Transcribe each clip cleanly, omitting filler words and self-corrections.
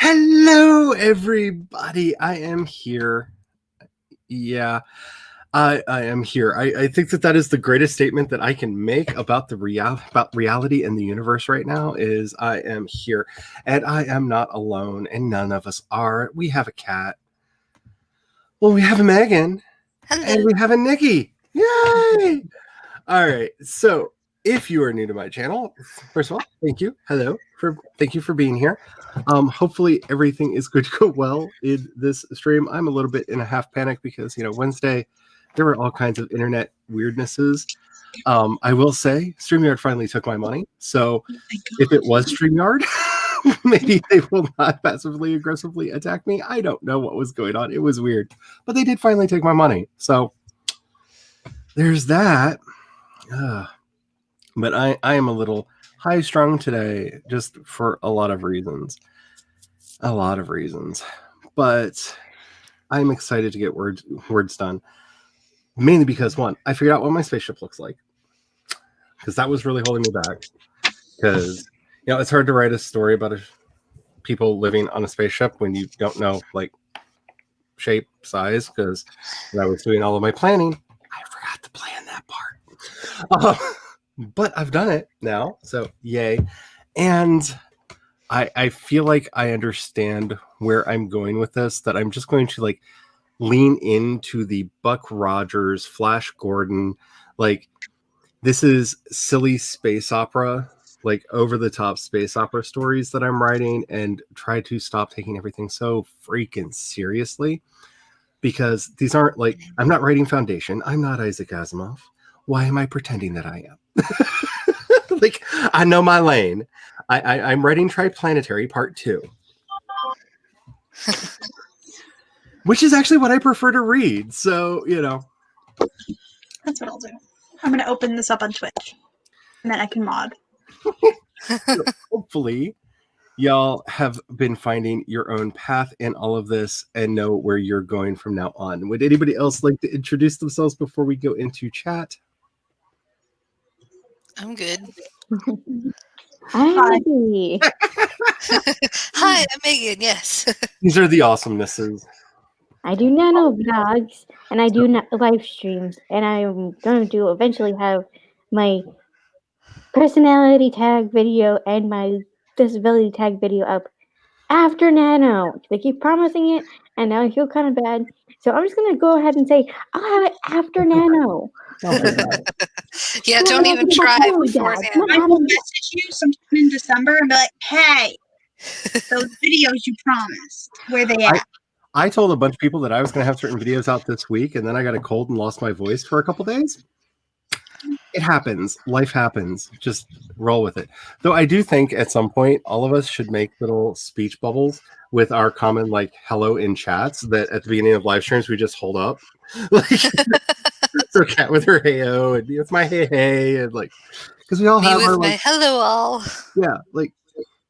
Hello, everybody. I am here. Yeah, I am here. I think that is the greatest statement that I can make about about reality in the universe right now is I am here, and I am not alone, and none of us are. We have a cat. Well, we have a Megan, and Hello. we have a Nikki. Yay! All right, so if you are new to my channel, first of all, thank you. Thank you for being here. Hopefully everything is going to go well in this stream. I'm a little bit in a half panic because Wednesday there were all kinds of internet weirdnesses. I will say StreamYard finally took my money, so if it was StreamYard, maybe they will not passively aggressively attack me. I don't know what was going on. It was weird, but they did finally take my money, so there's that. But I am a little high strung today just for a lot of reasons. But I'm excited to get words done. Mainly because, one, I figured out what my spaceship looks like. Because that was really holding me back. Because, it's hard to write a story about people living on a spaceship when you don't know, shape, size. Because when I was doing all of my planning, I forgot to plan that part. But I've done it now, so yay. And I feel like I understand where I'm going with this, that I'm just going to lean into the Buck Rogers, Flash Gordon, this is silly space opera, over the top space opera stories that I'm writing, and try to stop taking everything so freaking seriously, because these aren't I'm not writing Foundation. I'm not Isaac Asimov. Why am I pretending that I am? I know my lane. I'm writing Triplanetary Part 2. Which is actually what I prefer to read. So, That's what I'll do. I'm going to open this up on Twitch. And then I can mod. So hopefully, y'all have been finding your own path in all of this and know where you're going from now on. Would anybody else like to introduce themselves before we go into chat? I'm good. Hi. Hi, I'm Megan. Yes. These are the awesomenesses. I do nano vlogs and I do live streams, and I'm going to eventually have my personality tag video and my disability tag video up after nano. They keep promising it, and now I feel kind of bad. So I'm just going to go ahead and say I'll have it after nano. Yeah, don't even try beforehand. I will message you sometime in December and be like, hey, those videos you promised, where they at? I told a bunch of people that I was going to have certain videos out this week, and then I got a cold and lost my voice for a couple days. It happens. Life happens. Just roll with it. Though I do think at some point, all of us should make little speech bubbles with our common, hello in chats that at the beginning of live streams, we just hold up. So Cat with her hey-oh, and it's my hey-hey, and because we all Me have with our, my hello all. Yeah,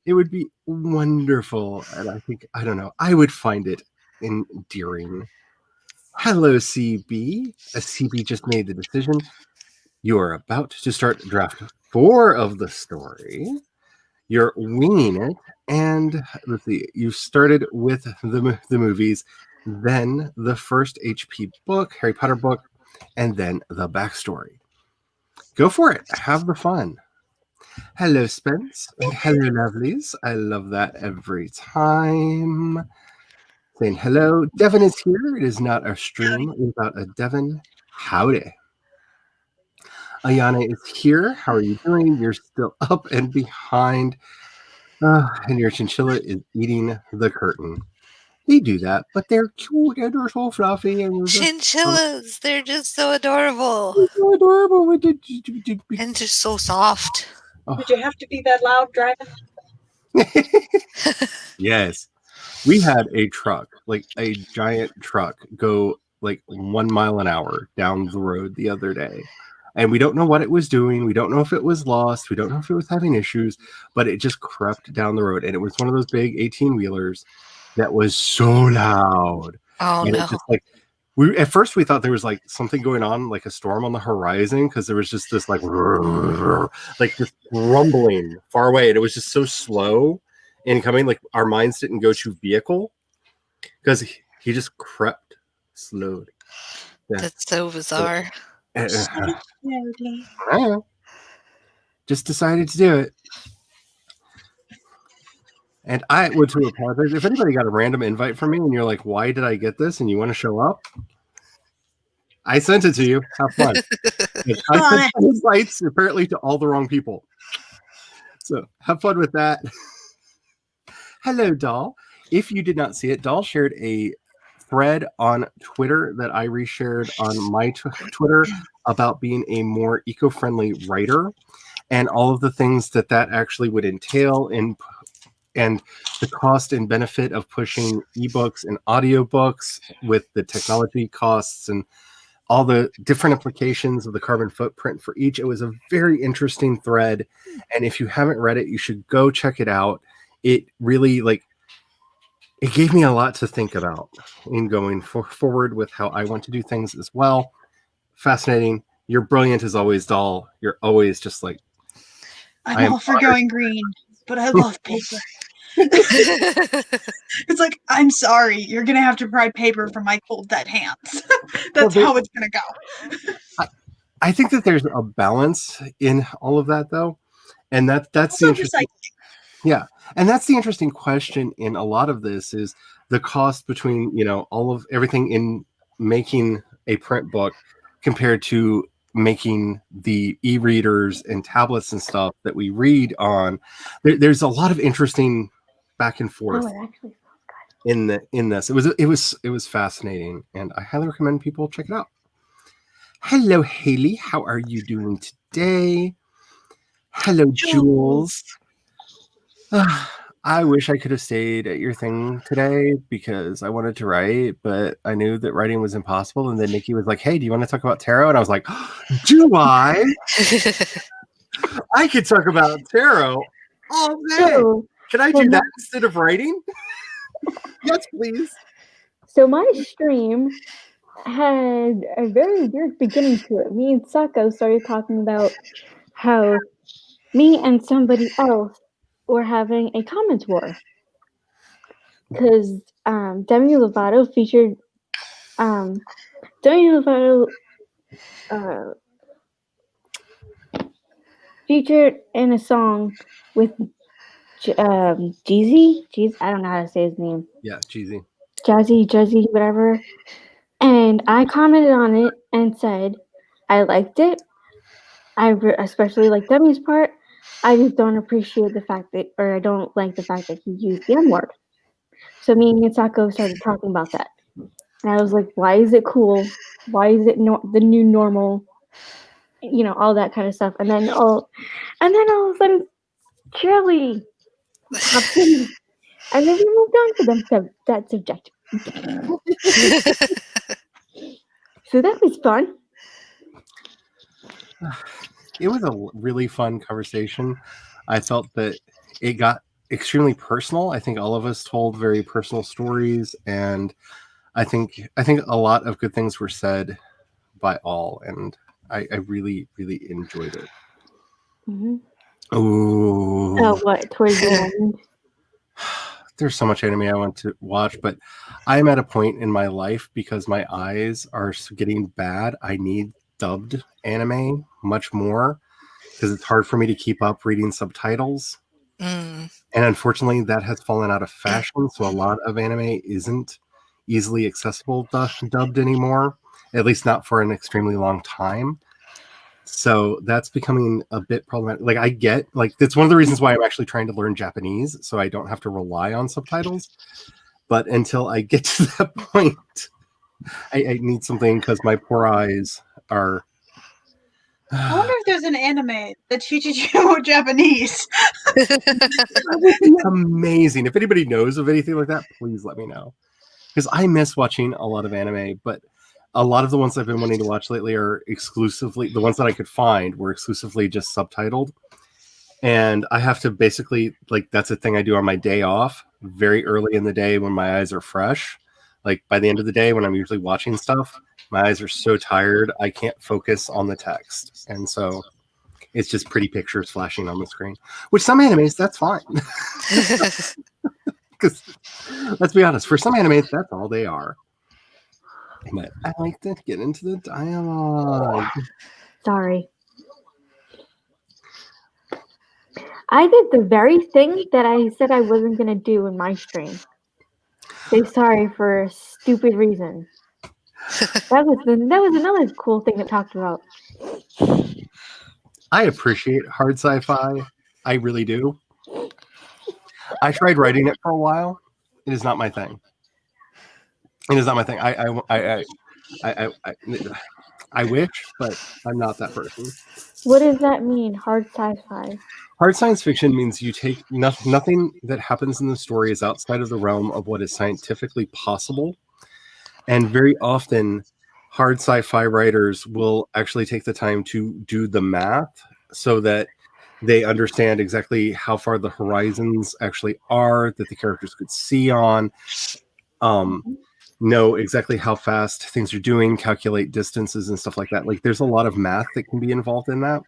it would be wonderful. And I think, I don't know, I would find it endearing. Hello, CB. CB just made the decision. You are about to start draft 4 of the story. You're winging it, and let's see, you started with the movies, then the first HP book, Harry Potter book, and then the backstory. Go for it. Have the fun. Hello, Spence. And hello, lovelies. I love that every time. Saying hello. Devin is here. It is not a stream without a Devin. Howdy. Ayana is here. How are you doing? You're still up and behind. And your chinchilla is eating the curtain. They do that, but they're cute and they're so fluffy. And Chinchillas, they're just so adorable. They're so adorable. And just so soft. Oh. Did you have to be that loud driving? Yes. We had a truck, a giant truck, go 1 mile an hour down the road the other day. And we don't know what it was doing. We don't know if it was lost. We don't know if it was having issues, but it just crept down the road. And it was one of those big 18-wheelers that was so loud. Oh, and no. It just at first we thought there was something going on, a storm on the horizon, because there was just this this rumbling far away. And it was just so slow. incoming. Like our minds didn't go to vehicle because he just crept slowly. Yeah. That's so bizarre. Just decided to do it. And I would to apologize. If anybody got a random invite from me and you're like, why did I get this? And you want to show up? I sent it to you. Have fun. I sent invites apparently to all the wrong people. So have fun with that. Hello, Doll. If you did not see it, Doll shared a thread on Twitter that I reshared on my Twitter about being a more eco-friendly writer and all of the things that actually would entail and the cost and benefit of pushing ebooks and audiobooks with the technology costs and all the different implications of the carbon footprint for each. It was a very interesting thread. And if you haven't read it, you should go check it out. It really it gave me a lot to think about in going forward with how I want to do things as well. Fascinating. You're brilliant as always, Doll. You're always just like, I'm all for going green, but I love paper. It's like, I'm sorry, you're gonna have to pry paper from my cold dead hands. That's how it's gonna go. I think that there's a balance in all of that, though, and that's the interesting. Yeah, and that's the interesting question in a lot of this is the cost between all of everything in making a print book compared to making the e-readers and tablets and stuff that we read on. There's a lot of interesting back and forth in this. It was fascinating, and I highly recommend people check it out. Hello, Haley. How are you doing today? Hello, Jules. I wish I could have stayed at your thing today because I wanted to write, but I knew that writing was impossible. And then Nikki was like, hey, do you want to talk about tarot? And I was like, do I? I could talk about tarot all day. Can I do that instead of writing? Yes, please. So my stream had a very weird beginning to it. Me and Sako started talking about how me and somebody else were having a comments war. Because Demi Lovato featured featured in a song with Jeezy. I don't know how to say his name. Yeah, Jeezy. Jazzy, whatever. And I commented on it and said I liked it. I especially like Demi's part. I just don't appreciate the fact that, or I don't like the fact that he used the N-word. So me and Sako started talking about that. And I was like, why is it cool? Why is it the new normal? All that kind of stuff. And then all of a sudden, Shirley popped in. And then we moved on to that subject. So that was fun. It was a really fun conversation. I felt that it got extremely personal. I think all of us told very personal stories, and I think a lot of good things were said by all, and I really, really enjoyed it. Mm-hmm. Ooh. Oh, what? Towards the end? There's so much anime I want to watch, but I'm at a point in my life because my eyes are getting bad. I need dubbed anime much more because it's hard for me to keep up reading subtitles. And unfortunately, that has fallen out of fashion. So a lot of anime isn't easily accessible dubbed anymore, at least not for an extremely long time. So that's becoming a bit problematic. I get, that's one of the reasons why I'm actually trying to learn Japanese, so I don't have to rely on subtitles. But until I get to that point, I need something because my poor eyes are... I wonder if there's an anime that teaches you Japanese. Amazing. If anybody knows of anything like that, please let me know. Because I miss watching a lot of anime, but a lot of the ones I've been wanting to watch lately are exclusively, the ones that I could find were exclusively just subtitled. And I have to basically, that's a thing I do on my day off, very early in the day when my eyes are fresh. By the end of the day when I'm usually watching stuff, my eyes are so tired, I can't focus on the text. And so It's just pretty pictures flashing on the screen, which some animes, that's fine. Because let's be honest, for some animes, that's all they are. But I like to get into the dialogue. Sorry. I did the very thing that I said I wasn't going to do in my stream. Say sorry for a stupid reason. That was another cool thing to talk about. I appreciate hard sci-fi. I really do. I tried writing it for a while. It is not my thing. It is not my thing. I wish, but I'm not that person. What does that mean? Hard sci-fi. Hard science fiction means you take nothing that happens in the story is outside of the realm of what is scientifically possible. And very often, hard sci-fi writers will actually take the time to do the math so that they understand exactly how far the horizons actually are that the characters could see on, know exactly how fast things are doing, calculate distances and stuff like that. Like there's a lot of math that can be involved in that.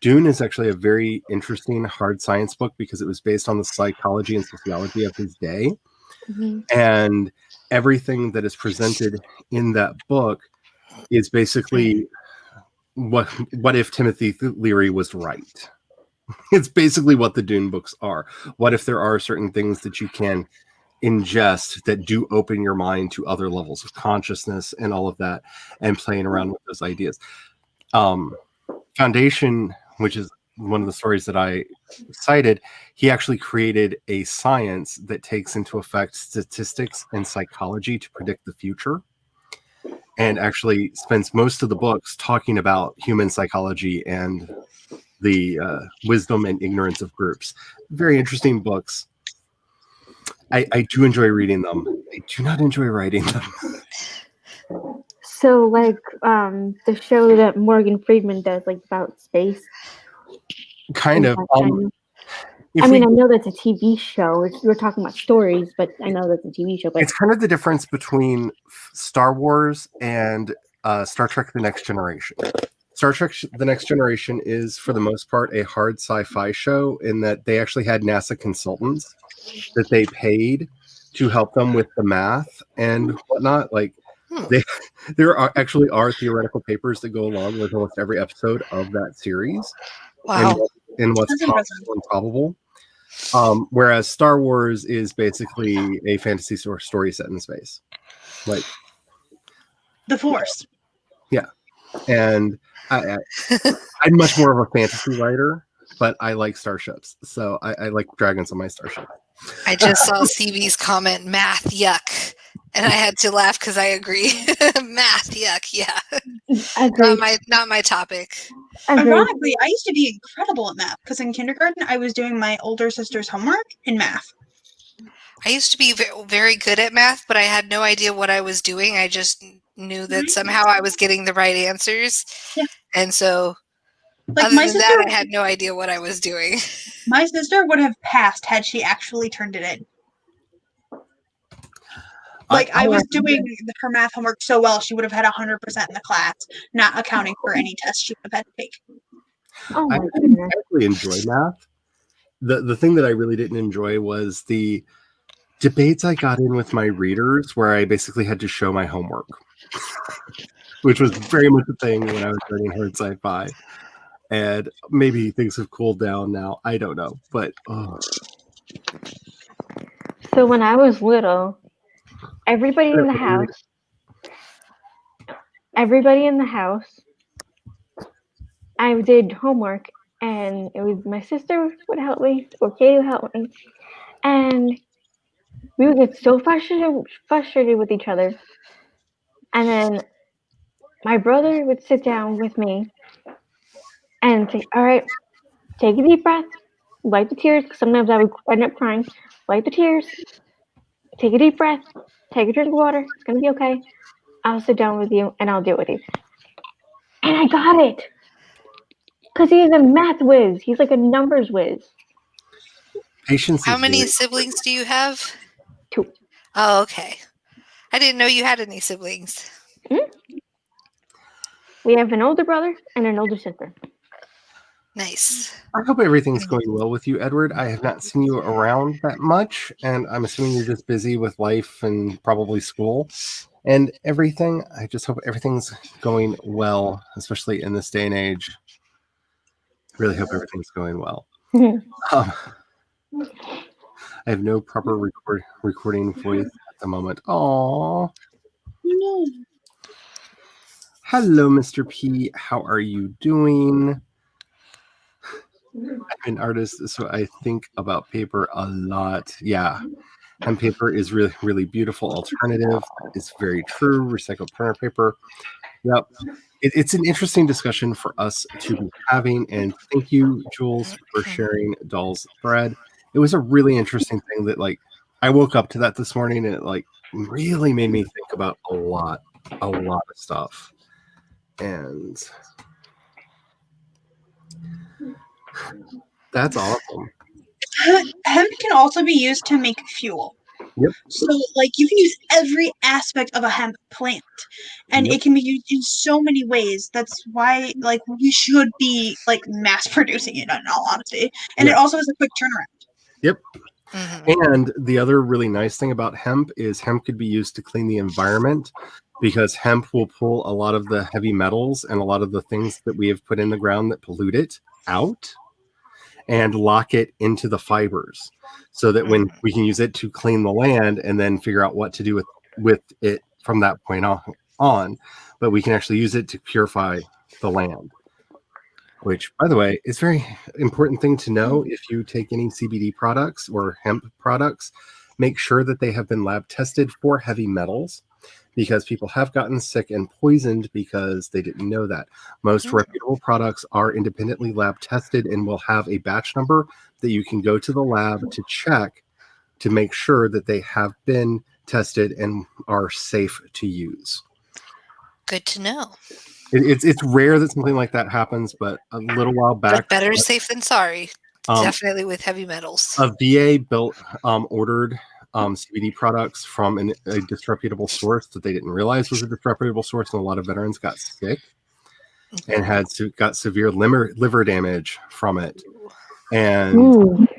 Dune is actually a very interesting hard science book because it was based on the psychology and sociology of his day. Mm-hmm. And everything that is presented in that book is basically what if Timothy Leary was right? It's basically what the Dune books are. What if there are certain things that you can ingest that do open your mind to other levels of consciousness and all of that, and playing around with those ideas. Foundation, which is one of the stories that I cited, he actually created a science that takes into effect statistics and psychology to predict the future, and actually spends most of the books talking about human psychology and the wisdom and ignorance of groups. Very interesting books. I do enjoy reading them. I do not enjoy writing them. So, like, the show that Morgan Freeman does, like, about space. Kind of. I know that's a TV show. We're talking about stories, but I know that's a TV show. But it's kind of the difference between Star Wars and Star Trek: The Next Generation. Star Trek: The Next Generation is, for the most part, a hard sci-fi show in that they actually had NASA consultants that they paid to help them with the math and whatnot. Like, there actually are theoretical papers that go along with almost every episode of that series. Wow. And what's possible and probable. Whereas Star Wars is basically a fantasy story set in space. Like The Force. Yeah. And I'm much more of a fantasy writer, but I like starships. So I like dragons on my starship. I just saw CB's comment, math, yuck. And I had to laugh because I agree. Math, yuck, yeah. Not my topic. Ironically, I used to be incredible at math because in kindergarten I was doing my older sister's homework in math. I used to be very good at math, but I had no idea what I was doing. I just knew that somehow I was getting the right answers. Yeah. And so, like, other than that, I had no idea what I was doing. My sister would have passed had she actually turned it in. Like, I was doing her math homework so well, she would have had 100% in the class, not accounting for any tests she would have had to take. Oh my goodness. I actually enjoy math. The thing that I really didn't enjoy was the debates I got in with my readers where I basically had to show my homework, which was very much a thing when I was writing hard sci-fi. And maybe things have cooled down now. I don't know. But so when I was little, everybody in the house, I did homework, and it was my sister would help me, or Katie would help me, and we would get so frustrated with each other. And then my brother would sit down with me and say, all right, take a deep breath, wipe the tears, because sometimes I would end up crying, wipe the tears, take a deep breath, take a drink of water, it's going to be okay. I'll sit down with you and I'll do it with you. And I got it. Because he's a math whiz. He's like a numbers whiz. Patience. How many siblings do you have? 2. Oh, okay. I didn't know you had any siblings. Mm-hmm. We have an older brother and an older sister. Nice. I hope everything's going well with you, Edward. I have not seen you around that much, and I'm assuming you're just busy with life and probably school and everything. I just hope everything's going well, especially in this day and age. Really hope everything's going well. I have no proper recording voice at the moment. Aww. No. Hello, Mr. P. How are you doing? I'm an artist, so I think about paper a lot. Yeah. And paper is really, really beautiful alternative. It's very true. Recycled printer paper. Yep. It's an interesting discussion for us to be having. And thank you, Jules, for sharing Doll's Thread. It was a really interesting thing that, like, I woke up to that this morning and it, like, really made me think about a lot of stuff. And that's awesome. Hemp can also be used to make fuel. Yep. So, like, you can use every aspect of a hemp plant, and it can be used in so many ways. That's why, like, we should be, like, mass producing it, in all honesty. And it also has a quick turnaround. Yep. And the other really nice thing about hemp is hemp could be used to clean the environment, because hemp will pull a lot of the heavy metals and a lot of the things that we have put in the ground that pollute it out and lock it into the fibers, so that when we can use it to clean the land and then figure out what to do with it from that point on, but we can actually use it to purify the land. Which, by the way, is a very important thing to know. If you take any CBD products or hemp products, make sure that they have been lab tested for heavy metals, because people have gotten sick and poisoned because they didn't know that. Most reputable products are independently lab tested and will have a batch number that you can go to the lab to check to make sure that they have been tested and are safe to use. Good to know. It's rare that something like that happens, but a little while back, But better safe than sorry. Definitely with heavy metals. A VA ordered CBD products from a disreputable source that they didn't realize was a disreputable source, and a lot of veterans got sick and got severe liver damage from it. And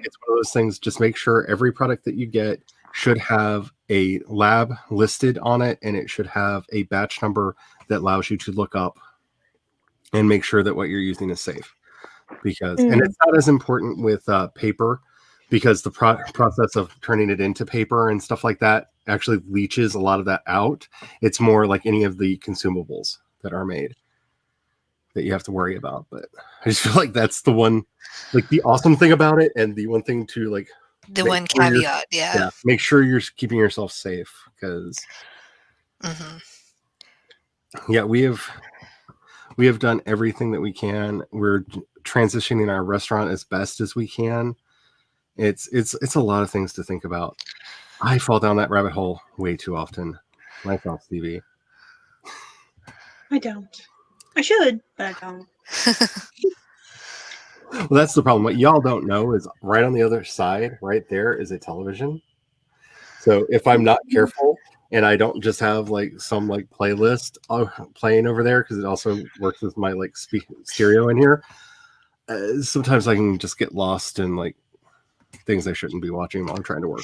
it's one of those things. Just make sure every product that you get should have a lab listed on it, and it should have a batch number that allows you to look up and make sure that what you're using is safe. Because and it's not as important with paper, because the process of turning it into paper and stuff like that actually leaches a lot of that out. It's more like any of the consumables that are made that you have to worry about. But I just feel like that's the one, like, the awesome thing about it, and the one thing to, like, the one caveat, yeah. Make sure you're keeping yourself safe, because we have done everything that we can. We're transitioning our restaurant as best as we can. It's a lot of things to think about. I fall down that rabbit hole way too often myself, Stevie. I don't. I should, but I don't. Well, that's the problem. What y'all don't know is right on the other side, right there, is a television. So if I'm not careful and I don't just have, like, some, like, playlist playing over there, because it also works with my, like, stereo in here, sometimes I can just get lost in, like, things I shouldn't be watching while I'm trying to work.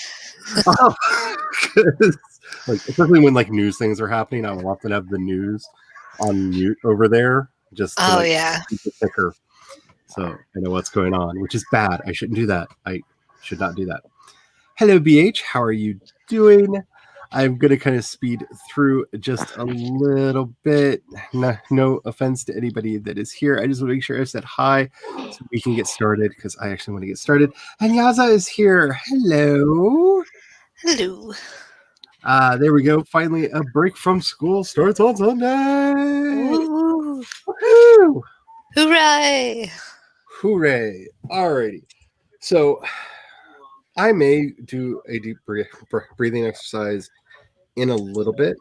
Like, especially when, like, news things are happening, I will often have the news on mute over there, just to, keep it thicker, so I know what's going on, which is bad. I shouldn't do that. I should not do that. Hello, BH. How are you doing? I'm going to kind of speed through just a little bit. No offense to anybody that is here. I just want to make sure I said hi so we can get started, because I actually want to get started. And Yaza is here. Hello. Hello. There we go. Finally, a break from school starts on Sunday. Woo. Woohoo! Hooray! Hooray! Alrighty. So I may do a deep breathing exercise in a little bit.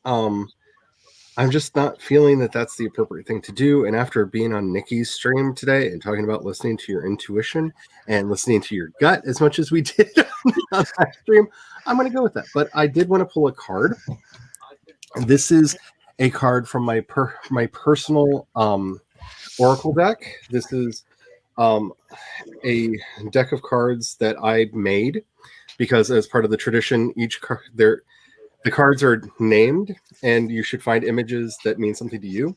I'm just not feeling that that's the appropriate thing to do. And after being on Nikki's stream today and talking about listening to your intuition and listening to your gut as much as we did on that stream, I'm going to go with that. But I did want to pull a card. This is a card from my personal Oracle deck. This is a deck of cards that I made because as part of the tradition, the cards are named, and you should find images that mean something to you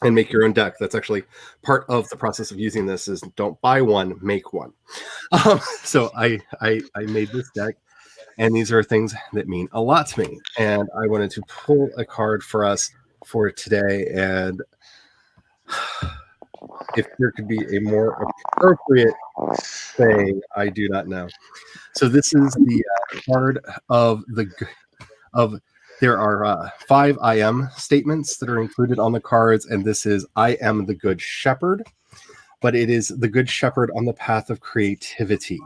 and make your own deck. That's actually part of the process of using this. Is don't buy one, make one. So I made this deck, and these are things that mean a lot to me. And I wanted to pull a card for us for today, and if there could be a more appropriate thing, I do not know. So this is the card of there are 5 I am statements that are included on the cards, and this is I am the Good Shepherd, but it is the Good Shepherd on the path of creativity,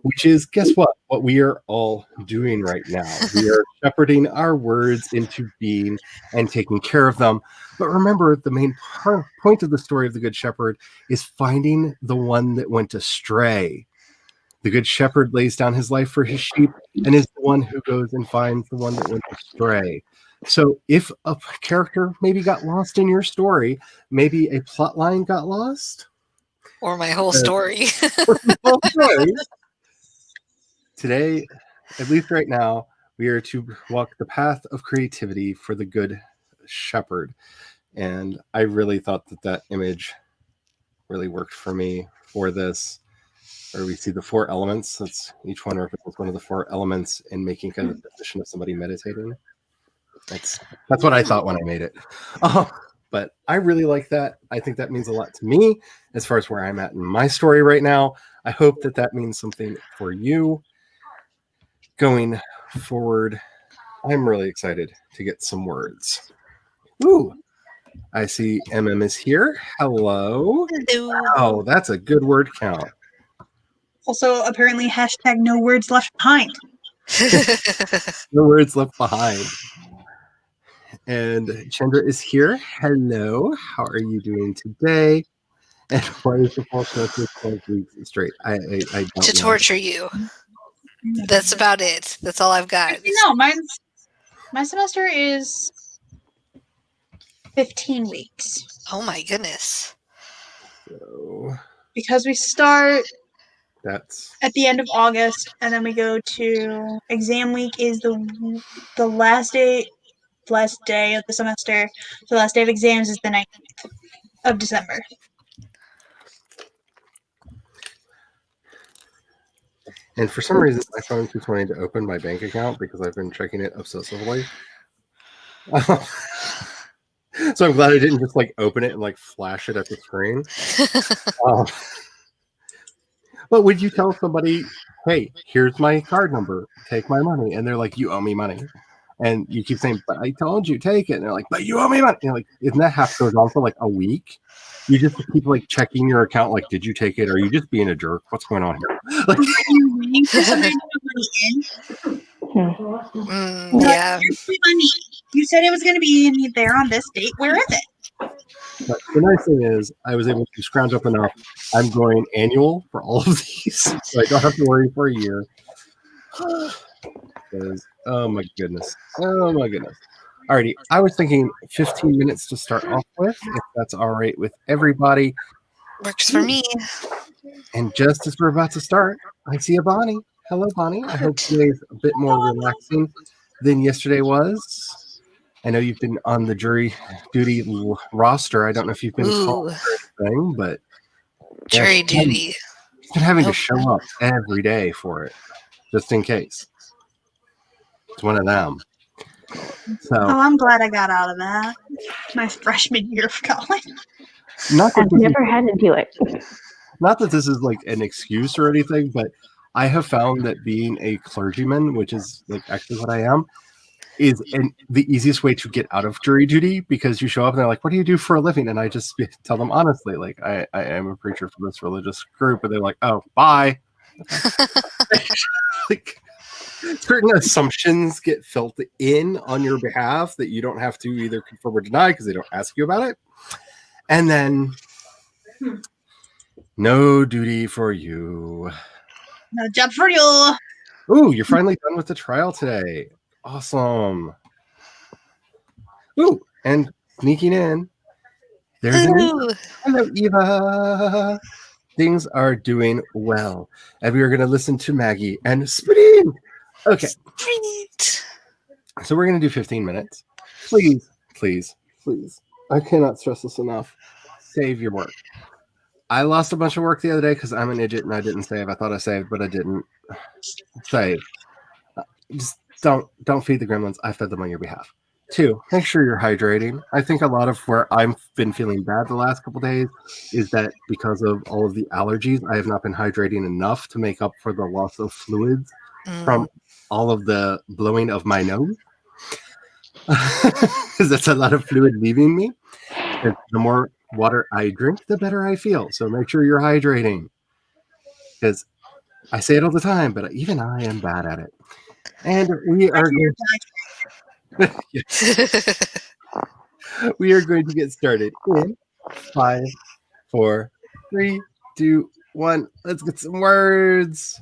which is, guess what we are all doing right now. We are shepherding our words into being and taking care of them. But remember, the main point of the story of the Good Shepherd is finding the one that went astray. The Good Shepherd lays down his life for his sheep and is the one who goes and finds the one that went astray. So if a character maybe got lost in your story, maybe a plot line got lost, or my whole story. Today, at least right now, we are to walk the path of creativity for the Good Shepherd. And I really thought that image really worked for me for this. Where we see the 4 elements. That's each one represents one of the 4 elements in making kind of the position of somebody meditating. That's what I thought when I made it. But I really like that. I think that means a lot to me as far as where I'm at in my story right now. I hope that means something for you going forward. I'm really excited to get some words. Ooh, I see MM is here. Hello. Hello. Oh, that's a good word count. Also, apparently, hashtag no words left behind. No words left behind. And Chandra is here. Hello. How are you doing today? And why is the fall show 12 weeks straight? I don't to torture you. That's about it. That's all I've got. No, my semester is 15 weeks. Oh my goodness. So because we start that's at the end of August, and then we go to exam week is the last day of the semester. The last day of exams is the 19th of December. And for some reason, my phone keeps wanting to open my bank account because I've been checking it obsessively. So I'm glad I didn't just like open it and like flash it at the screen. But would you tell somebody, hey, here's my card number, take my money? And they're like, you owe me money. And you keep saying, but I told you, take it. And they're like, but you owe me money. And like, isn't that half goes on for like a week? You just keep like checking your account, like, did you take it? Or are you just being a jerk? What's going on here? Like, are you waiting for somebody to put money in? Yeah. Here's my money. You said it was going to be in there on this date. Where is it? But the nice thing is, I was able to scrounge up enough. I'm going annual for all of these, so I don't have to worry for a year. Because, oh my goodness. Alrighty, I was thinking 15 minutes to start off with, if that's all right with everybody. Works for me. And just as we're about to start, I see a Bonnie. Hello, Bonnie. I hope today's a bit more relaxing than yesterday was. I know you've been on the jury duty roster. I don't know if you've been called for anything, but jury duty. You've been having to show up every day for it, just in case. It's one of them. So, I'm glad I got out of that. My freshman year of college. I've never had to do it. Not that this is like an excuse or anything, but I have found that being a clergyman, which is like actually what I am, is the easiest way to get out of jury duty, because you show up and they're like, what do you do for a living? And I just tell them honestly, like, I am a preacher for this religious group. And they're like, oh, bye. Like, certain assumptions get filled in on your behalf that you don't have to either confirm or deny because they don't ask you about it. And then no duty for you. No job for you. Ooh, you're finally done with the trial today. Awesome. Ooh, and sneaking in, There's an Ooh. Hello, Eva. Things are doing well. And we are going to listen to Maggie and Sprint. Okay. Sprint. So we're going to do 15 minutes. Please, please, please. I cannot stress this enough. Save your work. I lost a bunch of work the other day because I'm an idiot and I didn't save. I thought I saved, but I didn't save. Just don't feed the gremlins. I fed them on your behalf. 2, make sure you're hydrating. I think a lot of where I've been feeling bad the last couple days is that because of all of the allergies, I have not been hydrating enough to make up for the loss of fluids from all of the blowing of my nose. Because that's a lot of fluid leaving me. And the more water I drink, the better I feel. So make sure you're hydrating. Because I say it all the time, but even I am bad at it. And we are we are going to get started in 5, 4, 3, 2, 1. Let's get some words.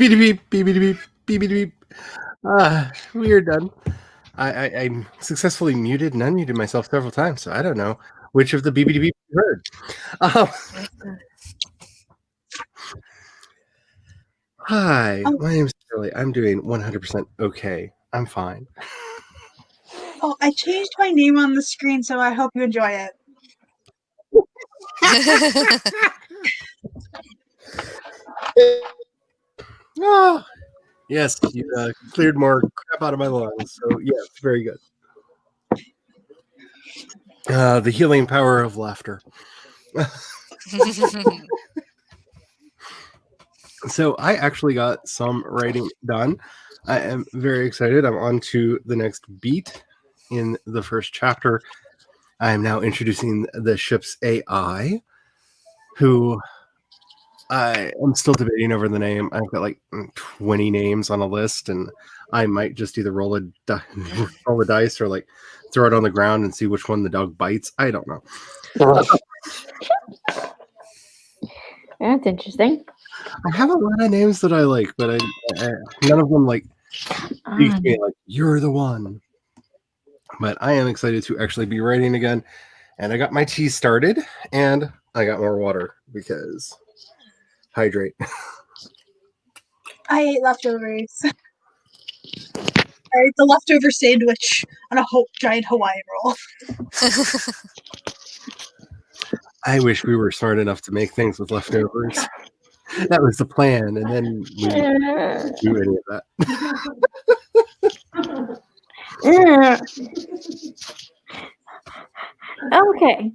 beep, beep, beep, beep, beep, beep. We are done. I successfully muted and unmuted myself several times, so I don't know which of the beep, beep, beep you heard. Hi, my name's Shirley. I'm doing 100% okay. I'm fine. Oh, I changed my name on the screen, so I hope you enjoy it. Oh, yes, you cleared more crap out of my lungs. So, yes, very good. The healing power of laughter. So I actually got some writing done. I am very excited. I'm on to the next beat in the first chapter. I am now introducing the ship's AI, who I am still debating over the name. I've got like 20 names on a list, and I might just either roll a dice or like throw it on the ground and see which one the dog bites. I don't know. That's interesting. I have a lot of names that I like, but I none of them like speak to me like you're the one. But I am excited to actually be writing again, and I got my tea started, and I got more water because hydrate. I ate leftovers. I ate the leftover sandwich on a giant Hawaiian roll. I wish we were smart enough to make things with leftovers. That was the plan, and then we didn't do any of that. Okay.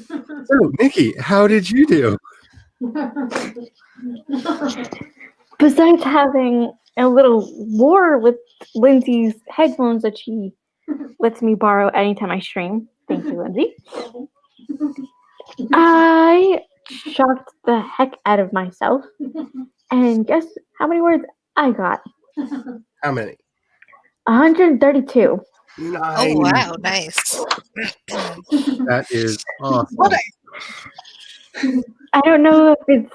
So, Nikki, how did you do? Besides having a little war with Lindsay's headphones that she lets me borrow anytime I stream. Thank you, Lindsay. I shocked the heck out of myself. And guess how many words I got? How many? 132. Nice. Oh, wow. Nice. That is awesome. I don't know if it's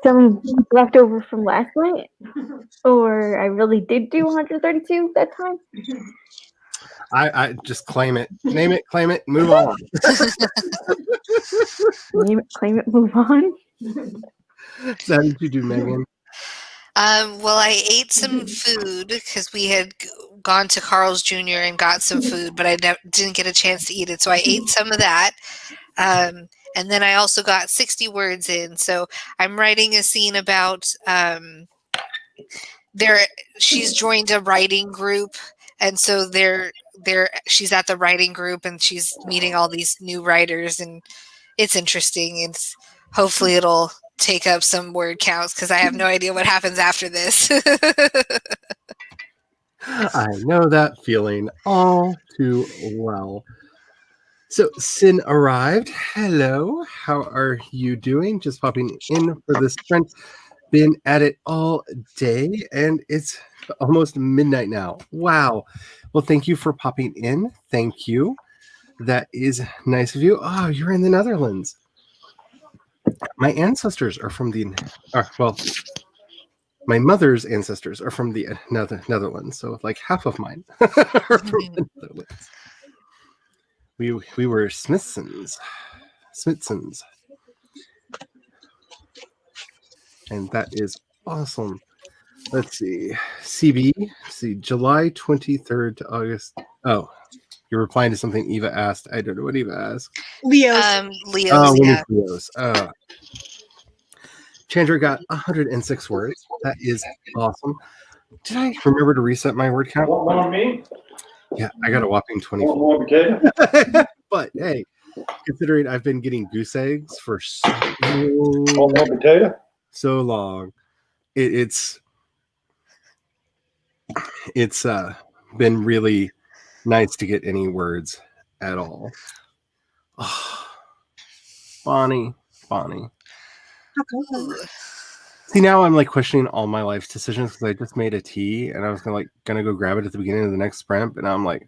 some leftover from last night or I really did do 132 that time. I just claim it. Name it, claim it, move on. Name it, claim it, move on. So how did you do, Megan? Well, I ate some food because we had gone to Carl's Jr. and got some food, but I didn't get a chance to eat it. So I ate some of that. And then I also got 60 words in. So I'm writing a scene about she's joined a writing group. And so she's at the writing group and she's meeting all these new writers, and it's interesting. Hopefully it'll take up some word counts because I have no idea what happens after this. I know that feeling all too well. So Sin arrived. Hello, how are you doing? Just popping in for this sprint. Been at it all day, and it's almost midnight now. Wow. Well, thank you for popping in. Thank you. That is nice of you. Oh, you're in the Netherlands. My ancestors are from my mother's ancestors are from the Netherlands, so like half of mine are from the Netherlands. We were Smithsons, and that is awesome. Let's see, CB. Let's see, July 23rd to August. Oh, you're replying to something Eva asked. I don't know what Eva asked. Leo's. Leo's, yeah. Leo's. Chandra got 106 words. That is awesome. Did I remember to reset my word count? One on me? Yeah, I got a whopping 24. One more potato? But hey, considering I've been getting goose eggs for One more potato? so long, it's been really nice to get any words at all. Oh, Bonnie. See, now I'm like questioning all my life decisions because I just made a tea and I was gonna go grab it at the beginning of the next sprint, and I'm like,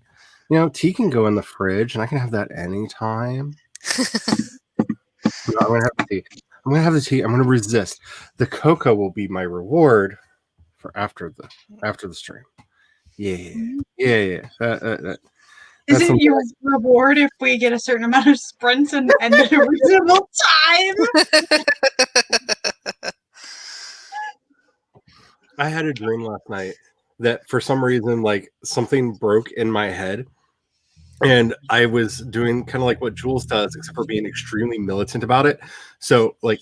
tea can go in the fridge and I can have that anytime. No, I'm gonna have tea. I'm gonna have the tea. I'm gonna resist. The cocoa will be my reward for after the stream. Yeah. Is it your reward if we get a certain amount of sprints and end at a reasonable time? I had a dream last night that for some reason, like, something broke in my head. And I was doing kind of like what Jules does, except for being extremely militant about it. So, like,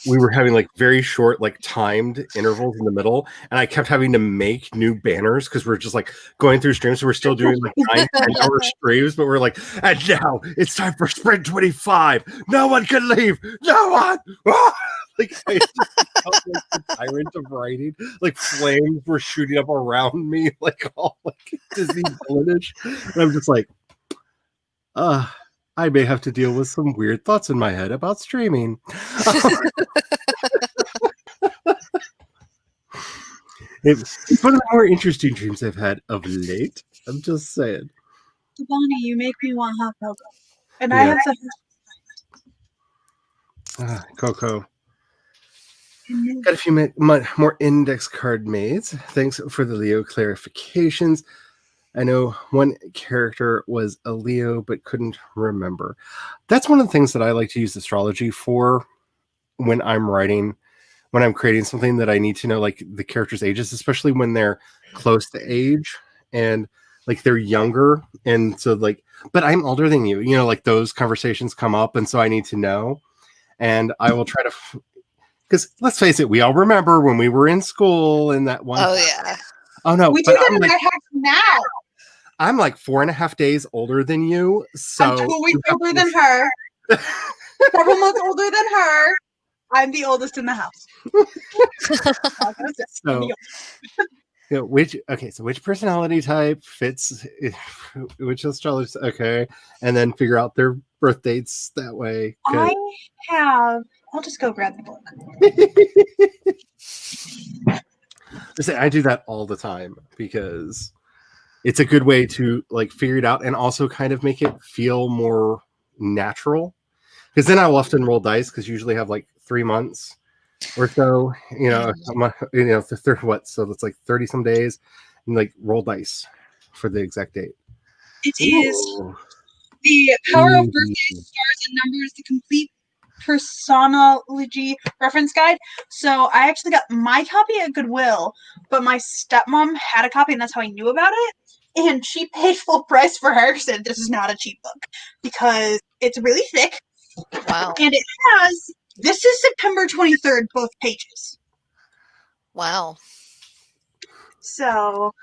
we were having like very short, like timed intervals in the middle, and I kept having to make new banners because we're just like going through streams. So we're still doing like 9-10 hour streams, but we're like, and now it's time for sprint 25. No one can leave. No one. Like, I just felt like the tyrant of writing. Like flames were shooting up around me, like all like Disney villainish, and I'm just like, I may have to deal with some weird thoughts in my head about streaming. It's one of the more interesting dreams I've had of late. I'm just saying. Bonnie, you make me want hot cocoa. And I have some. Coco. Got a few more index card made. Thanks for the Leo clarifications. I know one character was a Leo, but couldn't remember. That's one of the things that I like to use astrology for when I'm writing, when I'm creating something that I need to know, like the character's ages, especially when they're close to age and like they're younger. And so like, but I'm older than you, you know, like those conversations come up. And so I need to know, and I will try to, because let's face it, we all remember when we were in school and that one. Oh yeah. Oh no. We do that in my house now. I'm like 4.5 days older than you, so I'm 2 weeks older than her. Several months older than her. I'm the oldest in the house. So, you know, which personality type fits which astrology? Okay, and then figure out their birth dates that way. I'll just go grab the book. I do that all the time because it's a good way to like figure it out and also kind of make it feel more natural. Because then I'll often roll dice because usually have like 3 months or so, you know, so it's like 30 some days, and like roll dice for the exact date. It is the Power of Birthdays, Stars, and Numbers, the complete personology reference guide. So I actually got my copy at Goodwill, but my stepmom had a copy, and that's how I knew about it. And she paid full price for her. Said this is not a cheap book because it's really thick. Wow. And it has, this is September 23rd, both pages. Wow. So,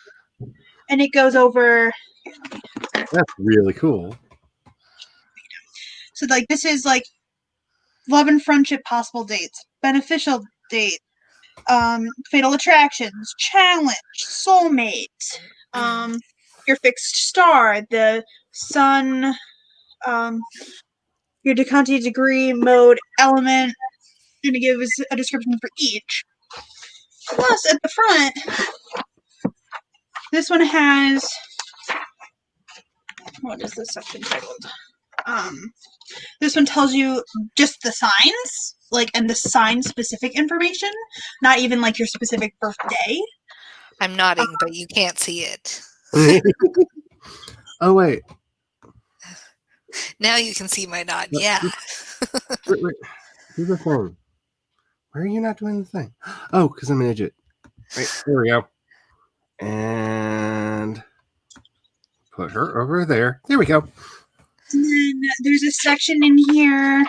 and it goes over. That's really cool. So like this is like love and friendship possible dates, beneficial date, fatal attractions, challenge, soulmate, your fixed star, the sun, your Decanti degree, mode, element. I'm going to give us a description for each. Plus, at the front, this one has, what is this section titled? This one tells you just the signs, like, and the sign-specific information, not even like your specific birthday. I'm nodding, but you can't see it. Oh wait. Now you can see my nod. Yeah. Wait. Do the thing. Why are you not doing the thing? Oh, because I'm an idiot. Right, there we go. And put her over there. There we go. And then there's a section in here.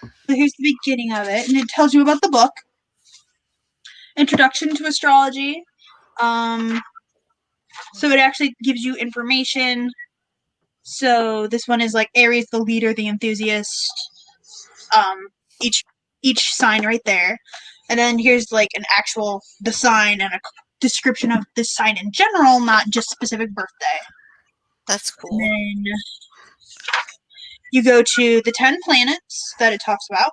So here's the beginning of it, and it tells you about the book. Introduction to Astrology. So it actually gives you information. So this one is like Aries, the leader, the enthusiast. Each sign right there. And then here's like an actual, the sign and a description of this sign in general, not just specific birthday. That's cool. And then you go to the 10 planets that it talks about.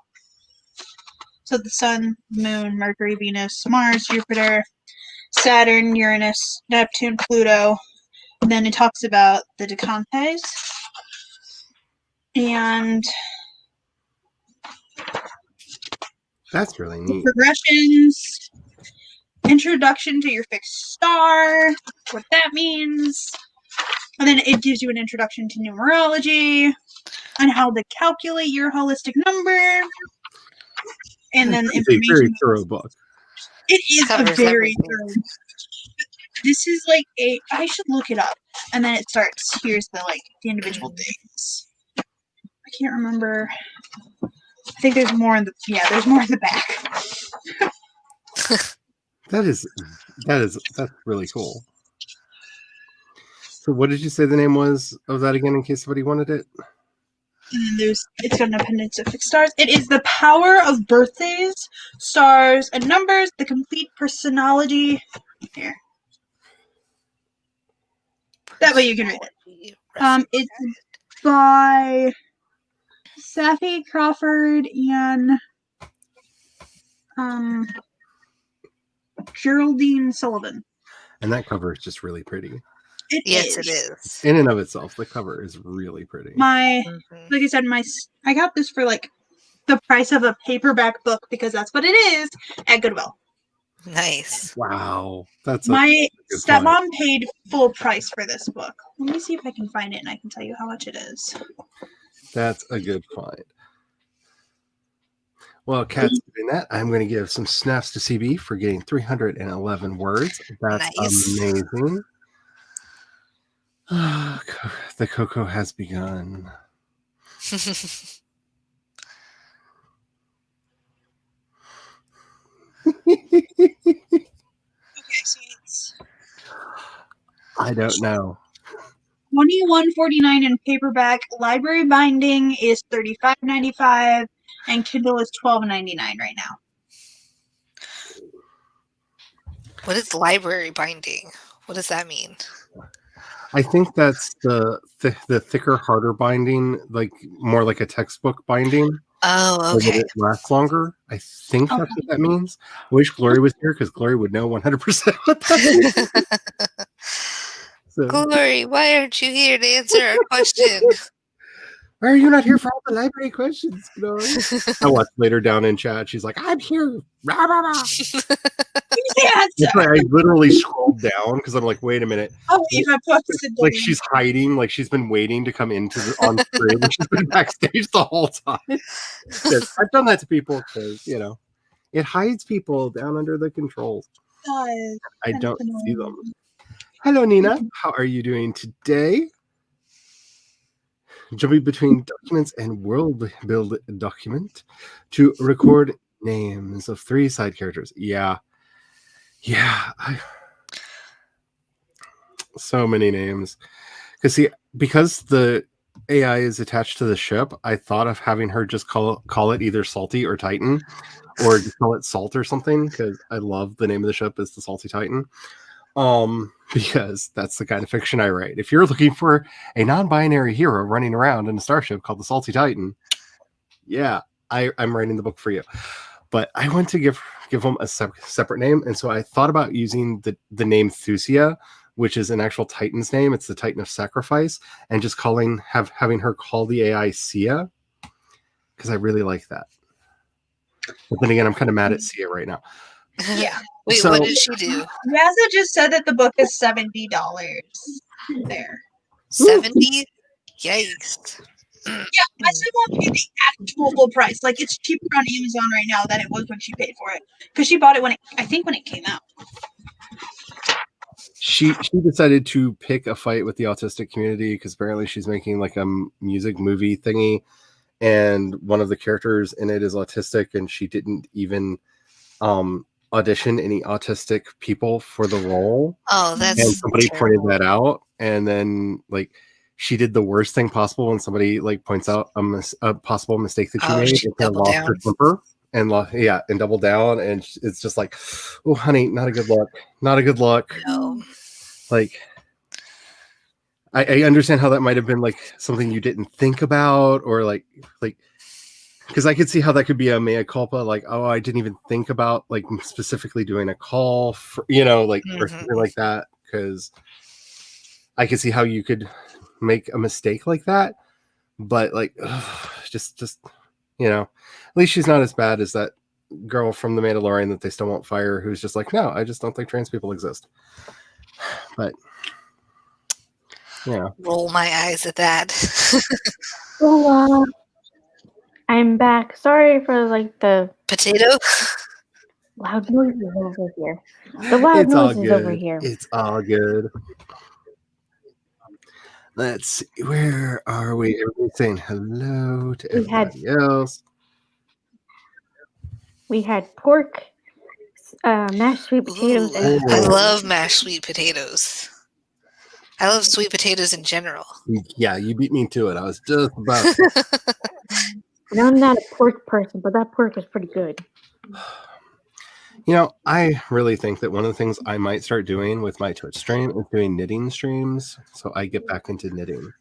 So the Sun, Moon, Mercury, Venus, Mars, Jupiter, Saturn, Uranus, Neptune, Pluto. And then it talks about the decantes. And That's really neat. Progressions, introduction to your fixed star, what that means, and then it gives you an introduction to numerology and how to calculate your holistic number, and then It's a very information. thorough book. It is a Covers very everything. thorough. This is like I should look it up, and then it starts. Here's the individual things. I can't remember. I think there's more in the there's more in the back. That's really cool. So what did you say the name was of that again in case somebody wanted it? And then it's got an appendix of fixed stars. It is the power of birthdays, stars, and numbers, the complete personality. Here. That way you can read it. It's by Safi Crawford and Geraldine Sullivan. And that cover is just really pretty. Yes, it is. In and of itself, the cover is really pretty. Like I said, I got this for the price of a paperback book because that's what it is at Goodwill. Nice. Wow, that's My good stepmom paid full price for this book. Let me see if I can find it and I can tell you how much it is. That's a good find. Well, Kat's doing that. I'm going to give some snaps to CB for getting 311 words. That's Nice. amazing. The cocoa has begun. Okay, so it's I don't know. $21.49 in paperback. Library binding is $35.95, and Kindle is $12.99 right now. What is library binding? What does that mean? I think that's the thicker, harder binding, like more like a textbook binding. Oh, So that okay. it lasts longer. I think that's what that means. I wish Glory was here because Glory would know 100% what that is. So, Glory, why aren't you here to answer our question? why are you not here for all the library questions, Glory? I watched later down in chat. She's like, I'm here. Rah, rah, rah. Yes! That's right. I literally scrolled down because I'm like, wait a minute. Oh, if I posted the Like link. she's hiding, like she's been waiting to come into on screen. And she's been backstage the whole time. Yes, I've done that to people because it hides people down under the controls. does. I don't see them. Hello, Nina. How are you doing today? Jumping between documents and world build document to record names of 3 side characters. Yeah. So many names. Because the AI is attached to the ship, I thought of having her just call it either Salty or Titan, or just call it Salt or something, because I love the name of the ship is the Salty Titan. Because that's the kind of fiction I write. If you're looking for a non-binary hero running around in a starship called the Salty Titan, yeah, I'm writing the book for you. But I want to give them a separate name, and so I thought about using the name Thusia, which is an actual Titan's name. It's the Titan of Sacrifice, and just having her call the AI Sia, because I really like that. But then again, I'm kind of mad at Sia right now. Yeah. Wait, So- what did she do? Raza just said that the book is $70 there. 70? Yikes. I still won't pay the actual full price. Like, it's cheaper on Amazon right now than it was when she paid for it. Because she bought it when it came out. She decided to pick a fight with the autistic community because apparently she's making like a music movie thingy, and one of the characters in it is autistic, and she didn't even audition any autistic people for the role. Oh, that's And somebody terrible. pointed that out, and then like she did the worst thing possible when somebody like points out a possible mistake that she Oh, made, she and kind of doubled lost her down. temper and doubled down, and it's just like, oh honey, not a good look. No. Like I understand how that might have been like something you didn't think about, or like because I could see how that could be a mea culpa, like, oh, I didn't even think about like specifically doing a call for or something like that, because I could see how you could make a mistake like that, but like just at least she's not as bad as that girl from The Mandalorian that they still won't fire, who's just like, no, I just don't think trans people exist. But yeah, roll my eyes at that. So, I'm back. Sorry for like the Potato. loud noises over here. The loud it's all noises good. over here. It's all good. Let's see, where are we? Everybody's saying hello to everybody else. We had pork, mashed sweet potatoes, Ooh, and I love mashed sweet potatoes. I love sweet potatoes in general. Yeah, you beat me to it. I was just about. I'm not a pork person, but that pork is pretty good. You know, I really think that one of the things I might start doing with my Twitch stream is doing knitting streams, so I get back into knitting.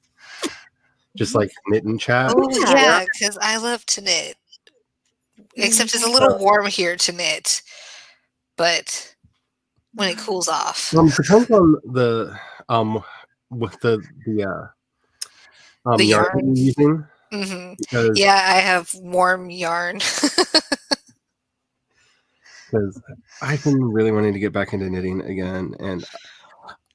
Just like knit and chat. Oh yeah, because I love to knit. Except it's a little warm here to knit, but when it cools off. Depends on the with the yarn you're using. Mm-hmm. Because, yeah, I have warm yarn. Because I've been really wanting to get back into knitting again, and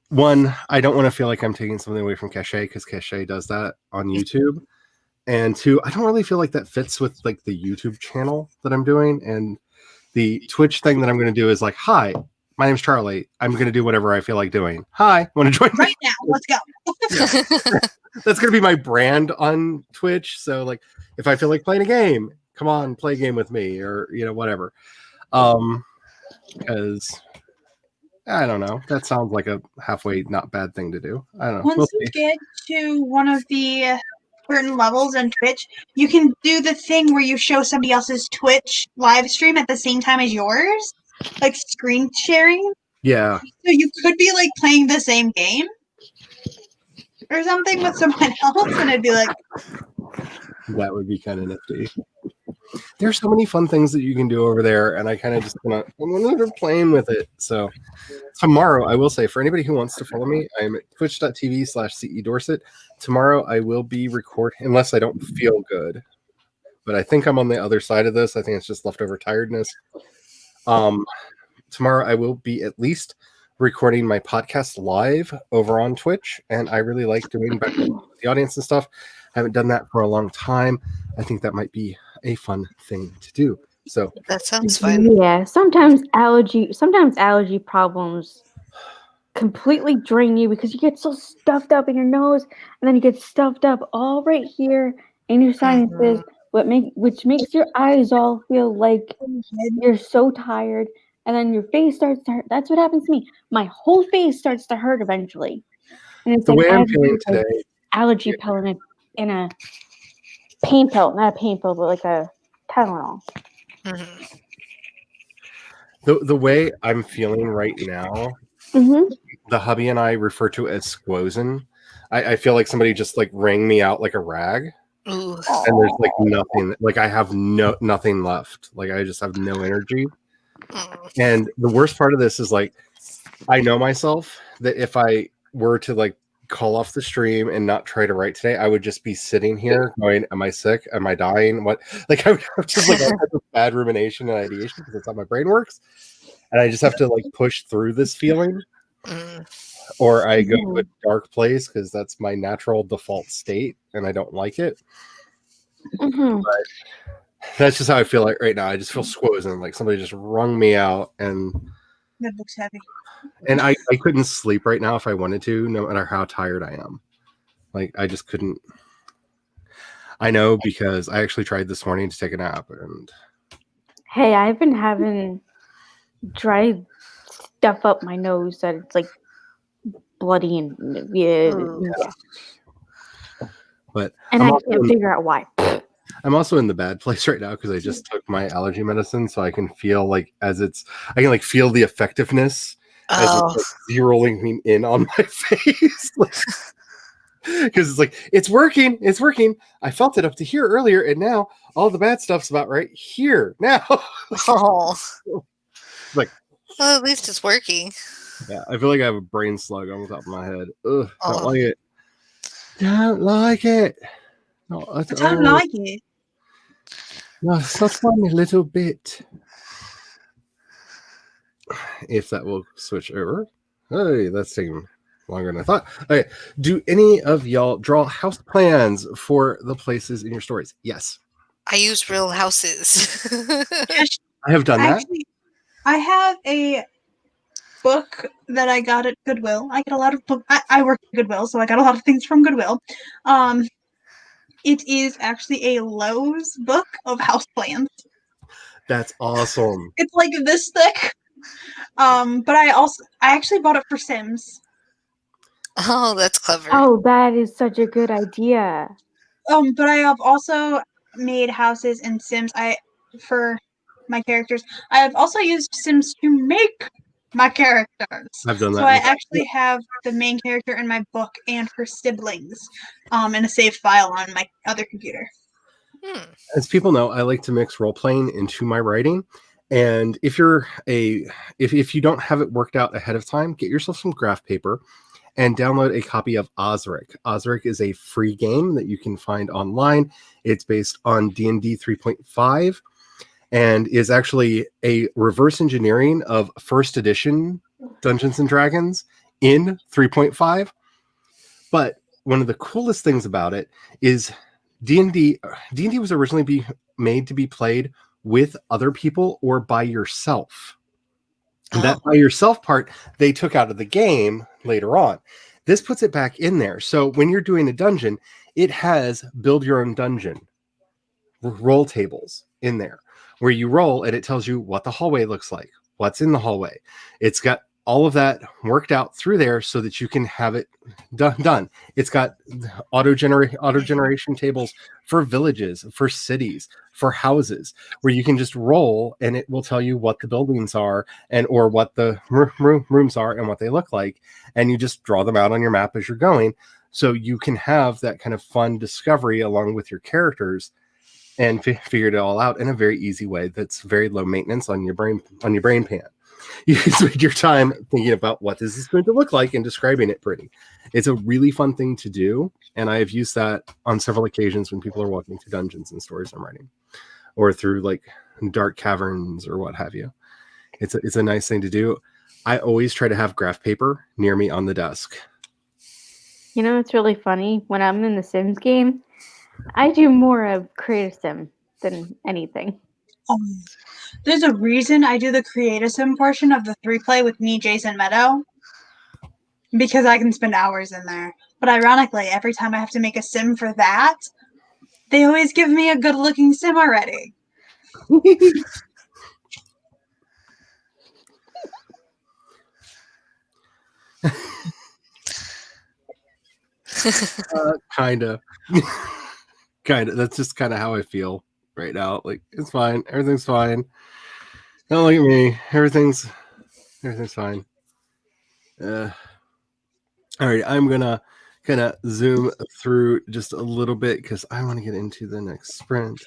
one, I don't want to feel like I'm taking something away from Cachet because Cachet does that on YouTube. And two, I don't really feel like that fits with like the YouTube channel that I'm doing. And the Twitch thing that I'm going to do is like, hi, my name's Charlie. I'm going to do whatever I feel like doing. Hi, want to join right now? Let's go. That's going to be my brand on Twitch. So like, if I feel like playing a game, come on, play a game with me, or whatever. Because I don't know. That sounds like a halfway not bad thing to do. I don't know. Once you get to one of the certain levels in Twitch, you can do the thing where you show somebody else's Twitch live stream at the same time as yours, like screen sharing. Yeah. So you could be like playing the same game or something with someone else, and it'd be like, that would be kind of nifty. There's so many fun things that you can do over there, and I kind of just I'm playing with it. So tomorrow, I will say, for anybody who wants to follow me, I'm at twitch.tv/CE Dorset. Tomorrow, I will be recording, unless I don't feel good. But I think I'm on the other side of this. I think it's just leftover tiredness. Tomorrow, I will be at least recording my podcast live over on Twitch, and I really like doing back with the audience and stuff. I haven't done that for a long time. I think that might be a fun thing to do. So that sounds fun. Yeah, sometimes allergy problems completely drain you because you get so stuffed up in your nose, and then you get stuffed up all right here in your sinuses, which makes your eyes all feel like you're so tired, and then your face starts to hurt. That's what happens to me. My whole face starts to hurt eventually. And it's the like way I'm feeling today, allergy pill in a pain pill, not a pain pill, but like a Tylenol. Mm-hmm. The way I'm feeling right now, the hubby and I refer to it as squozen. I feel like somebody just like wrung me out like a rag. Ooh. And there's like nothing, like I have nothing left. Like I just have no energy. And the worst part of this is like, I know myself that if I were to like call off the stream and not try to write today, I would just be sitting here going, am I sick? Am I dying? What? Like I would have just like all kinds of bad rumination and ideation because that's how my brain works. And I just have to like push through this feeling, or I go to a dark place because that's my natural default state and I don't like it. But that's just how I feel like right now. I just feel squozen, like somebody just wrung me out, and that looks heavy. And I couldn't sleep right now if I wanted to, no matter how tired I am. Like I just couldn't. I know because I actually tried this morning to take a nap, and hey, I've been having dry stuff up my nose that it's like bloody and yeah. But and I can't figure out why. I'm also in the bad place right now because I just took my allergy medicine, so I can feel like I can like feel the effectiveness as it's like zeroing in on my face. Because it's like, it's working. I felt it up to here earlier, and now all the bad stuff's about right here now. Like, well, at least it's working. Yeah, I feel like I have a brain slug on the top of my head. Ugh, don't like it. Don't like it. No, I don't like it. Just one little bit. If that will switch over. Hey, that's taking longer than I thought. Okay. Do any of y'all draw house plans for the places in your stories? Yes. I use real houses. I have done that. Actually, I have a book that I got at Goodwill. I get a lot of book. I work at Goodwill, so I got a lot of things from Goodwill. It is actually a Lowe's book of house plans. That's awesome. It's like this thick. But I actually bought it for Sims. Oh, that's clever. Oh, that is such a good idea. But I have also made houses in Sims. For my characters. I have also used Sims to make my characters. I've done that. So I actually have the main character in my book and her siblings, in a save file on my other computer. As people know, I like to mix role playing into my writing. And if you don't have it worked out ahead of time, get yourself some graph paper and download a copy of Osric. Osric is a free game that you can find online. It's based on D&D 3.5 and is actually a reverse engineering of first edition Dungeons and Dragons in 3.5. But one of the coolest things about it is D&D was originally made to be played with other people or by yourself. And that by yourself part, they took out of the game later on. This puts it back in there. So when you're doing a dungeon, it has build your own dungeon roll tables in there where you roll and it tells you what the hallway looks like, what's in the hallway. It's got all of that worked out through there so that you can have it done. It's got auto generation tables for villages, for cities, for houses, where you can just roll and it will tell you what the buildings are or what the rooms are and what they look like. And you just draw them out on your map as you're going. So you can have that kind of fun discovery along with your characters and figure it all out in a very easy way that's very low maintenance on your brain pan. You can spend your time thinking about what this is going to look like and describing it pretty. It's a really fun thing to do, and I have used that on several occasions when people are walking through dungeons and stories I'm writing, or through like dark caverns or what have you. It's a nice thing to do. I always try to have graph paper near me on the desk. You know, it's really funny. When I'm in the Sims game, I do more of Create a Sim than anything. There's a reason I do the Create a Sim portion of the 3-play with me, Jason Meadow, because I can spend hours in there. But ironically, every time I have to make a sim for that, they always give me a good-looking sim already. Kind of. That's just kind of how I feel right now. Like, it's fine. Everything's fine. Don't look at me. Everything's fine. All right, I'm gonna kind of zoom through just a little bit because I want to get into the next sprint.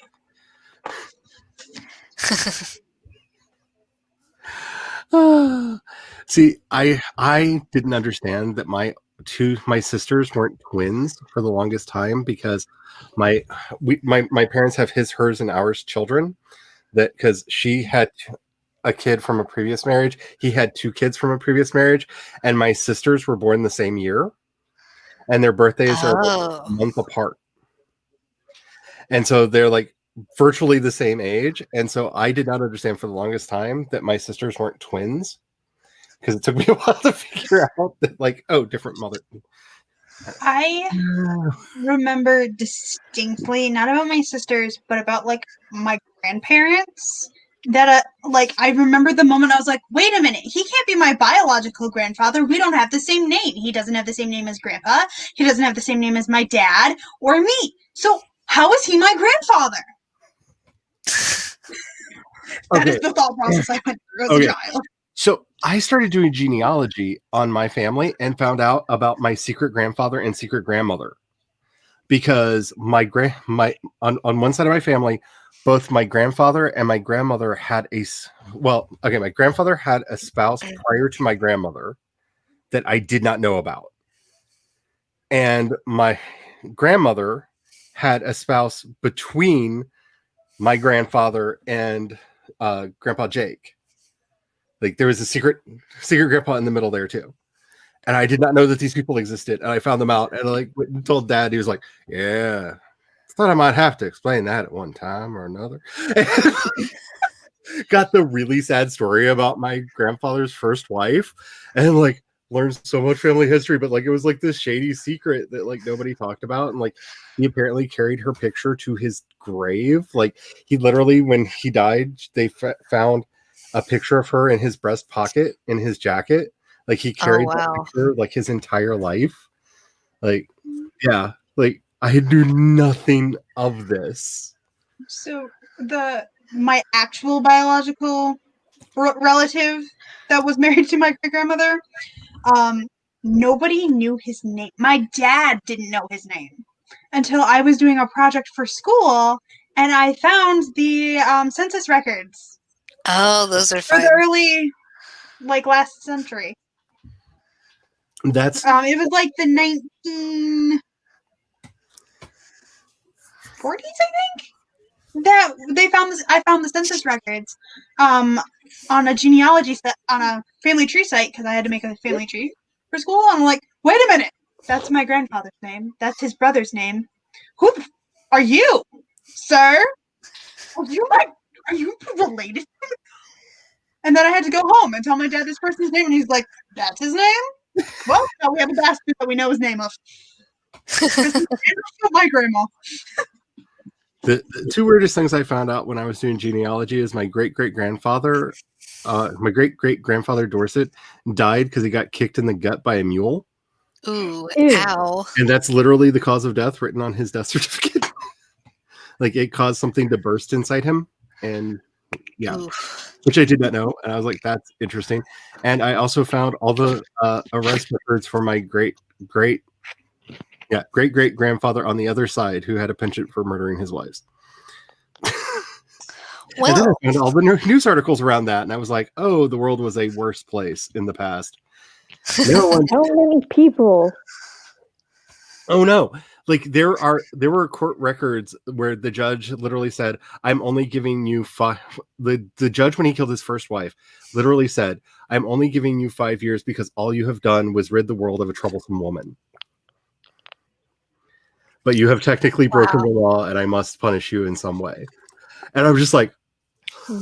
See, I didn't understand that my sisters weren't twins for the longest time because my parents have his, hers, and ours children. That because she had a kid from a previous marriage, he had 2 kids from a previous marriage, and my sisters were born the same year, and their birthdays are a month apart, and so they're like virtually the same age. And so I did not understand for the longest time that my sisters weren't twins, because it took me a while to figure out that, like, oh, different mother. I remember distinctly, not about my sisters, but about like my grandparents, that I remember the moment I was like, wait a minute, he can't be my biological grandfather. We don't have the same name. He doesn't have the same name as Grandpa. He doesn't have the same name as my dad or me. So how is he my grandfather? That is the thought process I went through as a child. So I started doing genealogy on my family and found out about my secret grandfather and secret grandmother, because on one side of my family, both my grandfather and my grandmother had my grandfather had a spouse prior to my grandmother that I did not know about. And my grandmother had a spouse between my grandfather and Grandpa Jake. Like there was a secret grandpa in the middle there too. And I did not know that these people existed. And I found them out and I like went and told Dad. He was like, yeah, thought I might have to explain that at one time or another. Got the really sad story about my grandfather's first wife and like learned so much family history, but like it was like this shady secret that like nobody talked about. And like he apparently carried her picture to his grave. Like he literally, when he died, they found a picture of her in his breast pocket in his jacket. Like he carried that picture like his entire life. Like, yeah, like I knew nothing of this. So my actual biological relative that was married to my great grandmother, nobody knew his name. My dad didn't know his name until I was doing a project for school, and I found the census records. Oh, those are fun. For the early, like last century. That's it was like the 1940s, I think. That they found this. I found the census records on a genealogy set on a family tree site because I had to make a family tree for school. And I'm like, wait a minute, that's my grandfather's name. That's his brother's name. Who are you, sir? Are you related? And then I had to go home and tell my dad this person's name, and he's like, "That's his name." Well, now we have a bastard that we know his name of. My grandma. The two weirdest things I found out when I was doing genealogy is my great-great-grandfather, Dorset, died because he got kicked in the gut by a mule. Ooh, ow. And that's literally the cause of death written on his death certificate. Like it caused something to burst inside him. And yeah, which I did not know. And I was like, that's interesting. And I also found all the arrest records for my great-great-grandfather on the other side who had a penchant for murdering his wives. Well, and then I found all the news articles around that, and I was like, oh, the world was a worse place in the past. So many people. Oh no. Like there were court records where the judge literally said, I'm only giving you the judge, when he killed his first wife, literally said, I'm only giving you 5 years because all you have done was rid the world of a troublesome woman. But you have technically broken the law and I must punish you in some way. And I was just like,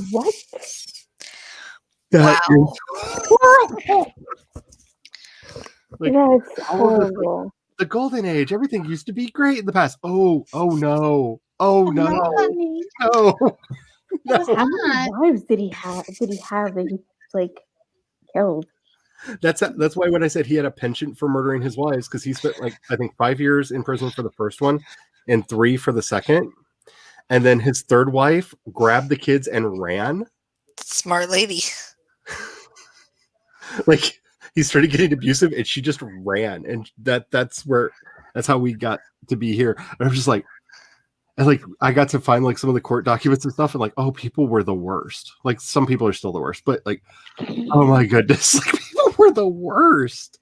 what? That is horrible. Like, that's horrible. The golden age, everything used to be great in the past. Oh no. Oh no. No. How many wives did he have? Did he have that he like killed? That's why when I said he had a penchant for murdering his wives, because he spent like I think 5 years in prison for the first one and 3 for the second, and then his third wife grabbed the kids and ran. Smart lady. Like he started getting abusive and she just ran, and that's how we got to be here. And I'm just like, and like I got to find like some of the court documents and stuff, and like, oh, people were the worst. Like some people are still the worst, but like, oh my goodness, like people were the worst.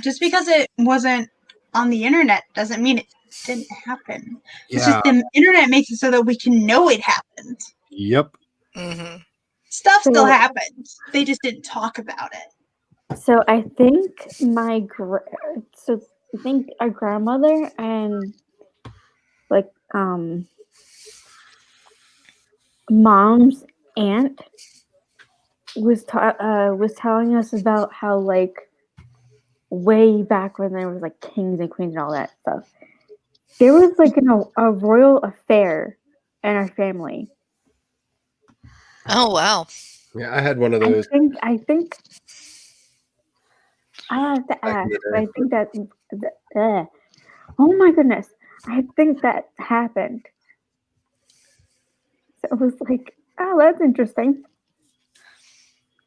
Just because it wasn't on the internet doesn't mean it didn't happen. It's just the internet makes it so that we can know it happened. Yep. Mm-hmm. Stuff still happens. They just didn't talk about it. So I think our grandmother and like mom's aunt was telling us about how like way back when there was like kings and queens and all that stuff, there was like a royal affair in our family. Oh wow! Yeah, I had one of those. I think I have to ask. But I think that. Oh my goodness! I think that happened. So it was like, oh, that's interesting.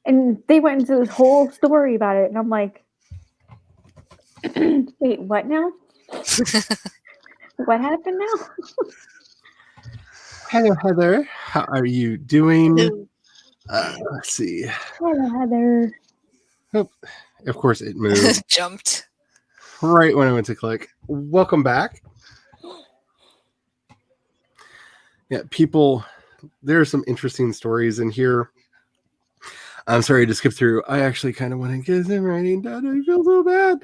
And they went into this whole story about it, and I'm like, wait, what now? What happened now? Hello, Heather. How are you doing? Let's see. Hello, Heather. Oh, of course, it moved. Jumped. Right when I went to click. Welcome back. Yeah, people. There are some interesting stories in here. I'm sorry to skip through. I actually kind of want to get them writing down. I feel so bad,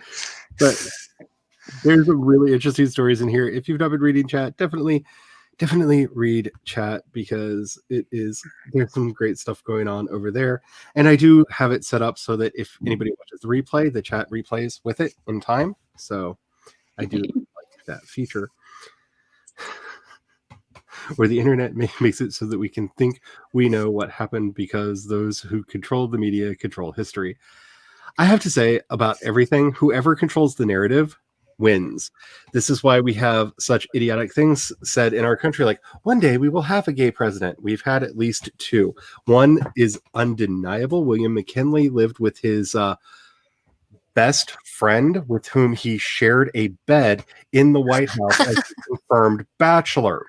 but there's some really interesting stories in here. If you've not been reading chat, definitely read chat, because there's some great stuff going on over there. And I do have it set up so that if anybody watches the replay, the chat replays with it in time. So I do like that feature where the internet makes it so that we can think we know what happened, because those who control the media control history. I have to say about everything, whoever controls the narrative wins. This is why we have such idiotic things said in our country, like one day we will have a gay president. We've had at least 2. One is undeniable. William McKinley lived with his best friend, with whom he shared a bed in the White House as a confirmed bachelor.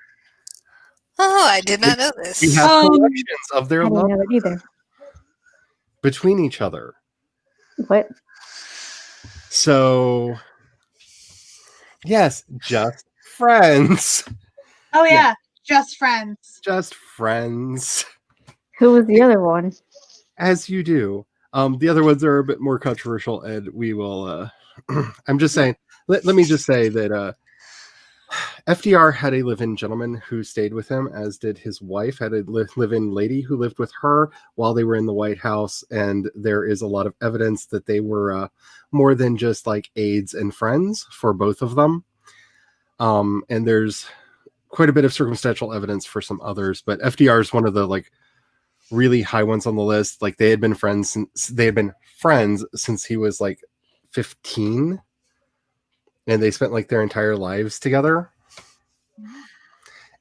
Oh, I did not know this. We have collections of their I love didn't know that either. between each other. What? So, yes, just friends. Oh yeah, just friends. Just friends. Who was the other one? As you do. The other ones are a bit more controversial, and we will. I'm just saying. Let me just say that FDR had a live-in gentleman who stayed with him, as did his wife. Had a live-in lady who lived with her while they were in the White House, and there is a lot of evidence that they were more than just like aides and friends for both of them. And there's quite a bit of circumstantial evidence for some others, but FDR is one of the like really high ones on the list. Like they had been friends since he was like 15, and they spent like their entire lives together.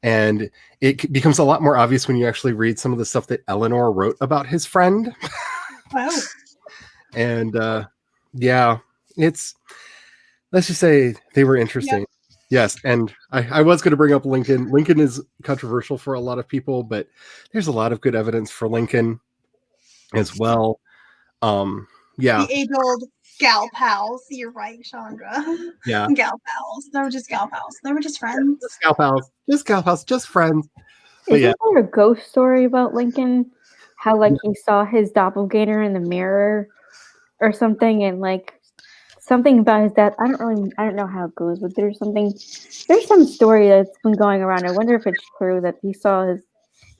And it becomes a lot more obvious when you actually read some of the stuff that Eleanor wrote about his friend. Wow. And yeah, let's just say they were interesting. Yep. Yes, and I was going to bring up Lincoln. Lincoln is controversial for a lot of people, but there's a lot of good evidence for Lincoln as well. Yeah. The age-old gal pals. You're right, Chandra. Yeah. Gal pals. They were just gal pals. They were just friends. Just gal pals. Just gal pals. Just friends. Isn't there a ghost story about Lincoln? How like he saw his doppelganger in the mirror or something, and like something about his death. I don't know how it goes, but there's some story that's been going around. I wonder if it's true that he saw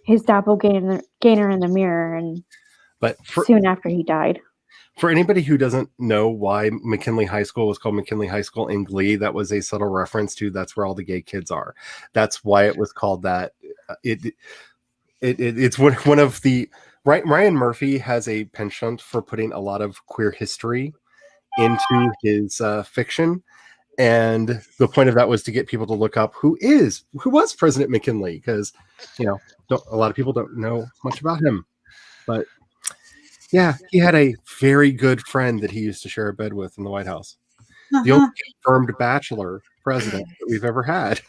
his doppelganger in the mirror, and soon after he died. For anybody who doesn't know why McKinley High School was called McKinley High School in Glee, that was a subtle reference to that's where all the gay kids are. That's why it was called that. It's one of the Ryan Murphy has a penchant for putting a lot of queer history into his fiction, and the point of that was to get people to look up who was President McKinley, because a lot of people don't know much about him, but yeah, he had a very good friend that he used to share a bed with in the White House. The only confirmed bachelor president that we've ever had.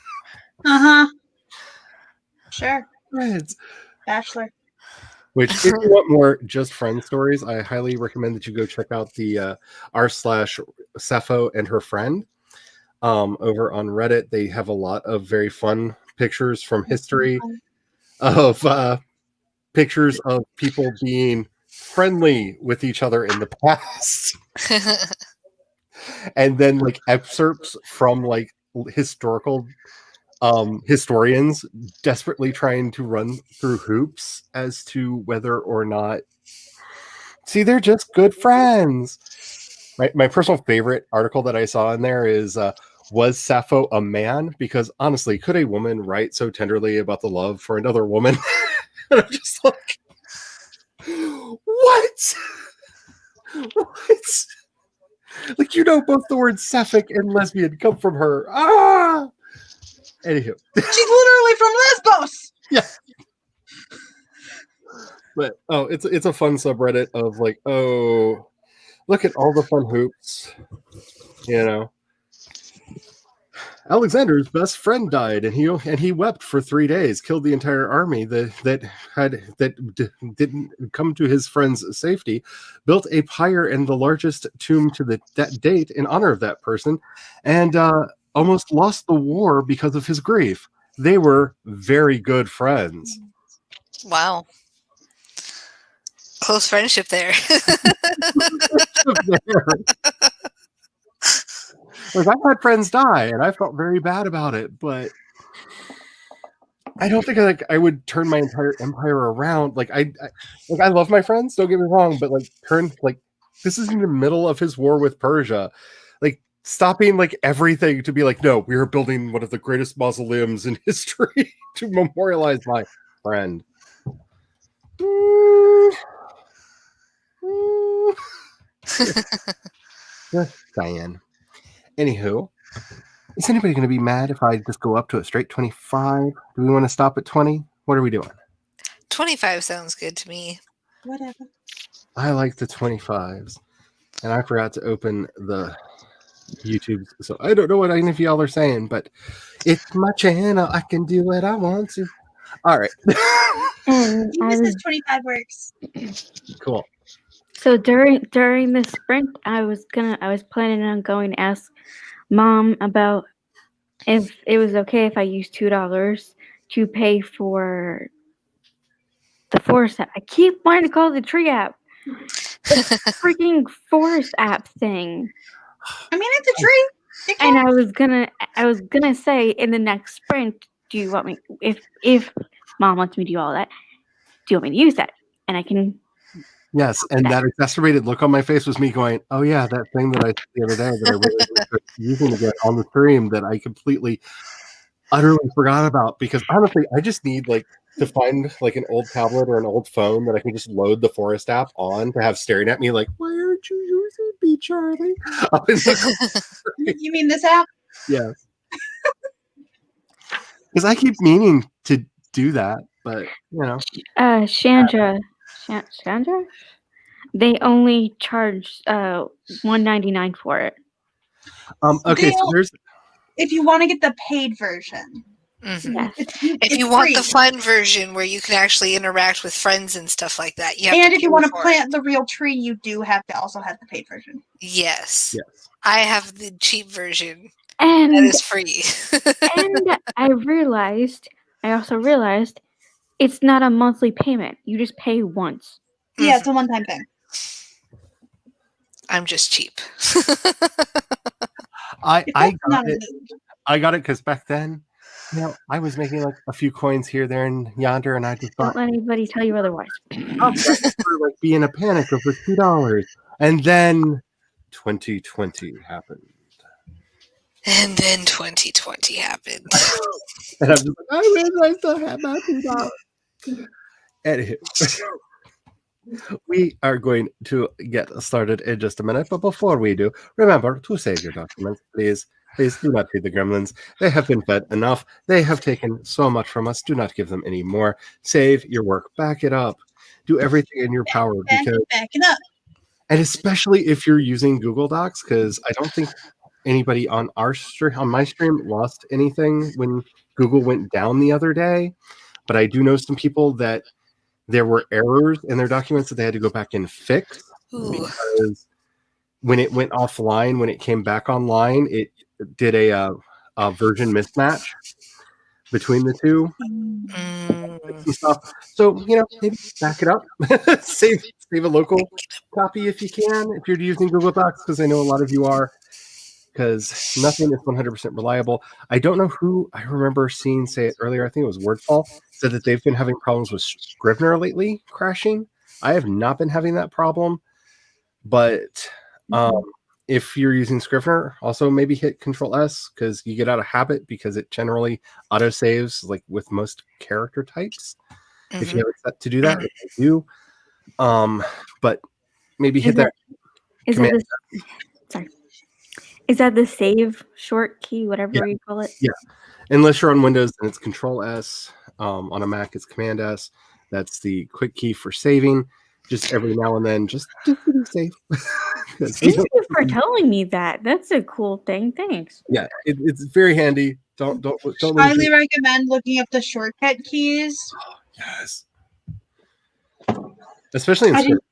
Sure. Friends. Bachelor. Which, if you want more just friend stories, I highly recommend that you go check out the r/Sappho and her friend over on Reddit. They have a lot of very fun pictures from history of pictures of people being friendly with each other in the past. And then like excerpts from like historical historians desperately trying to run through hoops as to whether or not they're just good friends. Right. My personal favorite article that I saw in there is was Sappho a man? Because honestly, could a woman write so tenderly about the love for another woman? And I'm just like, what? Like, both the words sapphic and lesbian come from her. Anywho, she's literally from Lesbos. Yeah. But it's a fun subreddit of like, oh, look at all the fun hoops. Alexander's best friend died, and he wept for 3 days, killed the entire army that didn't come to his friend's safety, built a pyre and the largest tomb to that date in honor of that person, and almost lost the war because of his grief. they were very good friends. Wow. Close friendship there. Like, I've had friends die, and I felt very bad about it, but I don't think I would turn my entire empire around. Like I love my friends, don't get me wrong, but this is in the middle of his war with Persia. Like, stopping like everything to be like, no, we are building one of the greatest mausoleums in history to memorialize my friend. Just saying. Anywho, is anybody going to be mad if I just go up to a straight 25? Do we want to stop at 20? What are we doing? 25 sounds good to me. Whatever. I like the 25s. And I forgot to open the YouTube, so I don't know what any of y'all are saying, but it's my channel. I can do what I want to. All right. And This is 25 works. Cool. So during the sprint, I was planning on going to ask Mom about if it was okay if I used $2 to pay for the Forest app. I keep wanting to call it the Tree app. The freaking Forest app thing. I mean, it's a tree. And I was gonna say in the next sprint, do you want me if Mom wants me to do all that? Do you want me to use that? And I can. Yes, and that exacerbated look on my face was me going, "Oh yeah, that thing that I said the other day that I really was using again on the stream that I completely, utterly forgot about." Because honestly, I just need to find an old tablet or an old phone that I can just load the Forest app on to have staring at me like, "Why aren't you using me, Charlie?" You mean this app? Yes, because I keep meaning to do that, but Chandra, they only charge $1.99 for it. Okay, so there's. If you want to get the paid version. Mm-hmm. Yes. If you want the fun version where you can actually interact with friends and stuff like that, you have and to if you want to pay for plant the real tree, you do have to also have the paid version. Yes. Yes. I have the cheap version. And that is free. And I also realized it's not a monthly payment. You just pay once. Yeah, it's a one-time thing. I'm just cheap. I got it because back then, I was making a few coins here, there, and yonder, and I just thought, don't let anybody tell you otherwise. I'll be in a panic over $2, and then 2020 happened. And then 2020 happened. And I'm just like, I wish I still had my $2. Anywho, we are going to get started in just a minute, but before we do, remember to save your documents, please. Please do not feed the gremlins. They have been fed enough. They have taken so much from us. Do not give them any more. Save your work. Back it up. Do everything in your power. Back it up. And especially if you're using Google Docs, because I don't think anybody on my stream lost anything when Google went down the other day. But I do know some people that there were errors in their documents that they had to go back and fix. Because when it went offline, when it came back online, it did a version mismatch between the two. Some stuff. So, maybe back it up. save a local copy if you can, if you're using Google Docs, because I know a lot of you are, because nothing is 100% reliable. I don't know who I remember seeing say it earlier. I think it was Wordfall said that they've been having problems with Scrivener lately crashing. I have not been having that problem, but if you're using Scrivener, also maybe hit Control S because you get out of habit because it generally auto saves with most character types. Mm-hmm. If you have it set to do that, if you do. But maybe hit that. Is that the save short key, whatever you call it? Yeah. Unless you're on Windows, then it's Control S. On a Mac, it's Command S. That's the quick key for saving. Just every now and then, just be safe. Thank you for telling me that. That's a cool thing. Thanks. Yeah, it's very handy. Don't highly recommend looking up the shortcut keys. Yes, especially in Script.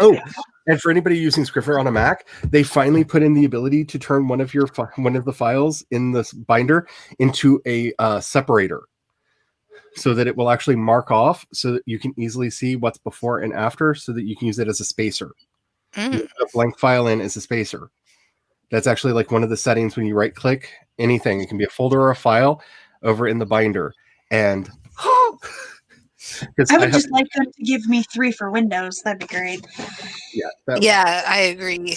Oh, And for anybody using Scrivener on a Mac, they finally put in the ability to turn one of the files in this binder into a separator, so that it will actually mark off, so that you can easily see what's before and after, so that you can use it as a spacer. You put a blank file in as a spacer. That's actually like one of the settings when you right click anything. It can be a folder or a file over in the binder. And I would just like them to give me 3 for Windows. That'd be great. Yeah, I agree.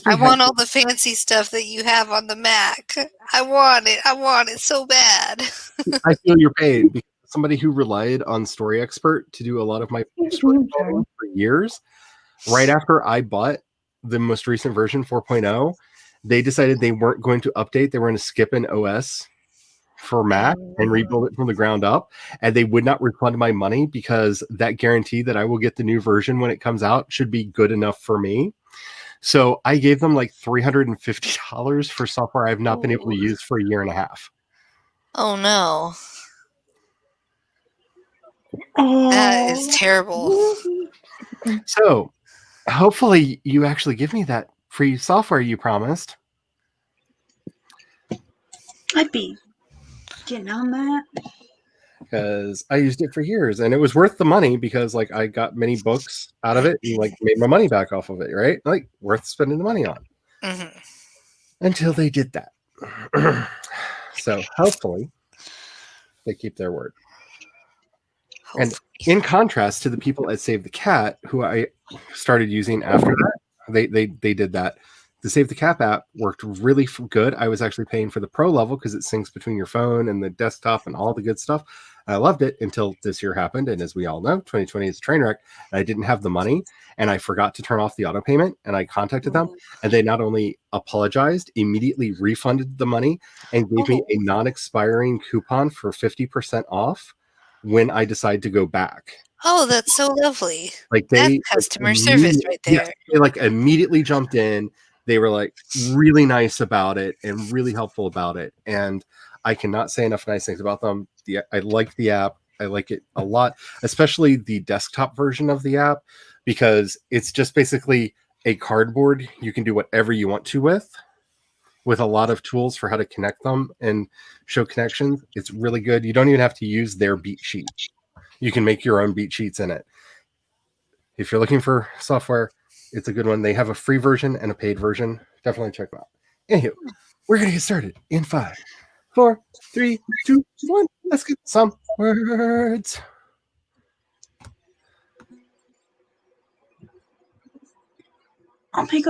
I want all the fancy stuff that you have on the Mac. I want it. I want it so bad. I feel your pain, because somebody who relied on Story Expert to do a lot of my storytelling for years, right after I bought the most recent version 4.0, they decided they weren't going to update. They were going to skip an OS for Mac and rebuild it from the ground up, and they would not refund my money, because that guarantee that I will get the new version when it comes out should be good enough for me. So I gave them like $350 for software I've not been able to use for a year and a half. Oh no. That is terrible. So hopefully you actually give me that free software you promised. I'd be getting on that. Because I used it for years, and it was worth the money, because like I got many books out of it and like made my money back off of it, right? Like worth spending the money on. Until they did that. So hopefully they keep their word. And in contrast to the people at Save the Cat, who I started using after that, they did that. The Save the Cat app worked really good. I was actually paying for the pro level because it syncs between your phone and the desktop and all the good stuff. I loved it until this year happened. And as we all know, 2020 is a train wreck. And I didn't have the money, and I forgot to turn off the auto payment. And I contacted them, and they not only apologized, immediately refunded the money, and gave me a non-expiring coupon for 50% off when I decide to go back. Oh, that's so lovely. Like that's customer service right there. Yes, they like immediately jumped in. They were like really nice about it and really helpful about it. And I cannot say enough nice things about them. I like the app. I like it a lot, especially the desktop version of the app, because it's just basically a cardboard you can do whatever you want to with a lot of tools for how to connect them and show connections. It's really good. You don't even have to use their beat sheet. You can make your own beat sheets in it. If you're looking for software, it's a good one. They have a free version and a paid version. Definitely check them out. Anywho, we're going to get started in 5, 4, 3, 2, 1. Let's get some words. I'll make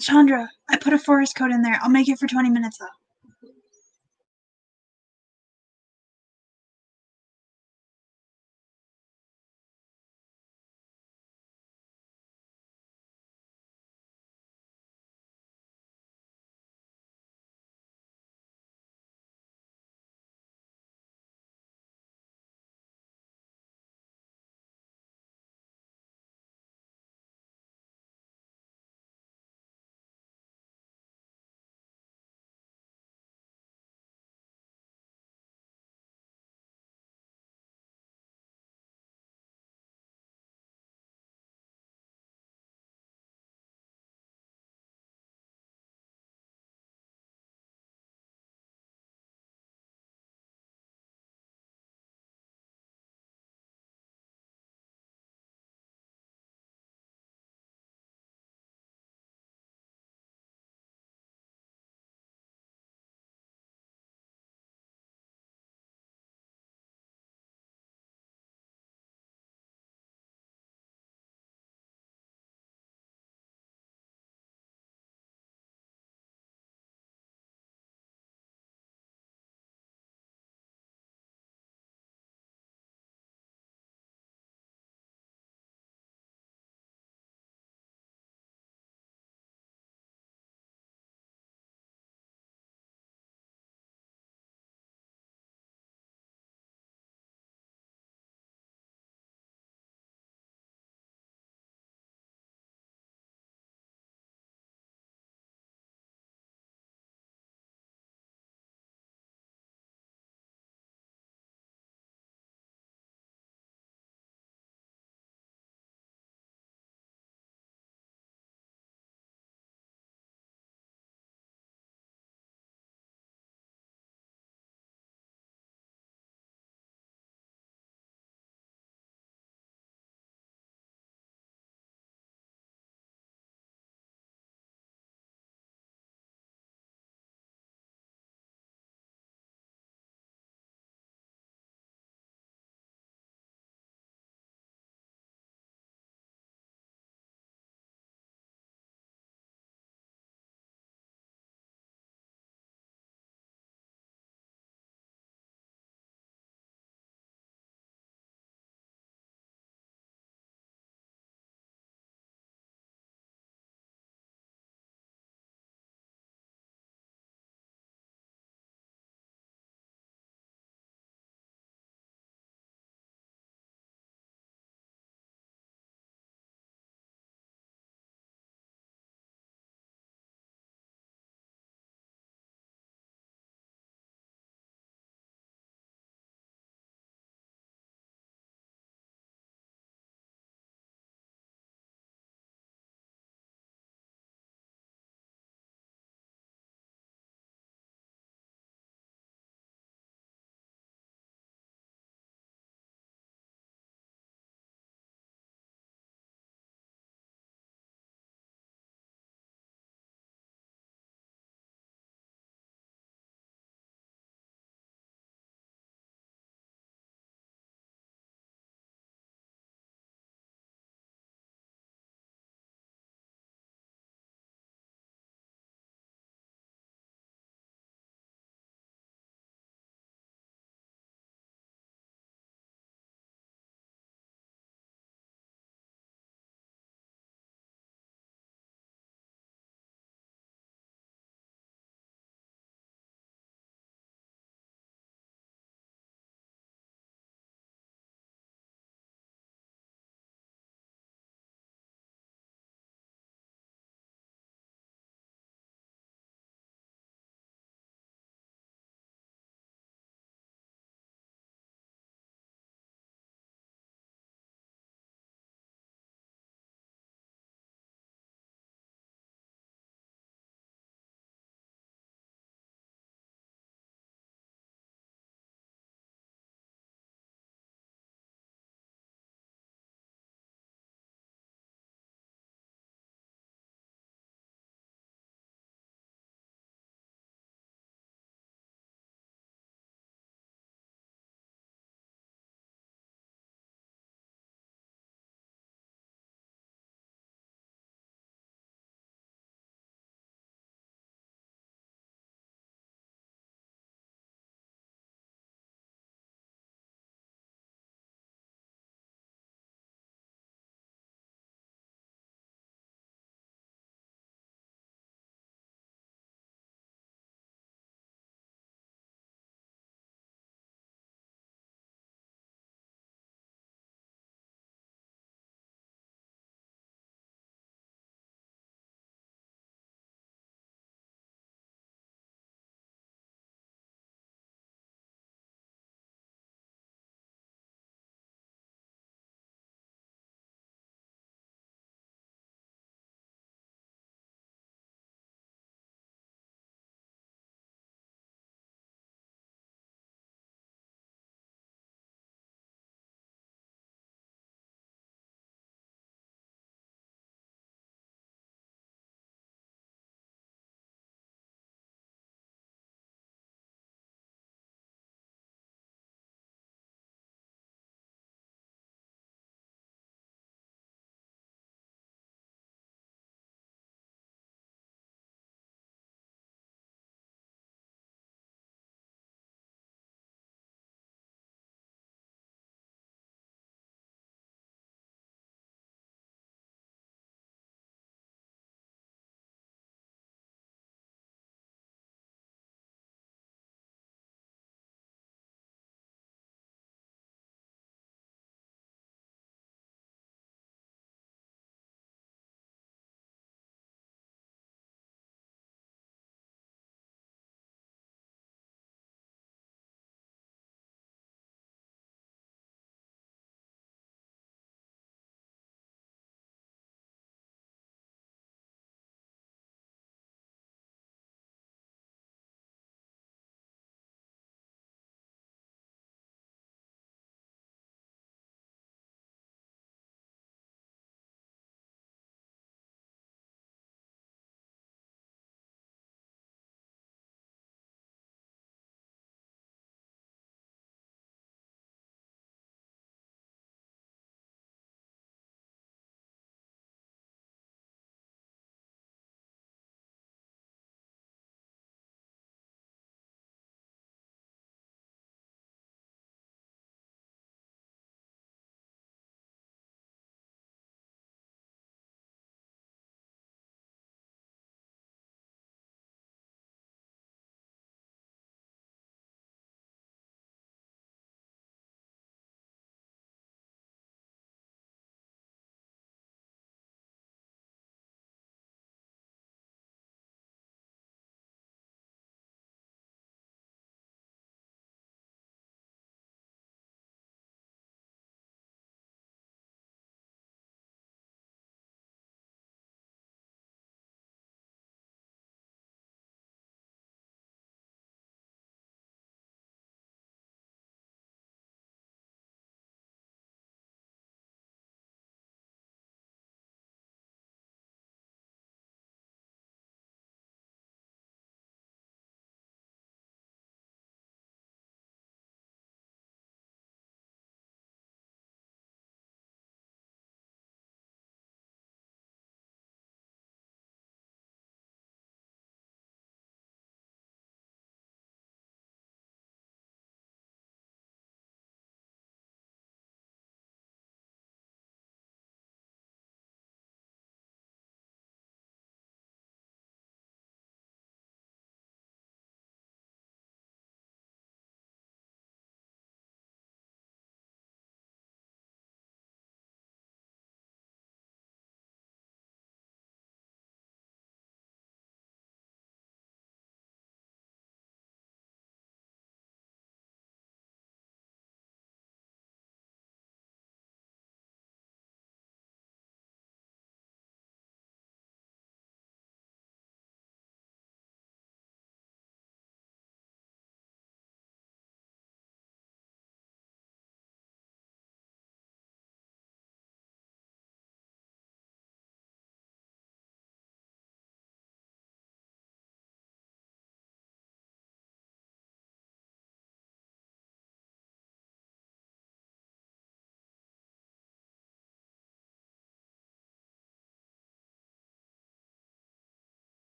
Chandra, I put a forest code in there. I'll make it for 20 minutes though.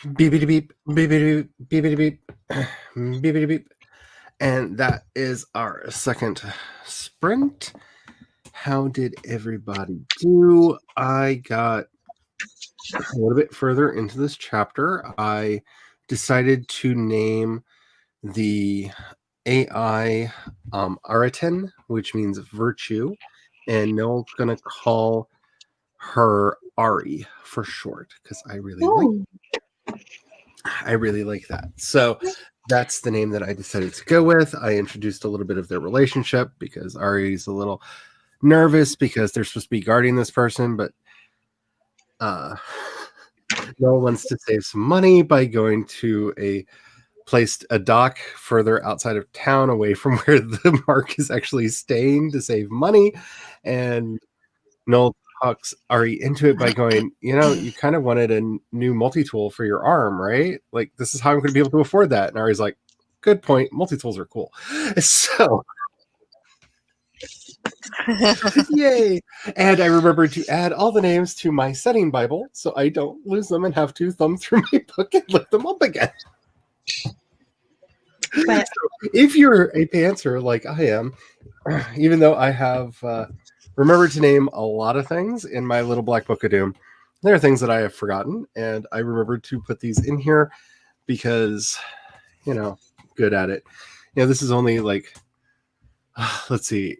Beepity beep, beepity beep, beepity beep, beepity beep. And that is our second sprint. How did everybody do? I got a little bit further into this chapter. I decided to name the AI Aratin, which means virtue, and Noel's gonna call her Ari for short because I really like that. So that's the name that I decided to go with. I introduced a little bit of their relationship because Ari's a little nervous because they're supposed to be guarding this person, but Noel wants to save some money by going to a dock further outside of town away from where the Mark is actually staying to save money. And Noel talks Ari into it by going, you kind of wanted a new multi-tool for your arm, right? Like, this is how I'm going to be able to afford that. And Ari's like, good point. Multi-tools are cool. So, yay. And I remembered to add all the names to my setting Bible so I don't lose them and have to thumb through my book and look them up again. But so if you're a pantser like I am, even though I have remembered to name a lot of things in my little black book of doom, there are things that I have forgotten, and I remembered to put these in here because, good at it. This is only like, let's see,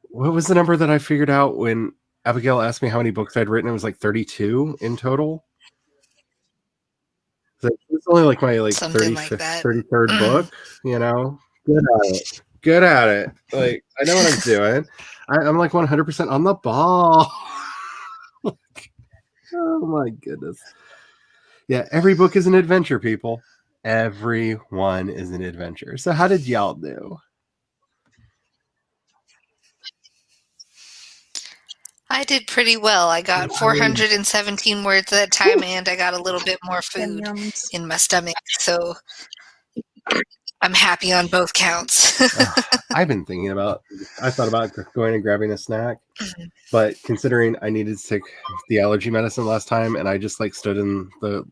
what was the number that I figured out when Abigail asked me how many books I'd written? It was like 32 in total. So it's only like my 33rd book, Good at it. Like, I know what I'm doing. I'm like 100% on the ball. Oh my goodness. Yeah, every book is an adventure, people. Every one is an adventure. So how did y'all do? I did pretty well. I got 417 words at that time, and I got a little bit more food in my stomach. So I'm happy on both counts. I thought about going and grabbing a snack, but considering I needed to take the allergy medicine last time, and I just stood in the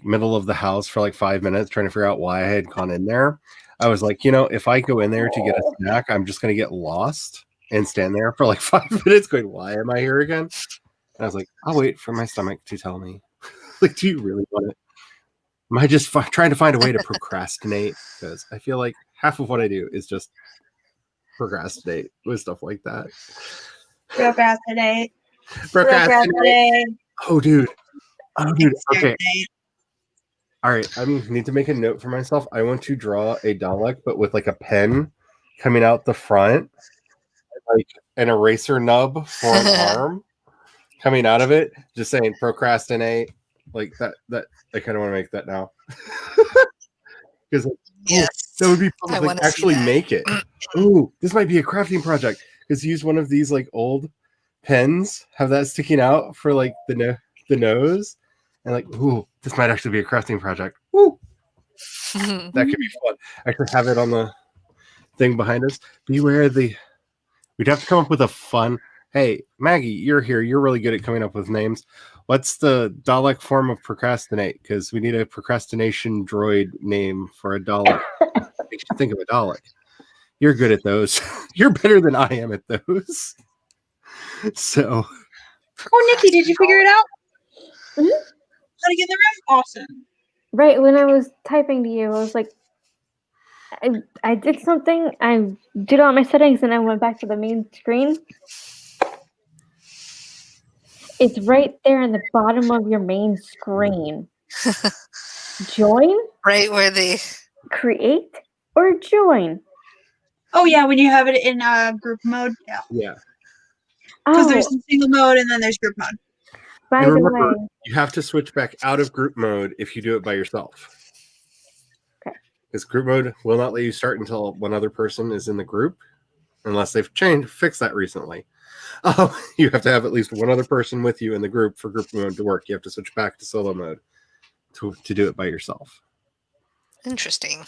middle of the house for 5 minutes trying to figure out why I had gone in there. I was like, if I go in there to get a snack, I'm just going to get lost and stand there for 5 minutes going, why am I here again? And I was like, I'll wait for my stomach to tell me. Do you really want it? Am I just trying to find a way to procrastinate? Because I feel like half of what I do is just procrastinate with stuff like that. Procrastinate. Oh, dude. Okay. All right. I need to make a note for myself. I want to draw a Dalek, but with a pen coming out the front, an eraser nub for an arm coming out of it, just saying procrastinate. That I kind of want to make that now. Because yes, that would be fun to actually make it. Ooh, this might be a crafting project. Because use one of these old pens, have that sticking out for the nose, and ooh, this might actually be a crafting project. Woo! That could be fun. I could have it on the thing behind us. Beware we'd have to come up with a fun. Hey, Maggie, you're here. You're really good at coming up with names. What's the Dalek form of procrastinate? Because we need a procrastination droid name for a Dalek. Makes you think of a Dalek. You're good at those. You're better than I am at those. So. Oh, Nikki, did you figure it out? Mm-hmm. How to get in the room? Awesome. Right when I was typing to you, I was like, I did something. I did all my settings, and I went back to the main screen. It's right there in the bottom of your main screen. Join? Right where they create or join? Oh yeah, when you have it in group mode. Yeah. Yeah. Because there's single mode and then there's group mode. By And the remember, way, you have to switch back out of group mode if you do it by yourself. Okay. Because group mode will not let you start until one other person is in the group, unless they've fixed that recently. You have to have at least one other person with you in the group for group mode to work. You have to switch back to solo mode to do it by yourself. Interesting.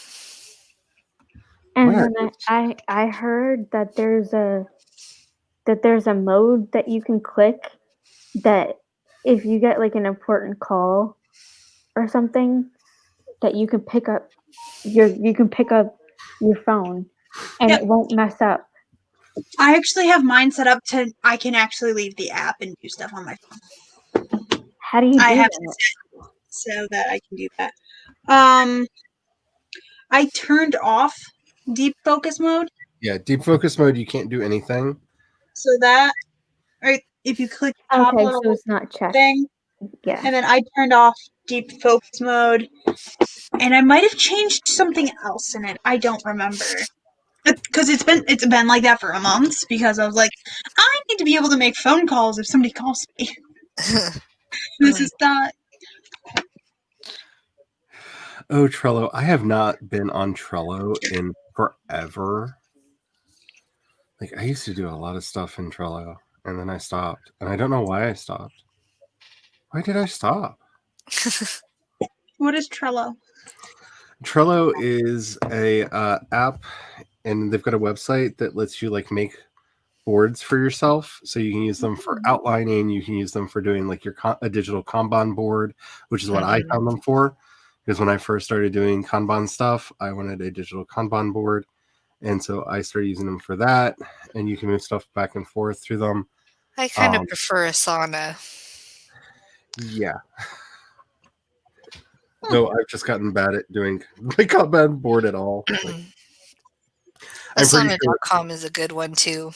and Where? then I heard that there's a mode that you can click that if you get like an important call or something, that you can pick up your phone and Yep. it won't mess up. I actually have mine set up to I can actually leave the app and do stuff on my phone. How do you do I have that? to set so that I can do that. I turned off deep focus mode. Yeah, deep focus mode, you can't do anything. So that, or if you click the top Okay, little so it's not checked. thing, Yeah. and then I turned off deep focus mode, and I might have changed something else in it. I don't remember. Because it's been like that for a month, because I was like, I need to be able to make phone calls if somebody calls me. This is not. Oh, Trello. I have not been on Trello in forever. Like, I used to do a lot of stuff in Trello, and then I stopped. And I don't know why I stopped. Why did I stop? What is Trello? Trello is a app, and they've got a website that lets you like make boards for yourself. So you can use them for outlining. You can use them for doing like a digital Kanban board, which is what I found them for. Because when I first started doing Kanban stuff, I wanted a digital Kanban board. And so I started using them for that. And you can move stuff back and forth through them. I kind of prefer Asana. Yeah. No, I've just gotten bad at doing my Kanban board at all. Asana.com is a good one too,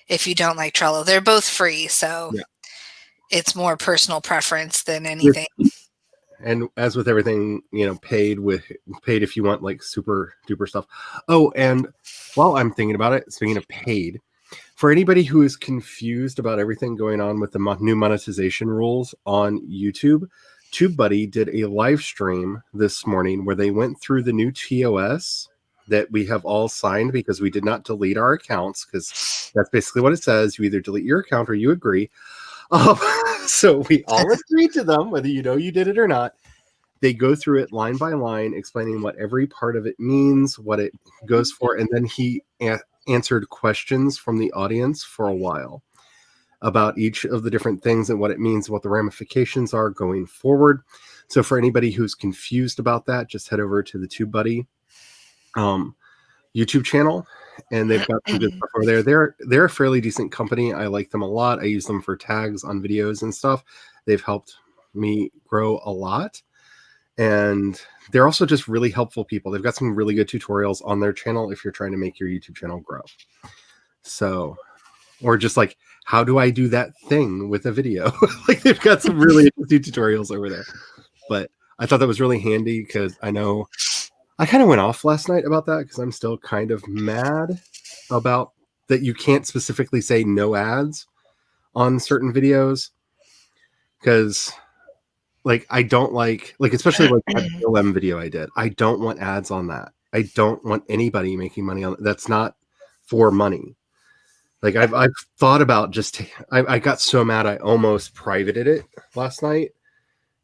if you don't like Trello. They're both free, so it's more personal preference than anything. And as with everything, paid if you want like super duper stuff. Oh, and while I'm thinking about it, speaking of paid, for anybody who is confused about everything going on with the new monetization rules on YouTube, TubeBuddy did a live stream this morning where they went through the new TOS that we have all signed because we did not delete our accounts, because that's basically what it says. You either delete your account or you agree. So we all agreed to them, whether you did it or not. They go through it line by line, explaining what every part of it means, what it goes for, and then he answered questions from the audience for a while about each of the different things and what it means, what the ramifications are going forward. So for anybody who's confused about that, just head over to the TubeBuddy YouTube channel, and they've got some good stuff over there. They're a fairly decent company. I like them a lot. I use them for tags on videos and stuff. They've helped me grow a lot, and they're also just really helpful people. They've got some really good tutorials on their channel if you're trying to make your YouTube channel grow. So, or just like, how do I do that thing with a video? Like, they've got some really interesting tutorials over there. But I thought that was really handy, because I know I kind of went off last night about that, because I'm still kind of mad about that you can't specifically say no ads on certain videos, because like I don't like especially like that BLM video I did. I don't want ads on that. I don't want anybody making money on that's not for money. Like I've thought about I got so mad I almost privated it last night,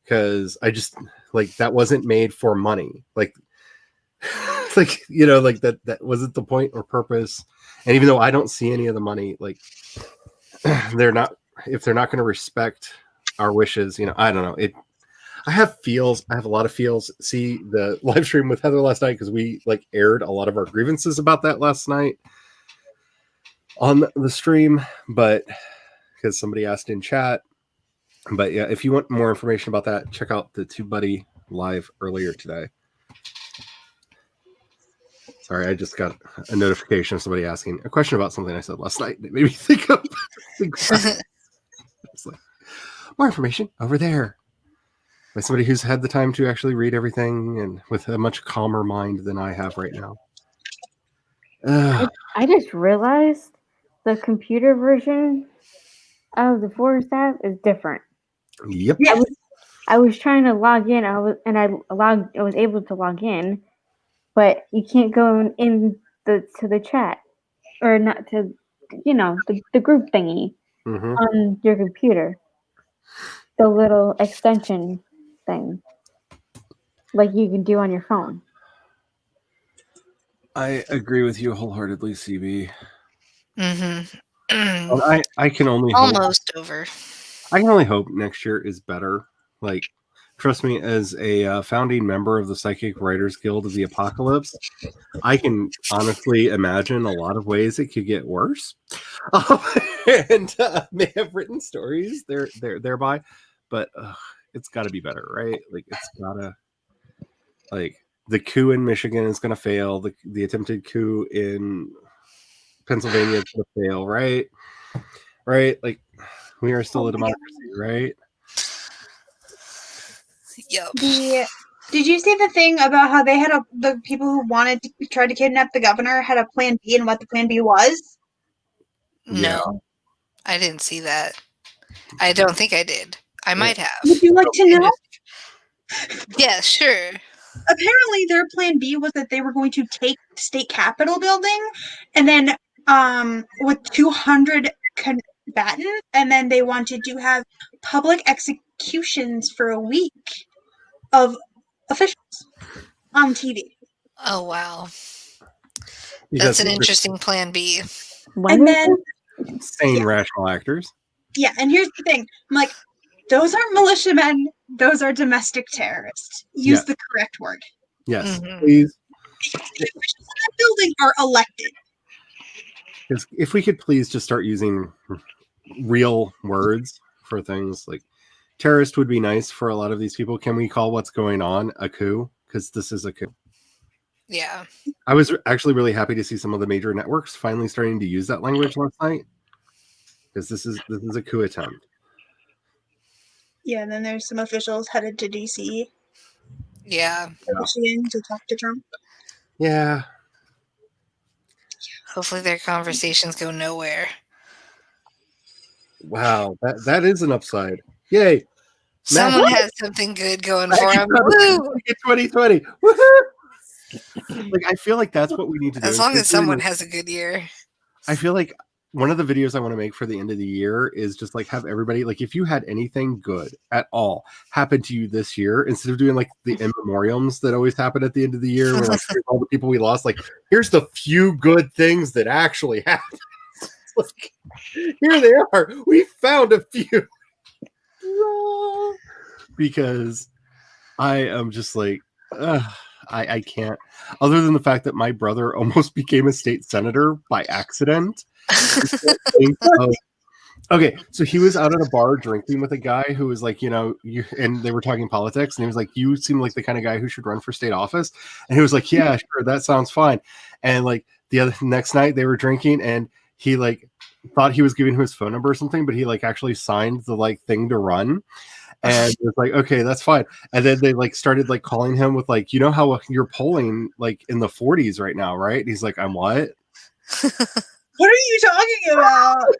because I just like that wasn't made for money. Like that wasn't the point or purpose. And even though I don't see any of the money, like if they're not going to respect our wishes, I don't know. I have a lot of feels. See the live stream with Heather last night, because we aired a lot of our grievances about that last night on the stream, but because somebody asked in chat. But yeah, if you want more information about that, check out the TubeBuddy live earlier today. Sorry, I just got a notification of somebody asking a question about something I said last night. It made me think of it's like, more information over there by somebody who's had the time to actually read everything and with a much calmer mind than I have right now. I just realized the computer version of the Forest app is different. Yep. Yes. I was trying to log in. I was able to log in, but you can't go to the chat or not to, the group thingy on your computer. The little extension thing, like you can do on your phone. I agree with you wholeheartedly, CB. Mm-hmm. I can only almost over. I can only hope next year is better. Like, trust me, as a founding member of the Psychic Writers Guild of the Apocalypse, I can honestly imagine a lot of ways it could get worse, and may have written stories thereby, but it's got to be better, right? Like, it's gotta, like, the coup in Michigan is going to fail. The attempted coup in Pennsylvania is going to fail, right? Right? Like, we are still a democracy, right? Yep. Did you see the thing about how they had the people who wanted to try to kidnap the governor had a plan B and what the plan B was? No, I didn't see that. I don't think I did. I might have. Would you like to know? Yeah, sure. Apparently, their plan B was that they were going to take the state capitol building, and then with 200 combatants, and then they wanted to have public executions for a week of officials on TV. Oh wow, that's an interesting plan B. And then sane, rational actors. Yeah, and here's the thing: I'm like, those aren't militiamen; those are domestic terrorists. Use the correct word. Yes, please. The officials in that building are elected. If we could please just start using real words for things, like terrorist would be nice for a lot of these people. Can we call what's going on a coup? Because this is a coup. Yeah. I was actually really happy to see some of the major networks finally starting to use that language last night, because this is a coup attempt. Yeah, and then there's some officials headed to DC. Yeah. Michigan to talk to Trump. Yeah. Hopefully their conversations go nowhere. Wow, that is an upside. Yay. Someone has something good going for them. Woo! 2020. Woohoo! Like, I feel like that's what we need to do. As long as someone has a good year. I feel like one of the videos I want to make for the end of the year is just like have everybody, like, if you had anything good at all happen to you this year, instead of doing like the in memoriams that always happen at the end of the year, where like here's all the people we lost, like here's the few good things that actually happened. Like, here they are. We found a few. Because I am just like, I can't. Other than the fact that my brother almost became a state senator by accident. Okay, so he was out at a bar drinking with a guy who was like, and they were talking politics, and he was like, "You seem like the kind of guy who should run for state office." And he was like, "Yeah, sure, that sounds fine." And like the next night, they were drinking, and he like thought he was giving him his phone number or something, but he like actually signed the like thing to run. And it was like, okay, that's fine. And then they like started like calling him with like, you know how you're polling like in the 40s right now, right? And he's like, I'm what? What are you talking about?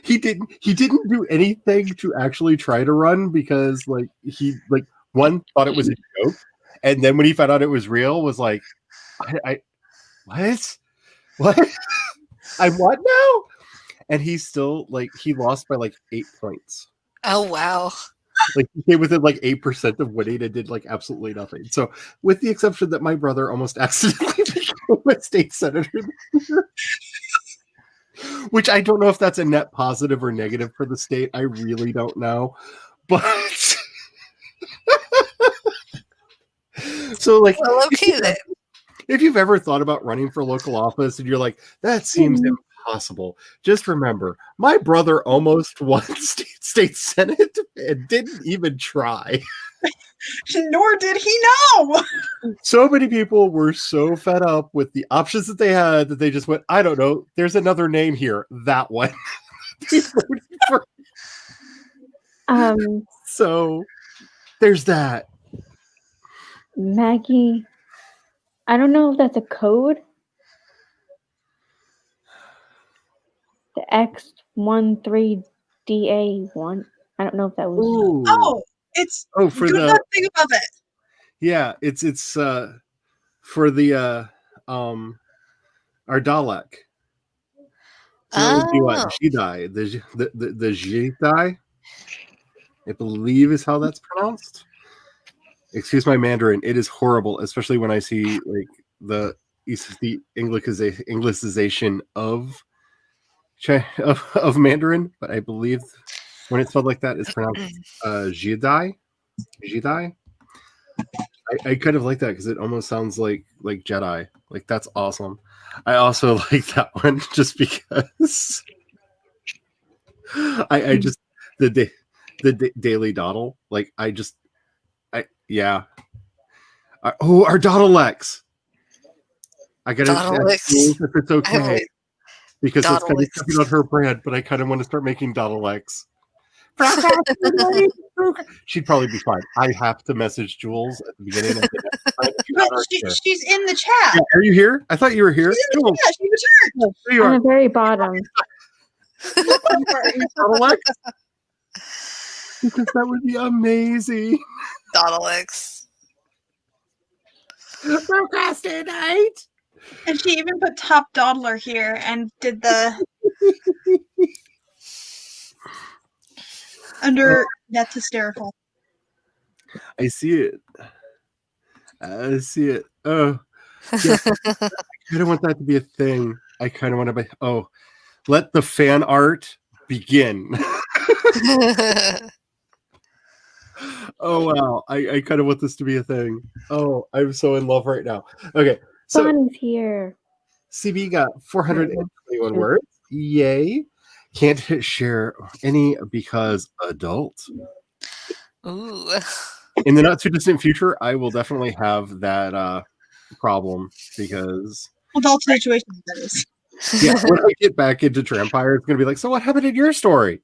He didn't do anything to actually try to run, because like he like one thought it was a joke, and then when he found out it was real, was like, I what? I'm what now? And he's still like, he lost by like 8 points. Oh wow. Like he came within like 8% of winning and did like absolutely nothing. So with the exception that my brother almost accidentally became a state senator, which I don't know if that's a net positive or negative for the state. I really don't know. But so like, well, okay then. If you've ever thought about running for local office and you're like, that seems impossible, just remember, my brother almost won state senate and didn't even try. Nor did he know. So many people were so fed up with the options that they had that they just went, I don't know, there's another name here, that one. So there's that. Maggie, I don't know if that's a code. The 13DA1. I don't know if that was. Ooh. Oh, it's For do the not think above it. yeah, it's for the our Dalek. So it would be what Jedi, the Jedi, I believe is how that's pronounced. Excuse my Mandarin; it is horrible, especially when I see like the Anglicization of Mandarin. But I believe when it's spelled like that, it's pronounced Jedi. Jedi. I kind of like that because it almost sounds like Jedi. Like that's awesome. I also like that one just because I just the Daily Doddle. Like our Doddlex. I gotta ask if it's okay because that's kind of stepping on her brand, but I kind of want to start making Doddlex. She'd probably be fine. I have to message Jules at the beginning of the But she's in the chat. Yeah, are you here? I thought you were here. Jules. Yeah, she returned. There you On are. the very bottom. Because that would be amazing. Doddlex. Procrastinate. And she even put Top Dawdler here and did the under. That's hysterical. I see it. Oh, yeah. I kind of want that to be a thing. I kind of want to be. Oh, let the fan art begin. Oh wow, I kind of want this to be a thing. Oh, I'm so in love right now. Okay, so Bonnie's here. CB got 421 words. Yay! Can't share any because adult. Ooh. In the not too distant future, I will definitely have that problem because Adult situation, that is. yeah, when I get back into Trampire, it's gonna be like, so what happened in your story?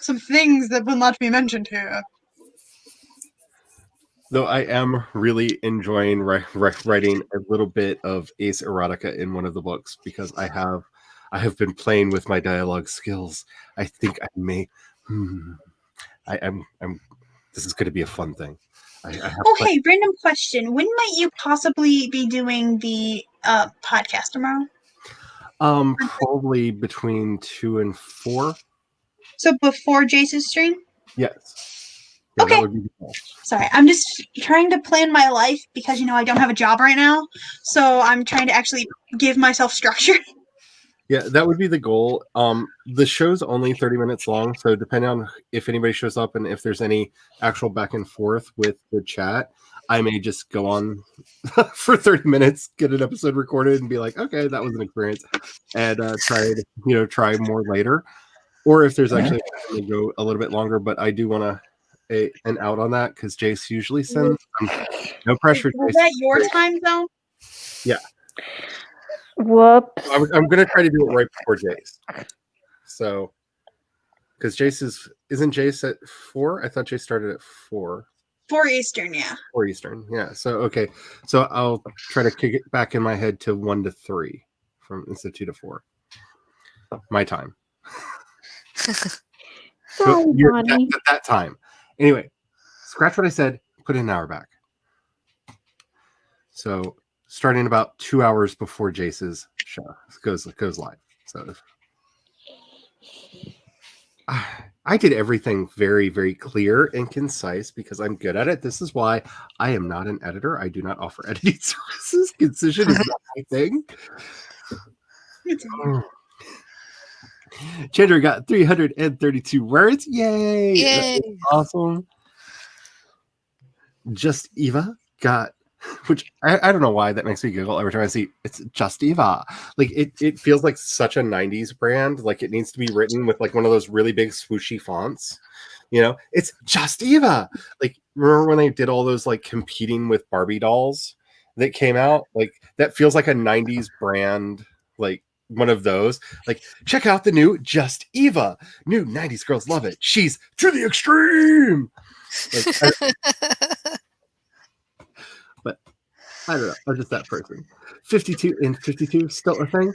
Some things that will not be mentioned here. Though I am really enjoying writing a little bit of Ace Erotica in one of the books because I have been playing with my dialogue skills. I think I may. I'm. This is going to be a fun thing. Hey, random question. When might you possibly be doing the podcast tomorrow? Probably between 2 and 4. So before Jace's stream? Yes. Yeah, okay. That would be cool. Sorry, I'm just trying to plan my life because I don't have a job right now. So I'm trying to actually give myself structure. Yeah, that would be the goal. The show's only 30 minutes long, so depending on if anybody shows up and if there's any actual back and forth with the chat, I may just go on for 30 minutes, get an episode recorded, and be like, okay, that was an experience, and try more later. Or if there's actually going to go a little bit longer, but I do want an out on that because Jace usually sends. No pressure. Was that your time zone? Yeah. Whoops. I'm going to try to do it right before Jace. So, because Jace isn't Jace at 4? I thought Jace started at 4. 4 Eastern, yeah. 4 Eastern, yeah. So, okay. So I'll try to kick it back in my head to 1 to 3 instead of 2 to 4. My time. Sorry, Bonnie. At that time. Anyway, scratch what I said, put in an hour back. So starting about 2 hours before Jace's show goes live. So I did everything very, very clear and concise because I'm good at it. This is why I am not an editor. I do not offer editing services. Concision is not my thing. Chandra got 332 words. Yay! Yay! Awesome. Just Eva got, which I don't know why that makes me giggle every time I see it's Just Eva. Like it feels like such a 90s brand. Like it needs to be written with like one of those really big swooshy fonts. It's Just Eva. Like remember when they did all those like competing with Barbie dolls that came out? Like that feels like a 90s brand, like one of those. Like check out the new Just Eva. New 90s girls love it. She's to the extreme. Like, I don't know. I'm just that person. 52 and 52 still a thing.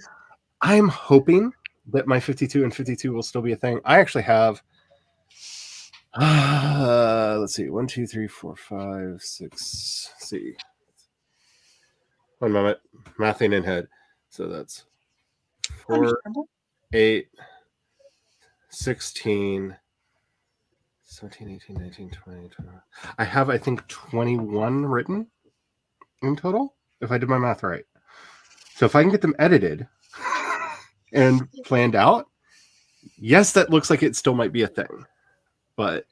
I'm hoping that my 52 and 52 will still be a thing. I actually have let's see, 1, 2, 3, 4, 5, 6. Let's see. One moment. Mathing in head. So that's 4, 8, 16, 17, 18, 19, 20, 21. I have, I think, 21 written in total, if I did my math right. So if I can get them edited and planned out, yes, that looks like it still might be a thing. But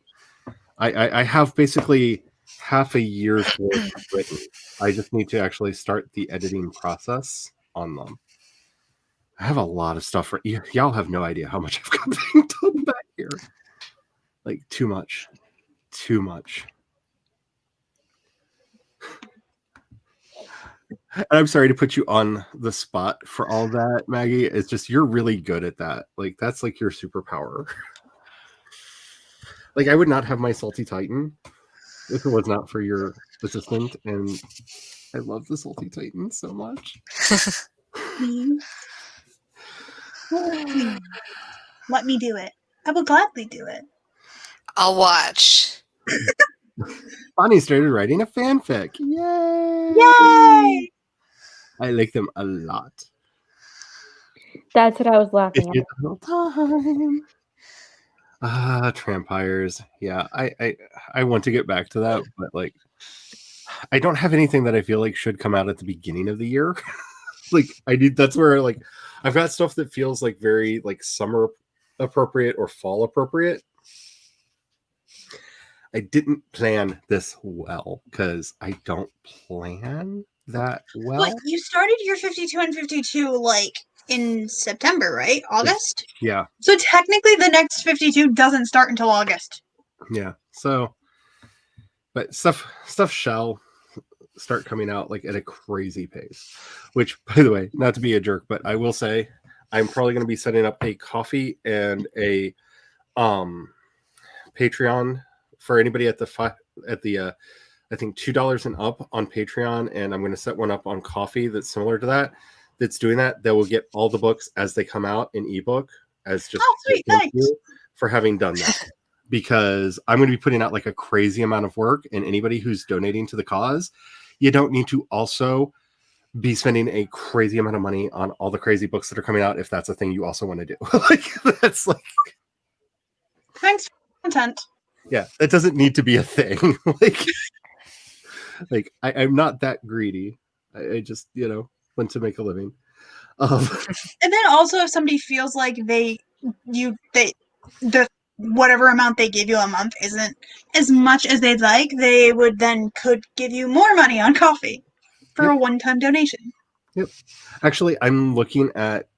I have basically half a year's worth written. I just need to actually start the editing process on them. I have a lot of stuff. Y'all have no idea how much I've got being done back here. Like, too much. Too much. And I'm sorry to put you on the spot for all that, Maggie. It's just, you're really good at that. Like, that's like your superpower. Like, I would not have my Salty Titan if it was not for your assistant, and I love the Salty Titan so much. Let me do it. I will gladly do it. I'll watch. Bonnie started writing a fanfic. Yay! Yay! I like them a lot. That's what I was laughing at. Time. Trampires. Yeah, I want to get back to that, but like, I don't have anything that I feel like should come out at the beginning of the year. Like, I need. That's where, like, I've got stuff that feels like very like summer appropriate or fall appropriate. I didn't plan this well because I don't plan that well. But you started your 52 and 52 like in September, right? August? Yeah. So technically the next 52 doesn't start until August. Yeah. So, but stuff shall start coming out like at a crazy pace, which, by the way, not to be a jerk, but I will say I'm probably going to be setting up a coffee and a Patreon for anybody at the I think $2 and up on Patreon, and I'm going to set one up on Coffee that's similar to that. That's doing that. That will get all the books as they come out in ebook as just sweet, thank thanks. you for having done that. Because I'm going to be putting out like a crazy amount of work, and anybody who's donating to the cause, you don't need to also be spending a crazy amount of money on all the crazy books that are coming out if that's a thing you also want to do. Like, that's like, Thanks for content. yeah, that doesn't need to be a thing. like I'm not that greedy. I just, want to make a living. And then also, if somebody feels like the whatever amount they give you a month isn't as much as they'd like, they could give you more money on Coffee for a one-time donation. Yep. Actually, I'm looking at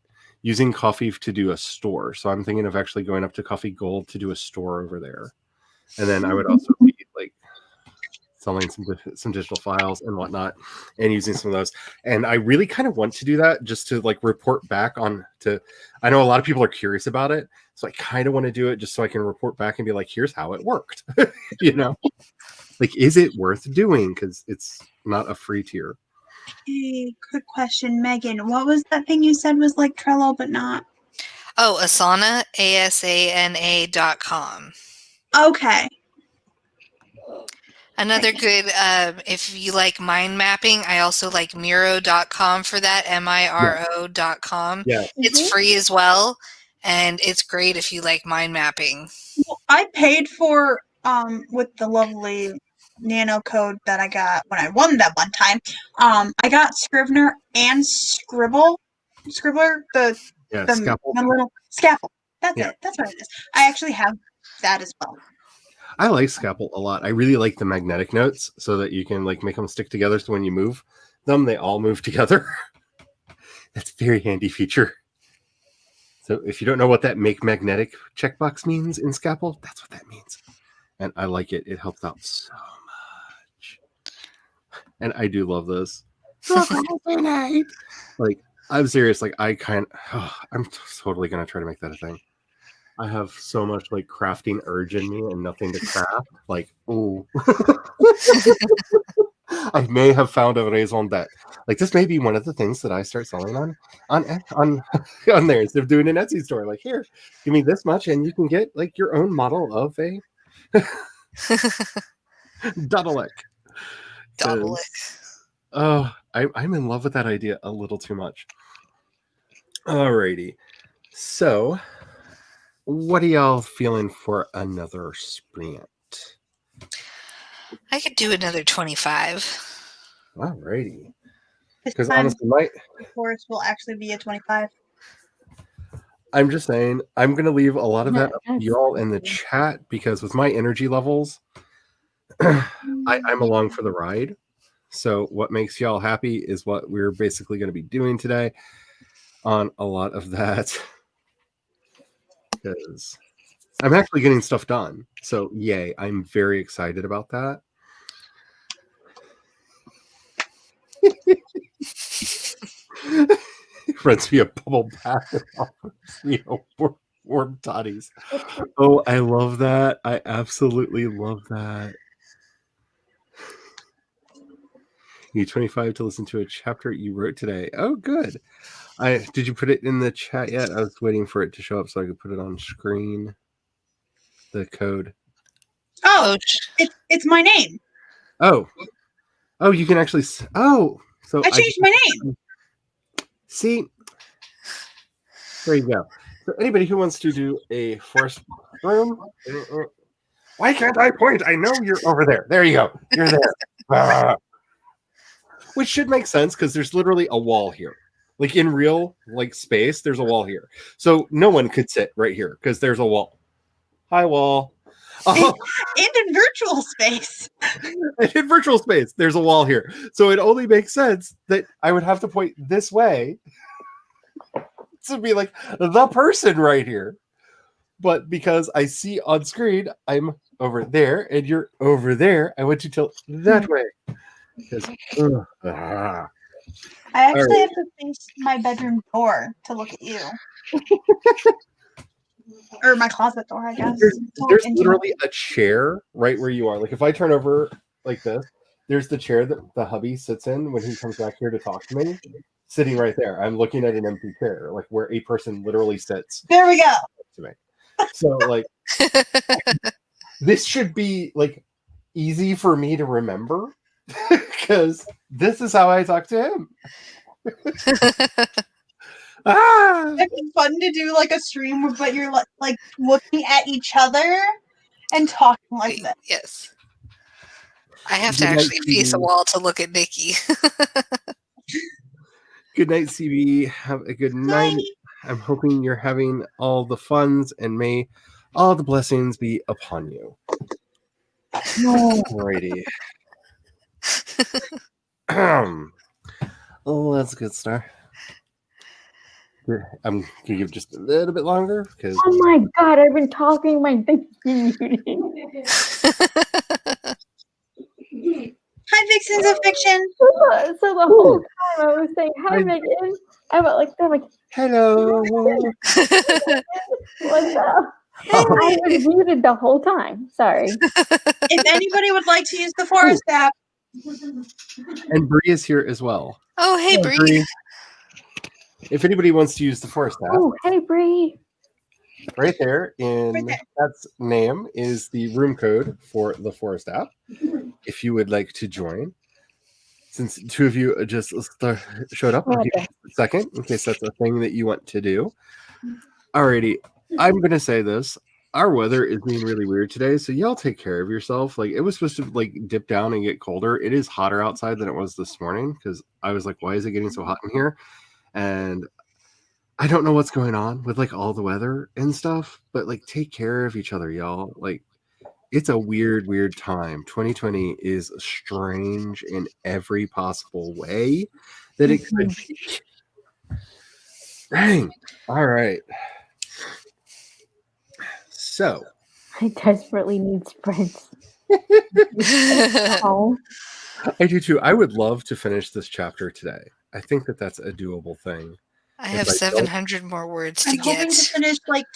using Coffee to do a store. So I'm thinking of actually going up to Coffee Gold to do a store over there. And then I would also be like selling some digital files and whatnot and using some of those. And I really kind of want to do that just to like report back on to, I know a lot of people are curious about it. So I kind of want to do it just so I can report back and be like, here's how it worked. Like, is it worth doing? Because it's not a free tier. Hey, quick question, Megan. What was that thing you said was like Trello, but not? Oh, Asana, asana.com. Okay. Another good, if you like mind mapping, I also like Miro.com for that, Miro.com. Yeah. It's free as well, and it's great if you like mind mapping. Well, I paid for, with the lovely nano code that I got when I won that one time, I got Scrivener and Scribbler, the Scapple. one little Scapple. That's Yeah. it. That's what it is. I actually have that as well. I like Scapple a lot. I really like the magnetic notes so that you can like make them stick together. So when you move them, they all move together. That's a very handy feature. So if you don't know what that make magnetic checkbox means in Scapple, that's what that means. And I like it. It helps out so much. And I do love this. Like, I'm serious. Like, I'm totally going to try to make that a thing. I have so much like crafting urge in me and nothing to craft. Like, ooh. I may have found a raison d'etre. Like this may be one of the things that I start selling on there instead of doing an Etsy store. Like here, give me this much, and you can get like your own model of a Daedalic. Oh, I'm in love with that idea a little too much. Alrighty. So, what are y'all feeling for another sprint? I could do another 25. Alrighty. This Because time, honestly, the forest will actually be a 25. I'm just saying, I'm going to leave a lot of Yeah, that up to y'all in the chat because with my energy levels, I'm along for the ride. So what makes y'all happy is what we're basically going to be doing today on a lot of that. Because I'm actually getting stuff done. So yay, I'm very excited about that. Runs me a bubble bath and warm toddies. Oh, I love that. I absolutely love that. You need 25 to listen to a chapter you wrote today. Oh, good. Did you put it in the chat yet? I was waiting for it to show up so I could put it on screen. The code. Oh, it's my name. Oh, you can actually. Oh, so I changed my name. See, there you go. So anybody who wants to do a forest room, why can't I point? I know you're over there. There you go. You're there. Which should make sense because there's literally a wall here. Like in real space, there's a wall here. So no one could sit right here because there's a wall. Hi, wall. And in virtual space. In virtual space, there's a wall here. So it only makes sense that I would have to point this way to be like the person right here. But because I see on screen, I'm over there and you're over there, I want you to tilt that way. Because, I actually have to face my bedroom door to look at you. Or my closet door, I guess. There's literally a chair right where you are. Like if I turn over like this, there's the chair that the hubby sits in when he comes back here to talk to me. Sitting right there. I'm looking at an empty chair, like where a person literally sits. There we go. To me. So like this should be like easy for me to remember because this is how I talk to him. It'd be fun to do like a stream, but you're like looking at each other and talking like that. Yes. I have to actually face a wall to look at Nikki. Good night, CB. Have a good night. I'm hoping you're having all the funds and may all the blessings be upon you. Alrighty. Let's get started. I'm going to give just a little bit longer because. Oh my god! I've been talking my thing. Hi, Vixens of Fiction. So the whole time I was saying hi, Megan. I'm like, hello. What's up? I was muted the whole time. Sorry. If anybody would like to use the Forest app. And Bree is here as well. Oh, hey, Bree. If anybody wants to use the Forest app. Oh, hey, Bree. Right there in that's name is the room code for the Forest app. If you would like to join. Since two of you just showed up, a second, in case that's a thing that you want to do. Alrighty, I'm gonna say this. Our weather is being really weird today, so y'all take care of yourself. Like it was supposed to like dip down and get colder. It is hotter outside than it was this morning because I was like, why is it getting so hot in here? And I don't know what's going on with like all the weather and stuff, but like take care of each other, y'all. Like it's a weird, weird time. 2020 is strange in every possible way that it could be. Dang. All right. So. I desperately need sprints. Oh. I do too. I would love to finish this chapter today. I think that that's a doable thing. I have 700 more words to get. I'm hoping to finish like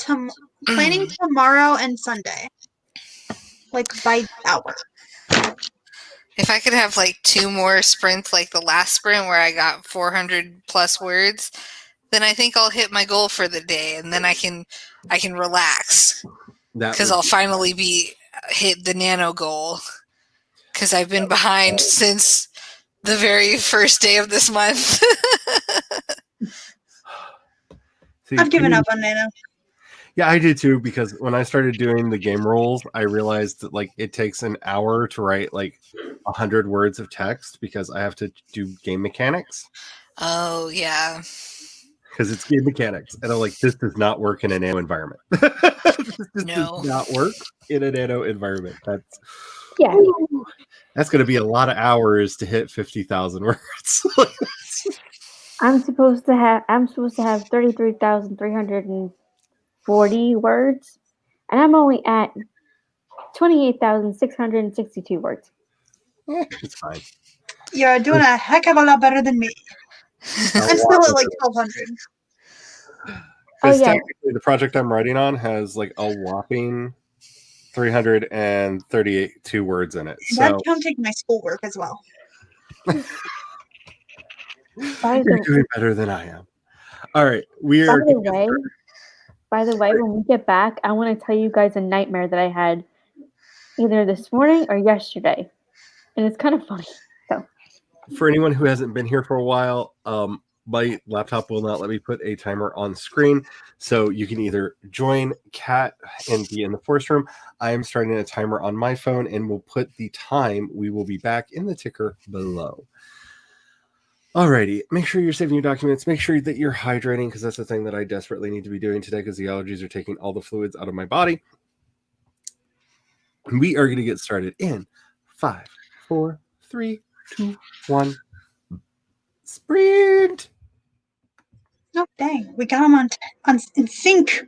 planning tomorrow and Sunday. Like by hour. If I could have like 2 more sprints like the last sprint where I got 400 plus words, then I think I'll hit my goal for the day, and then I can relax because I'll finally be hit the nano goal because I've been behind since the very first day of this month. See, I've given up on nano. Yeah, I did too, because when I started doing the game rules, I realized that like it takes an hour to write like 100 words of text because I have to do game mechanics. Oh yeah. Because it's game mechanics. And I'm like, this does not work in a nano environment. This does not work in a nano environment. That's going to be a lot of hours to hit 50,000 words. I'm supposed to have 33,340 words, and I'm only at 28,662 words. It's fine. You're doing a heck of a lot better than me. I'm still at like 1,200. Because technically the project I'm writing on has like a whopping 332 words in it. That's counting my schoolwork as well. You're doing better than I am. All right. By the way, when we get back, I want to tell you guys a nightmare that I had either this morning or yesterday. And it's kind of funny. So, for anyone who hasn't been here for a while, my laptop will not let me put a timer on screen. So you can either join Kat and be in the forest room. I am starting a timer on my phone and we'll put the time. We will be back in the ticker below. Alrighty, make sure you're saving your documents. Make sure that you're hydrating, because that's the thing that I desperately need to be doing today, because the allergies are taking all the fluids out of my body. We are going to get started in 5, 4, 3, 2, 1. Sprint! Oh, dang. We got them in sync.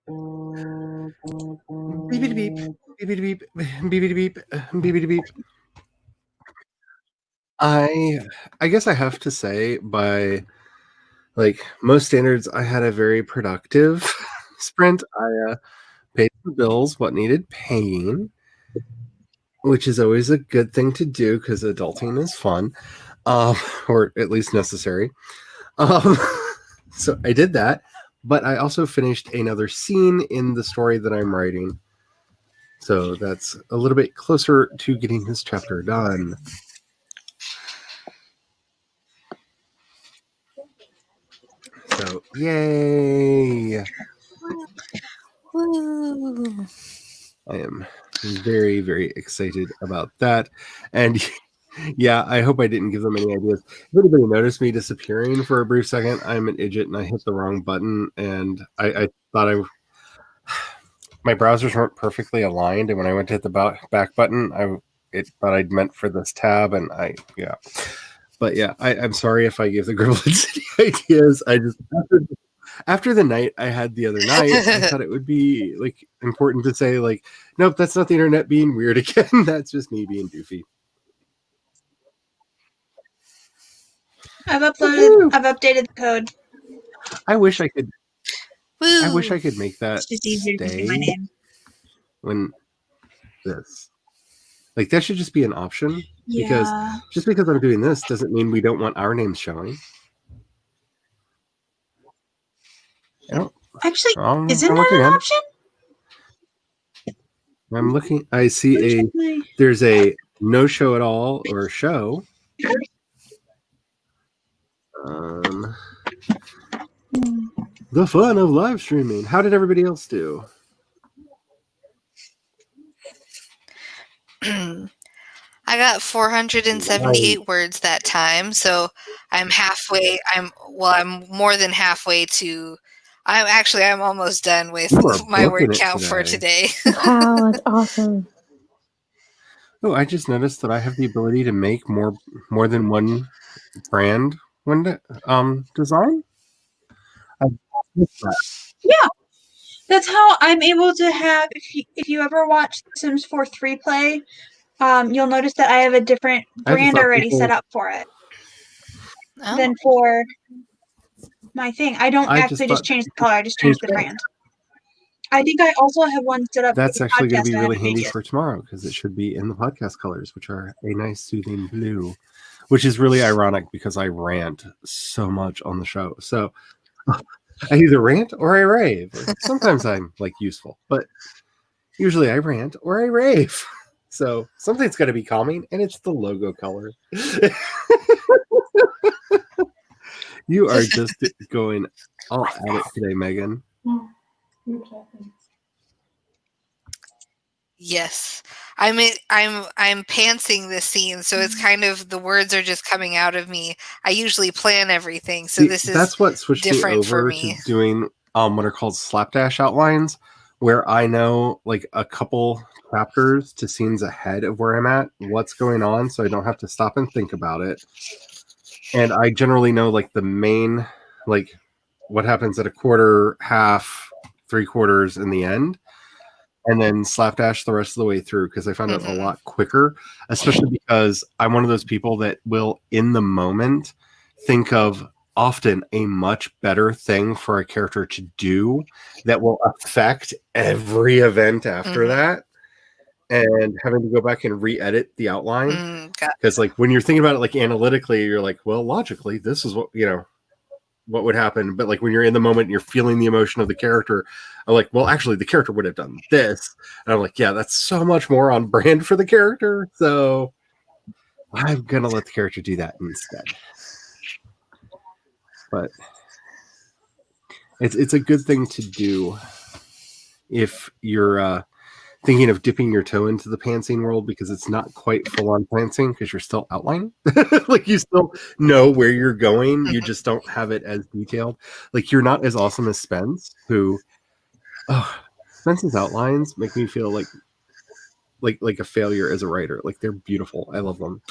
Beep beep beep beep beep beep beep beep. I guess I have to say, by like most standards, I had a very productive sprint. I paid the bills, what needed paying, which is always a good thing to do because adulting is fun, or at least necessary. So I did that, but I also finished another scene in the story that I'm writing. So that's a little bit closer to getting this chapter done. So, yay! Woo. I am very, very excited about that. And yeah, I hope I didn't give them any ideas. If anybody noticed me disappearing for a brief second, I'm an idiot and I hit the wrong button. And I thought my browsers weren't perfectly aligned. And when I went to hit the back button, it thought I'd meant for this tab. And But yeah, I'm sorry if I gave the Gremlin City ideas. I just after the night I had the other night, I thought it would be like important to say like, nope, that's not the internet being weird again. That's just me being doofy. I've updated the code. I wish I could. Woo. I wish I could make that It's just easier to say my stay name. when this. Like that should just be an option. Because Yeah. just because I'm doing this doesn't mean we don't want our names showing. Actually, I'm isn't that looking an at it. option? I'm looking. I see Let me check my- there's a no show at all or show. The fun of live streaming. How did everybody else do? I got 478 words that time, so I'm halfway. I'm more than halfway to. I'm almost done with my word count for today. Wow, that's awesome. Oh, I just noticed that I have the ability to make more than one brand design. Yeah, that's how I'm able to have. If you ever watch The Sims 4 3 play, you'll notice that I have a different brand already set up for it than for my thing. I don't actually just change the color. I just change the brand. I think I also have one set up. That's actually going to be really handy for tomorrow because it should be in the podcast colors, which are a nice soothing blue, which is really ironic because I rant so much on the show. So I either rant or I rave. Sometimes I'm like useful, but usually I rant or I rave. So something's got to be calming, and it's the logo color. You are just going all at it today, Megan. Yes, I'm pantsing this scene, so it's kind of the words are just coming out of me. I usually plan everything, so that's what switched different me over to doing what are called slapdash outlines, where I know like a couple chapters to scenes ahead of where I'm at, what's going on, so I don't have to stop and think about it. And I generally know like the main, like what happens at a quarter, half, 3/4 in the end, and then slapdash the rest of the way through because I found it a lot quicker, especially because I'm one of those people that will in the moment think of often a much better thing for a character to do that will affect every event after that. And having to go back and re-edit the outline because like when you're thinking about it like analytically, you're like, well, logically this is what what would happen, but like when you're in the moment and you're feeling the emotion of the character, I'm like, well, actually the character would have done this, and I'm like, yeah, that's so much more on brand for the character, so I'm gonna let the character do that instead. But it's a good thing to do if you're thinking of dipping your toe into the pantsing world, because it's not quite full-on pantsing because you're still outlining. Like you still know where you're going, you just don't have it as detailed. Like you're not as awesome as Spence, who Spence's outlines make me feel like a failure as a writer. Like they're beautiful. I love them.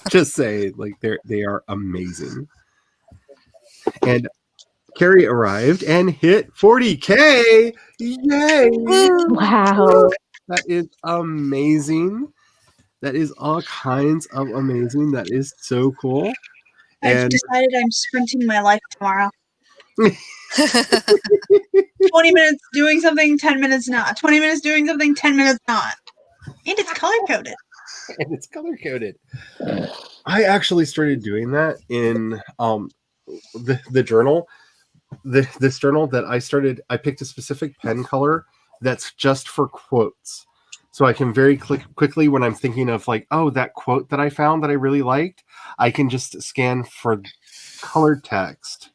Just say like they are amazing. And Carrie arrived and hit 40K. Yay! Wow. That is amazing. That is all kinds of amazing. That is so cool. I've And decided I'm sprinting my life tomorrow. 20 minutes doing something, 10 minutes not. 20 minutes doing something, 10 minutes not. And it's color coded. and it's color coded. I actually started doing that in the journal. This journal that I picked a specific pen color that's just for quotes. So I can very quickly, when I'm thinking of like, oh, that quote that I found that I really liked, I can just scan for colored text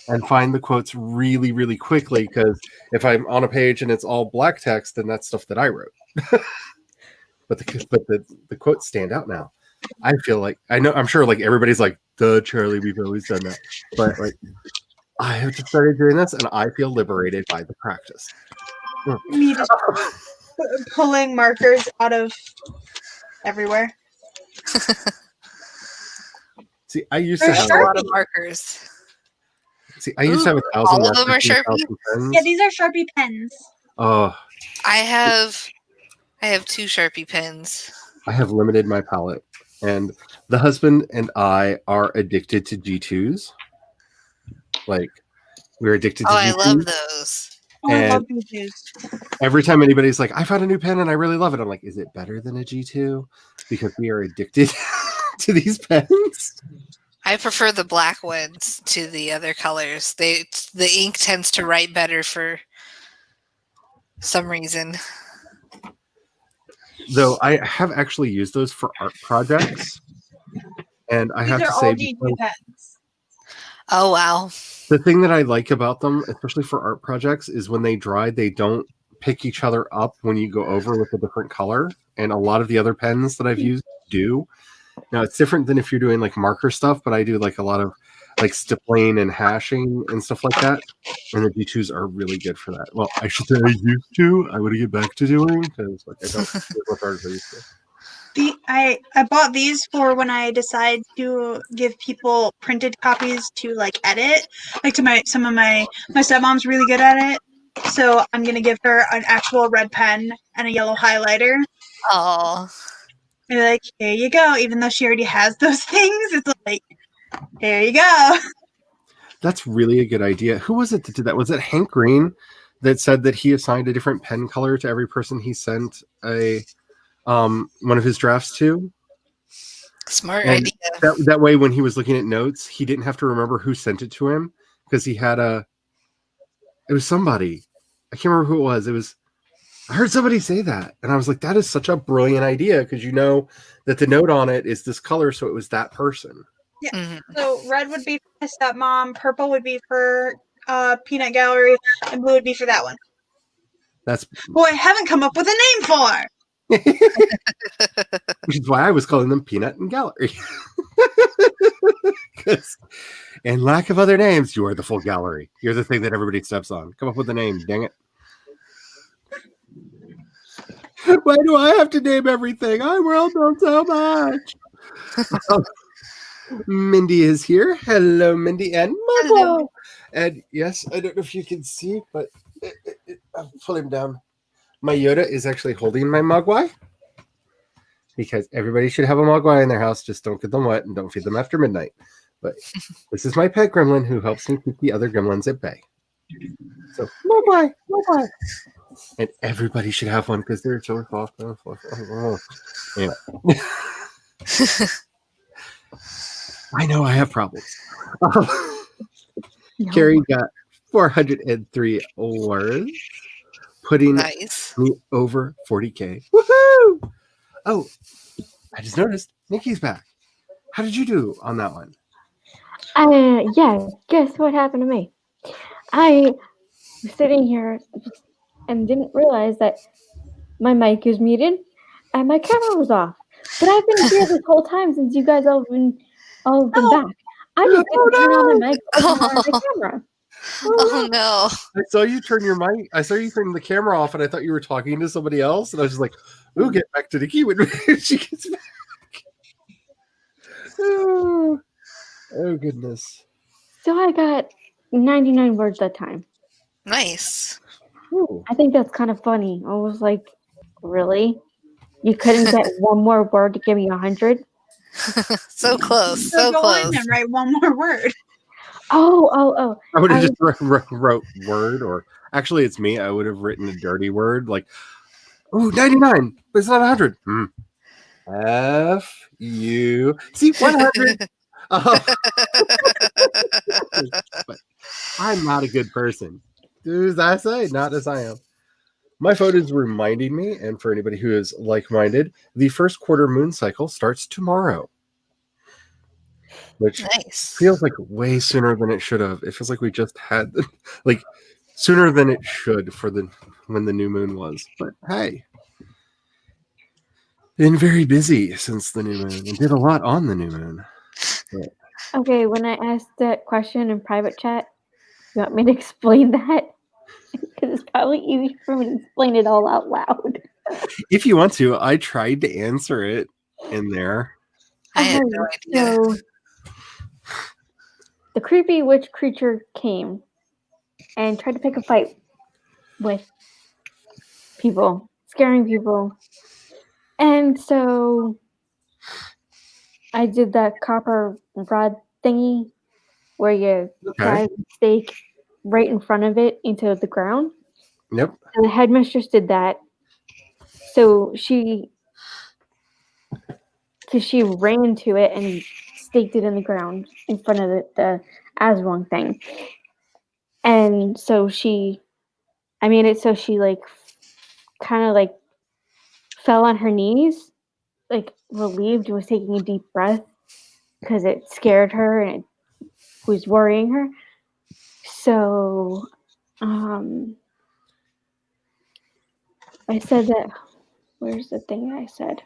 and find the quotes really, really quickly. Because if I'm on a page and it's all black text, then that's stuff that I wrote. but the quotes stand out now. I feel like I'm sure like everybody's like, duh, Charlie, we've always done that. But like I have just started doing this and I feel liberated by the practice. Me just pulling markers out of everywhere. See, I used There's to have a lot of markers. See, I used to have 1,000 all of them are markers and Sharpie? 1,000 pens. Yeah, these are Sharpie pens. Oh, I have 2 Sharpie pens. I have limited my palette, and the husband and I are addicted to G2s. Like, we're addicted to Oh, G2s. I love those. Oh, I love And these. every time anybody's like, I found a new pen and I really love it, I'm like, is it better than a G2? Because we are addicted to these pens. I prefer the black ones to the other colors. The ink tends to write better for some reason. Though I have actually used those for art projects. And I have These to are all say, G2 pens. Oh, wow. the thing that I like about them, especially for art projects, is when they dry, they don't pick each other up when you go over with a different color. And a lot of the other pens that I've used do. Now, it's different than if you're doing like marker stuff, but I do like a lot of like stippling and hashing and stuff like that. And the G2s are really good for that. Well, I should say I used to. I would get back to doing because like I don't do it as hard as I used to. I bought these for when I decide to give people printed copies to like edit. Like to some of my stepmom's really good at it. So I'm gonna give her an actual red pen and a yellow highlighter. Oh. And be like, here you go. Even though she already has those things, it's like, here you go. That's really a good idea. Who was it that did that? Was it Hank Green that said that he assigned a different pen color to every person he sent a one of his drafts to? Smart And idea. that way, when he was looking at notes, he didn't have to remember who sent it to him because he had it was somebody. I can't remember who it was. I heard somebody say that, and I was like, that is such a brilliant idea because you know that the note on it is this color, so it was that person. Yeah. Mm-hmm. So red would be for my stepmom, purple would be for Peanut Gallery, and blue would be for that one. That's who I haven't come up with a name for. Which is why I was calling them Peanut and Gallery. In lack of other names, you are the full gallery. You're the thing that everybody steps on. Come up with a name, dang it. Why do I have to name everything? I world knows so much. Mindy is here. Hello, Mindy and Mugwai. And yes, I don't know if you can see, but I'll pull him down. My Yoda is actually holding my Mugwai because everybody should have a Mugwai in their house. Just don't get them wet and don't feed them after midnight. But this is my pet gremlin who helps me keep the other gremlins at bay. So Mugwai. And everybody should have one because they're so soft. Anyway. I know I have problems. Carrie got 403 awards, putting me over 40K. Woohoo! Oh, I just noticed Nikki's back. How did you do on that one? Yeah, guess what happened to me? I was sitting here and didn't realize that my mic is muted and my camera was off. But I've been here this whole time since you guys all been back. I just didn't turn on the mic or turn on the camera. Oh no! I saw you turn your mic. I saw you turn the camera off, and I thought you were talking to somebody else. And I was just like, "We'll get back to Nikki when she gets back." Oh goodness! So I got 99 words at a time. Nice. Ooh. I think that's kind of funny. I was like, really? You couldn't get one more word to give me 100? So close. So So go in close. and write one more word. Oh. I would have I just wrote word, or actually, it's me. I would have written a dirty word like, "Oh, 99, but it's not 100." F U. See, 100. But I'm not a good person. As I say, not as I am. My phone is reminding me, and for anybody who is like-minded, the first quarter moon cycle starts tomorrow. Which Nice. feels like way sooner than it should have. It feels like we just had like sooner than it should for when the new moon was. But hey, been very busy since the new moon and did a lot on the new moon. But, Okay, when I asked that question in private chat, you want me to explain that? Because it's probably easy for me to explain it all out loud. if you want to, I tried to answer it in there. I had no idea. So, the creepy witch creature came and tried to pick a fight with people, scaring people. And so I did that copper rod thingy where you drive the stake right in front of it into the ground. Yep. And the headmistress did that. So she ran to it and staked it in the ground in front of the Aswang thing. And so I made it so she like kind of like fell on her knees, like relieved and was taking a deep breath because it scared her and it was worrying her. So I said that, where's the thing that I said?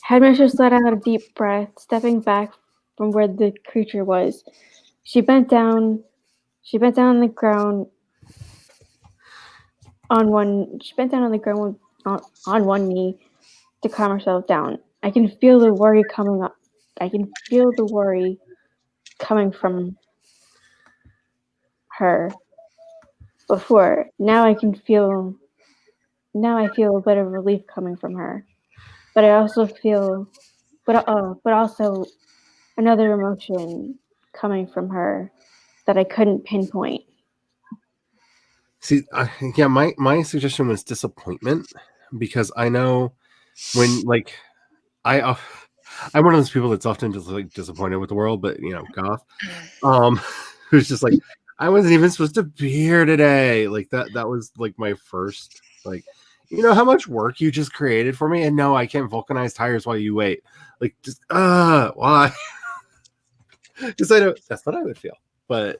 Headmistress let out a deep breath, stepping back from where the creature was. She bent down on the ground on one knee to calm herself down. I can feel the worry coming up. I can feel the worry coming from her before. Now I feel a bit of relief coming from her. But I also feel but also another emotion coming from her that I couldn't pinpoint. See, yeah, my suggestion was disappointment, because I know when like I'm one of those people that's often just like disappointed with the world, but goth, who's just like, I wasn't even supposed to be here today. Like that was like my first, like, how much work you just created for me, and no, I can't vulcanize tires while you wait. Like, just why? Because I know that's what I would feel, but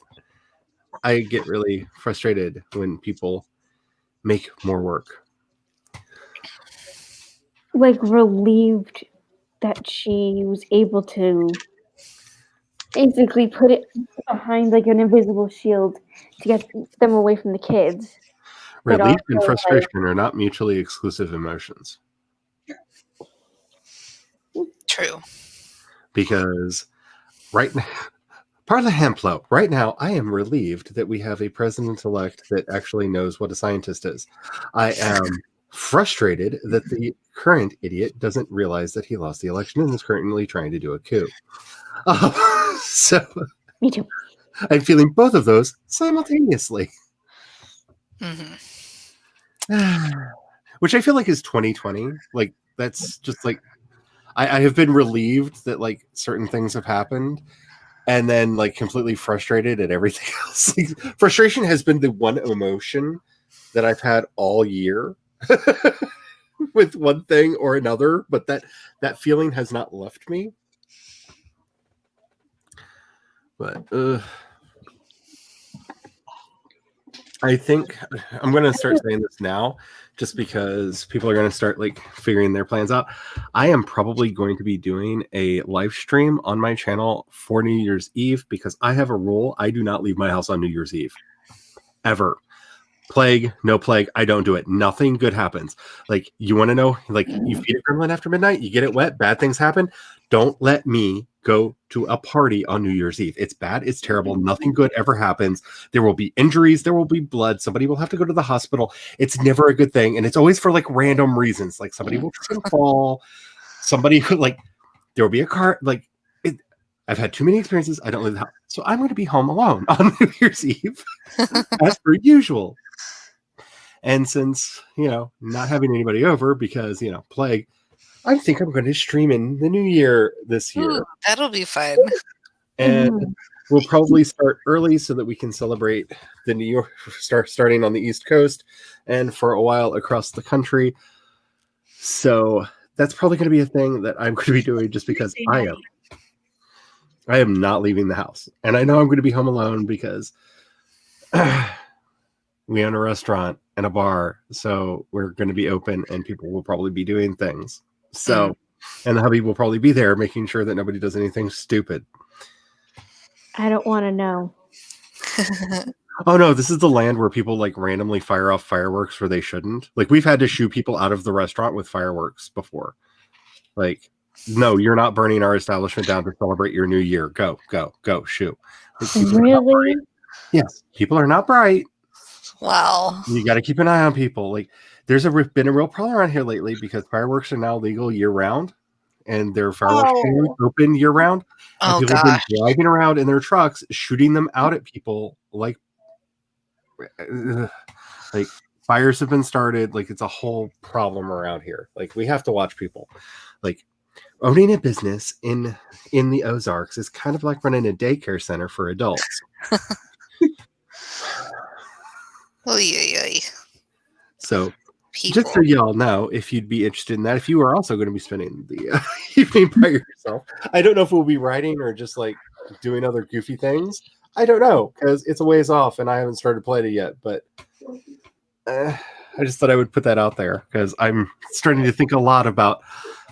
I get really frustrated when people make more work. Like relieved that she was able to basically put it behind like an invisible shield to get them away from the kids. Relief and frustration are not mutually exclusive emotions. True. Because right now, par ejemplo, right now, I am relieved that we have a president-elect that actually knows what a scientist is. I am frustrated that the current idiot doesn't realize that he lost the election and is currently trying to do a coup. So me too. I'm feeling both of those simultaneously. Which I feel like is 2020. Like, that's just like, I have been relieved that like certain things have happened, and then like completely frustrated at everything else. Like, frustration has been the one emotion that I've had all year with one thing or another, but that feeling has not left me. But I think I'm going to start saying this now, just because people are going to start like figuring their plans out. I am probably going to be doing a live stream on my channel for New Year's Eve, because I have a rule. I do not leave my house on New Year's Eve. Ever. Plague, no plague, I don't do it. Nothing good happens. Like, you want to know, like, you feed a gremlin after midnight, you get it wet, bad things happen. Don't let me go to a party on New Year's Eve. It's bad. It's terrible. Nothing good ever happens. There will be injuries. There will be blood. Somebody will have to go to the hospital. It's never a good thing. And it's always for like random reasons. Like somebody will trip and fall. Somebody who like, there will be a car. Like I've had too many experiences. I don't leave the house. So I'm going to be home alone on New Year's Eve as per usual. And since, not having anybody over because, plague, I think I'm going to stream in the new year this year. Ooh, that'll be fun. And we'll probably start early so that we can celebrate the New York starting on the East Coast and for a while across the country. So that's probably going to be a thing that I'm going to be doing just because I am not leaving the house. And I know I'm going to be home alone because we own a restaurant and a bar. So we're going to be open and people will probably be doing things. So, and the hubby will probably be there making sure that nobody does anything stupid. I don't want to know. Oh no, this is the land where people like randomly fire off fireworks where they shouldn't. Like we've had to shoo people out of the restaurant with fireworks before. Like, no, you're not burning our establishment down to celebrate your new year. Go, shoo. Like, Really? Yes, people are not bright. Wow. You got to keep an eye on people. Like there's been a real problem around here lately because fireworks are now legal year round and their fireworks open year round. And people have been driving around in their trucks, shooting them out at people like fires have been started. Like it's a whole problem around here. Like we have to watch people. Like owning a business in the Ozarks is kind of like running a daycare center for adults. So people. Just so y'all know, if you'd be interested in that, if you are also going to be spending the evening by yourself, I don't know if we'll be writing or just like doing other goofy things. I don't know because it's a ways off and I haven't started playing it yet. But I just thought I would put that out there because I'm starting to think a lot about.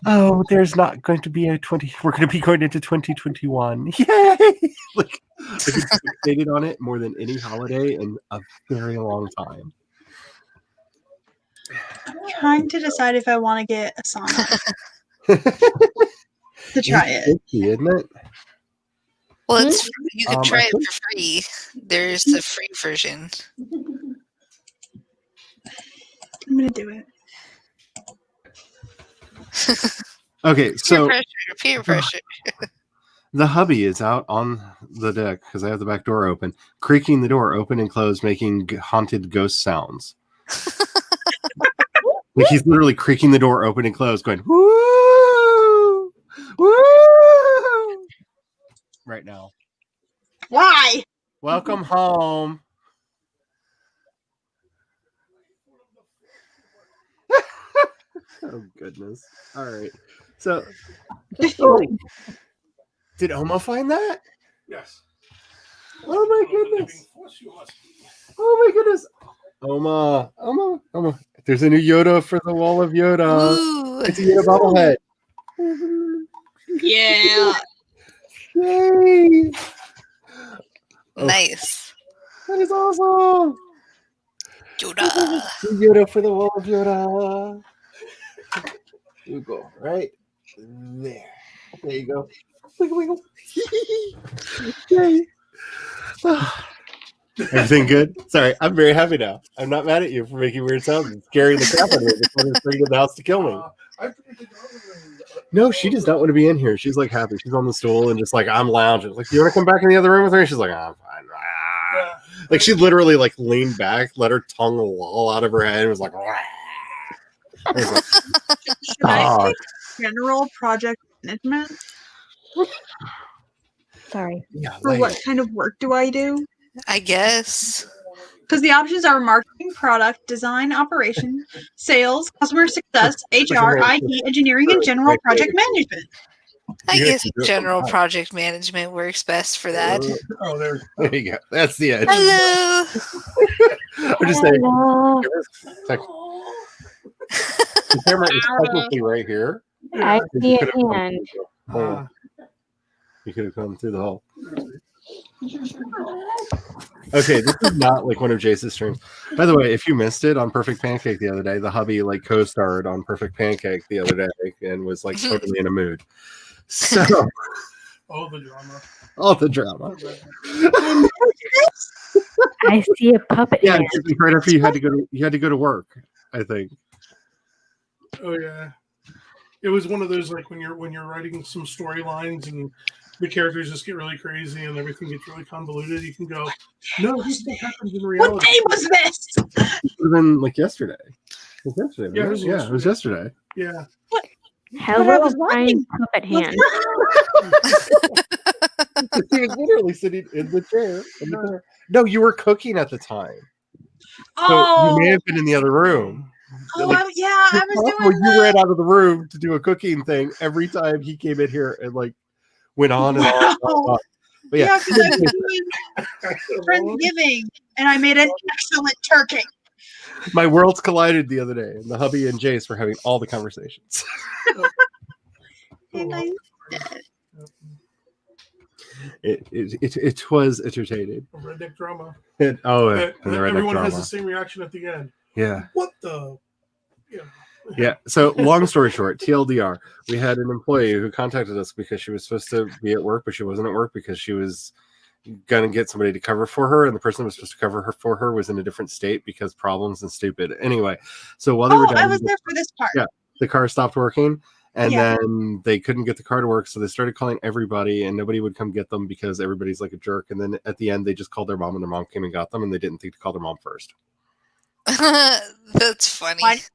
Oh, there's not going to be a 20. We're going to be going into 2021. Yay! Like I've been fixated on it more than any holiday in a very long time. I'm trying to decide if I want to get a Sonic to try it. Isn't it? Well, it's you can try it for free. There's the free version. I'm gonna do it. Okay, so peer pressure. The hubby is out on the deck because I have the back door open, creaking the door open and closed, making haunted ghost sounds. Like he's literally creaking the door open and closed, going woo, woo, right now. Why? Welcome home. Oh goodness! All right, so did Oma find that? Yes. Oh my goodness! Oh my goodness! Oma. There's a new Yoda for the wall of Yoda. Ooh. It's a Yoda bobblehead. Yeah. Yay! Nice. That is awesome. Yoda. Yoda for the wall of Yoda. You go right there. There you go. Wiggle, wiggle. Yay. Everything good? Sorry, I'm very happy now. I'm not mad at you for making weird sounds and scaring the crap out of me before they're bringing the house to kill me. No, she does not want to be in here. She's like happy. She's on the stool and just like I'm lounging. Like, you want to come back in the other room with her? She's like, I'm fine. Like she literally like leaned back, let her tongue loll out of her head, and was like, Should I take general project management? Sorry. yeah, For what kind of work do I do? I guess. Because the options are marketing, product, design, operations, sales, customer success, HR, IT, engineering, and general project management. I Yeah, guess you do it. general project management works best for that. Oh, there. There you go. That's the edge. Hello. I'm just saying. Hello. The camera is technically right here. I see a hand. Oh, you could have come through the hole. Okay, this is not like one of Jace's streams. By the way, if you missed it on Perfect Pancake the other day, the hubby like co-starred on Perfect Pancake the other day and was like totally in a mood. So Oh, the drama. All the drama. I see a puppet Yeah, hand. right after you had to go to work, I think. Oh yeah. It was one of those like when you're writing some storylines and the characters just get really crazy and everything gets really convoluted, you can go, no, this stuff happens in reality. What day was this? It would have been like yesterday. It was yesterday. Yeah, Right? It was yesterday. Yeah. But I was Brian watching. puppet hand. He was literally sitting in the chair. No, you were cooking at the time. So you may have been in the other room. Oh, Like, I was doing you ran out of the room to do a cooking thing every time he came in here and like went on and on. And on. But yeah, because I was doing Friendsgiving and I made an excellent turkey. my worlds collided the other day, and the hubby and Jace were having all the conversations. And I It was entertaining. Redneck drama. And the redneck Everyone drama. has the same reaction at the end. Yeah. What the? Yeah. Yeah. So long story short, TLDR, we had an employee who contacted us because she was supposed to be at work, but she wasn't at work because she was going to get somebody to cover for her, and the person who was supposed to cover her for her was in a different state because problems and stupid. Anyway, so while they were I was there for this part. Yeah. The car stopped working, and Yeah. then they couldn't get the car to work, so they started calling everybody, and nobody would come get them because everybody's like a jerk. And then at the end, they just called their mom, and their mom came and got them, and they didn't think to call their mom first. That's funny. What?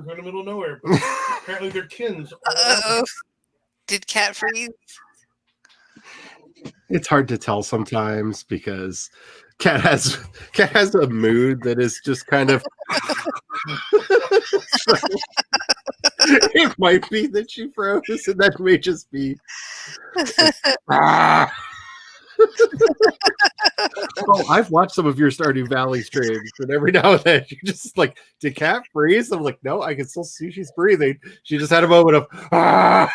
They're in the middle of nowhere. But apparently they're kins. Uh-oh. Did Cat freeze? It's hard to tell sometimes because Cat has a mood that is just kind of. It might be that she froze, and that may just be. Ah. Oh, I've watched some of your Stardew Valley streams, and every now and then you're just like, "Did Cat freeze?" I'm like, "No, I can still see she's breathing." She just had a moment of. Ah.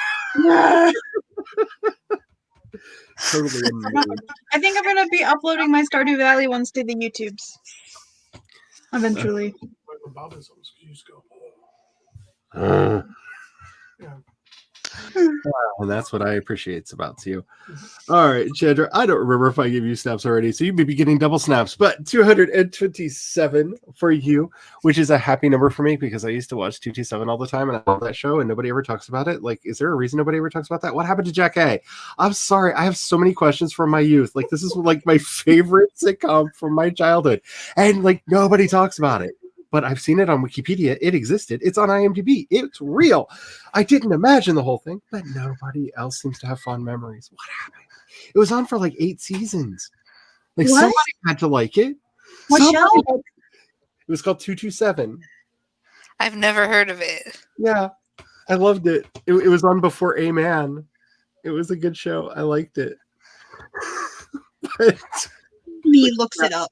Totally amazing. I think I'm gonna be uploading my Stardew Valley ones to the YouTubes eventually. When Bob is on, you just go. Yeah. And that's what I appreciate about you. All right, Chandra, I don't remember if I gave you snaps already, so you may be getting double snaps, but 227 for you, which is a happy number for me because I used to watch 227 all the time and I love that show and nobody ever talks about it. Like, is there a reason nobody ever talks about that? What happened to Jack A? I'm sorry, I have so many questions from my youth. Like, this is like my favorite sitcom from my childhood, and like nobody talks about it. But I've seen it on Wikipedia. It existed. It's on IMDb. It's real. I didn't imagine the whole thing, but nobody else seems to have fond memories. What happened? It was on for like 8 seasons. Like What? somebody had to like it. What Somebody show? had- It was called 227. I've never heard of it. Yeah, I loved it. It was on before A Man. It was a good show. I liked it. But Me looks it up.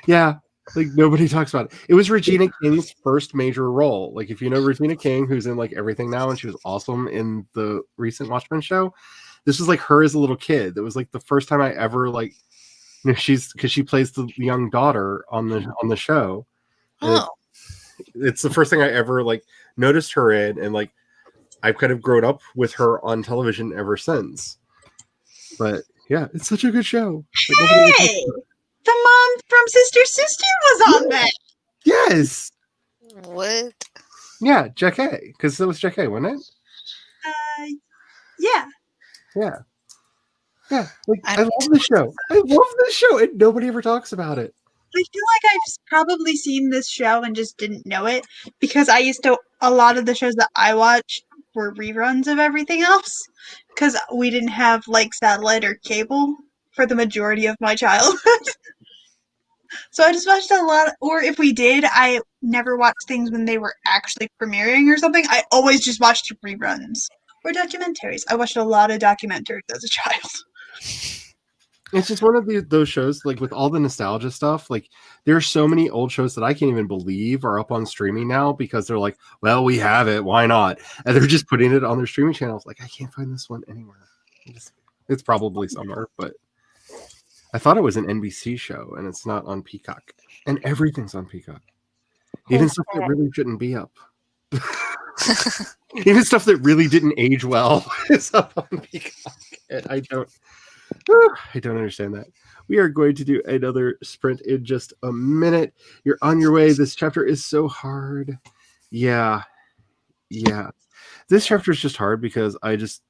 yeah, like nobody talks about it. It was Regina King's first major role. Like if you know Regina King, who's in like everything now, and she was awesome in the recent Watchmen show. This was like her as a little kid. It was like the first time I ever like. You know, because she plays the young daughter on the show. And Oh, it's the first thing I ever like noticed her in, and like I've kind of grown up with her on television ever since. But yeah, it's such a good show. But nobody ever talks Hey, about it. the mom from Sister was on that. Yes. what? Yeah, Jack A. Because it was Jack A, wasn't it? Yeah. Yeah. Yeah. Like, I I'm- love the show. I love this show, and nobody ever talks about it. I feel like I've probably seen this show and just didn't know it because a lot of the shows that I watched were reruns of everything else because we didn't have like satellite or cable for the majority of my childhood. So I just watched a lot, or if we did, I never watched things when they were actually premiering or something. I always just watched reruns or documentaries. I watched a lot of documentaries as a child. It's just one of those shows, like with all the nostalgia stuff, like there are so many old shows that I can't even believe are up on streaming now because they're like, well, we have it, why not? And they're just putting it on their streaming channels. Like, I can't find this one anywhere. It's probably somewhere, but I thought it was an NBC show, and it's not on Peacock. And everything's on Peacock. Even stuff that really shouldn't be up. Even stuff that really didn't age well is up on Peacock. And I don't understand that. We are going to do another sprint in just a minute. You're on your way. This chapter is so hard. Yeah. This chapter is just hard because I just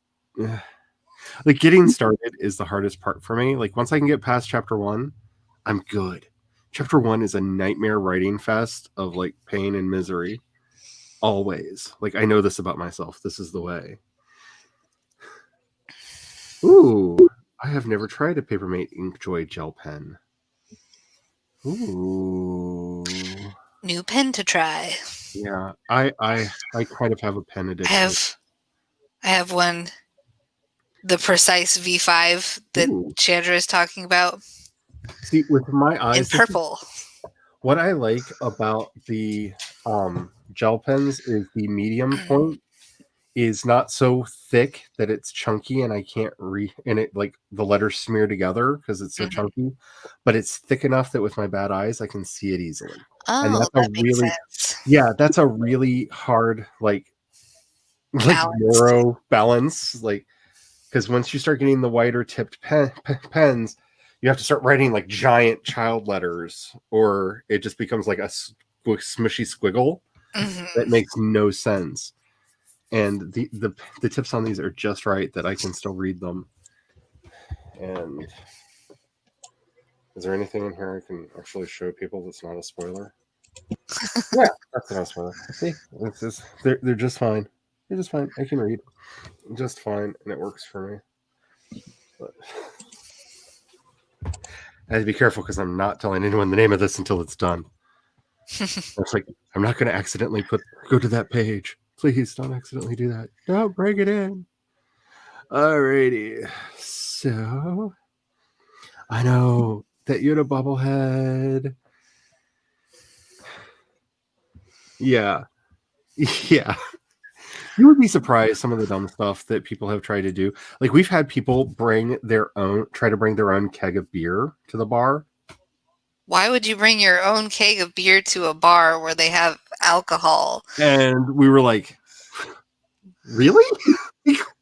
like getting started is the hardest part for me. Like once I can get past chapter 1, I'm good. Chapter 1 is a nightmare writing fest of like pain and misery. Always. Like I know this about myself. This is the way. Ooh, I have never tried a Papermate Inkjoy gel pen. Ooh. New pen to try. Yeah, I kind of have a pen addiction. I have one, the Precise V5 that Chandra is talking about. See, with my eyes, in purple. What I like about the gel pens is the medium point is not so thick that it's chunky and I can't and it like the letters smear together because it's so chunky, but it's thick enough that with my bad eyes I can see it easily. Oh, and that makes sense. Yeah, that's a really hard like neuro balance, like because once you start getting the wider tipped pens, you have to start writing like giant child letters, or it just becomes like a smushy squiggle that makes no sense. And the tips on these are just right that I can still read them. And is there anything in here I can actually show people that's not a spoiler? Yeah, that's not a spoiler. See, they're just fine. They're just fine. I can read just fine, and it works for me. But I have to be careful because I'm not telling anyone the name of this until it's done. It's like I'm not going to accidentally go to that page. Please don't accidentally do that. Don't break it in. Alrighty. So I know that you're a bobblehead. Yeah. You would be surprised some of the dumb stuff that people have tried to do. Like we've had people try to bring their own keg of beer to the bar. Why would you bring your own keg of beer to a bar where they have alcohol? And we were like, really?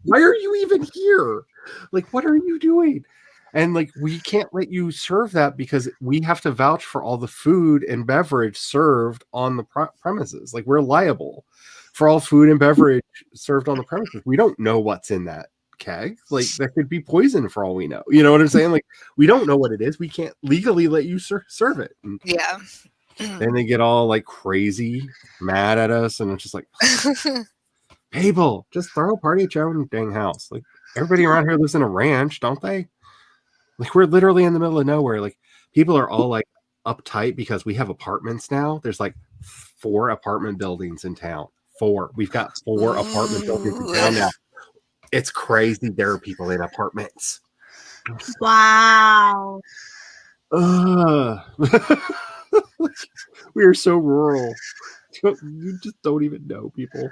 Why are you even here? Like, what are you doing? And like, we can't let you serve that because we have to vouch for all the food and beverage served on the premises. Like, we're liable for all food and beverage served on the premises. We don't know what's in that keg. Like, that could be poison for all we know. You know what I'm saying? Like, we don't know what it is. We can't legally let you serve it. And yeah. Then they get all like crazy mad at us, and it's just like, people, just throw a party at your own dang house. Like, everybody around here lives in a ranch, don't they? Like, we're literally in the middle of nowhere. Like, people are all like uptight because we have apartments now. There's like 4 apartment buildings in town. 4. We've got 4 apartment buildings in town now. It's crazy. There are people in apartments. Wow. We are so rural. You just don't even know people.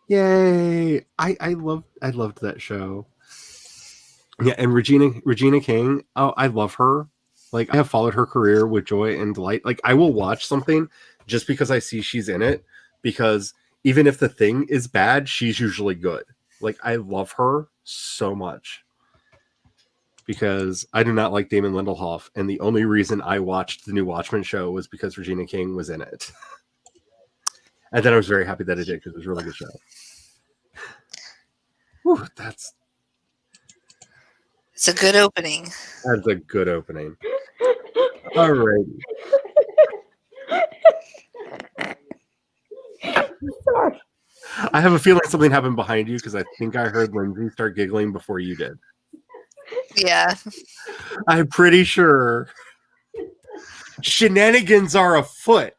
Yay! I loved that show. Yeah, and Regina King. Oh, I love her. Like, I have followed her career with joy and delight. Like, I will watch something just because I see she's in it, because even if the thing is bad, she's usually good. Like, I love her so much because I do not like Damon Lindelof, and the only reason I watched the new Watchmen show was because Regina King was in it. And then I was very happy that I did because it was a really good show. Whew, it's a good opening. That's a good opening. All right. I have a feeling something happened behind you because I think I heard Lindsay start giggling before you did. Yeah. I'm pretty sure shenanigans are afoot.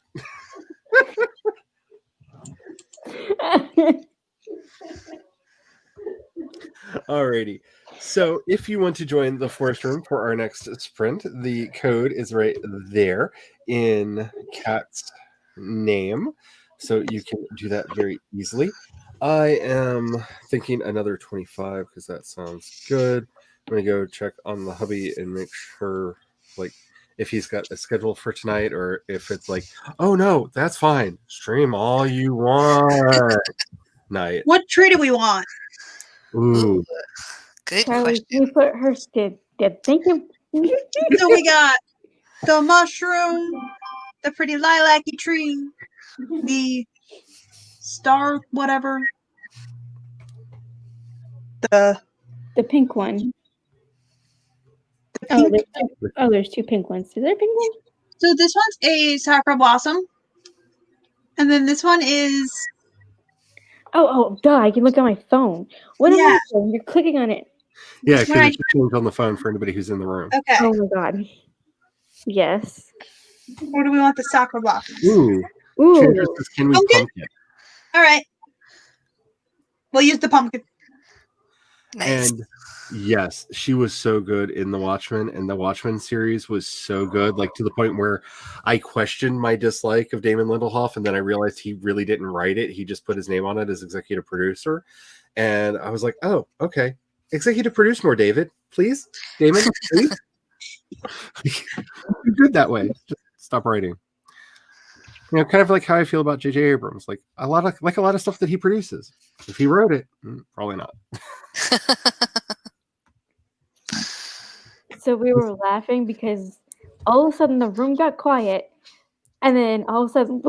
Alrighty. So if you want to join the Forest Room for our next sprint, the code is right there in Kat's name. So you can do that very easily. I am thinking another 25 because that sounds good. I'm going to go check on the hubby and make sure, like, if he's got a schedule for tonight, or if it's like, oh no, that's fine. Stream all you want. Night. What tree do we want? Ooh. Good Charlie, question. you put her to thank you. So we got the mushroom, the pretty lilac-y tree, the star whatever, the pink one. pink. There's two pink ones. Is there a pink one? So this one's a sakura blossom, and then this one is. Oh, duh! I can look on my phone. What am Yeah. I doing? You're clicking on it. Yeah, When because I- it's changed on the phone for anybody who's in the room. Okay. Oh my god. Yes. Or do we want the sakura blossom? Ooh. Ooh. Chandra says, can we Pumpkin? pumpkin? All right. We'll use the pumpkin. Nice. And yes, she was so good in The Watchmen, and the Watchmen series was so good, like to the point where I questioned my dislike of Damon Lindelof, and then I realized he really didn't write it. He just put his name on it as executive producer. And I was like, oh, okay. Executive produce more, David, please. Damon, please. You're good that way. Just stop writing. You know, kind of like how I feel about J.J. Abrams. Like a lot of stuff that he produces. If he wrote it, probably not. So we were laughing because all of a sudden the room got quiet, and then all of a sudden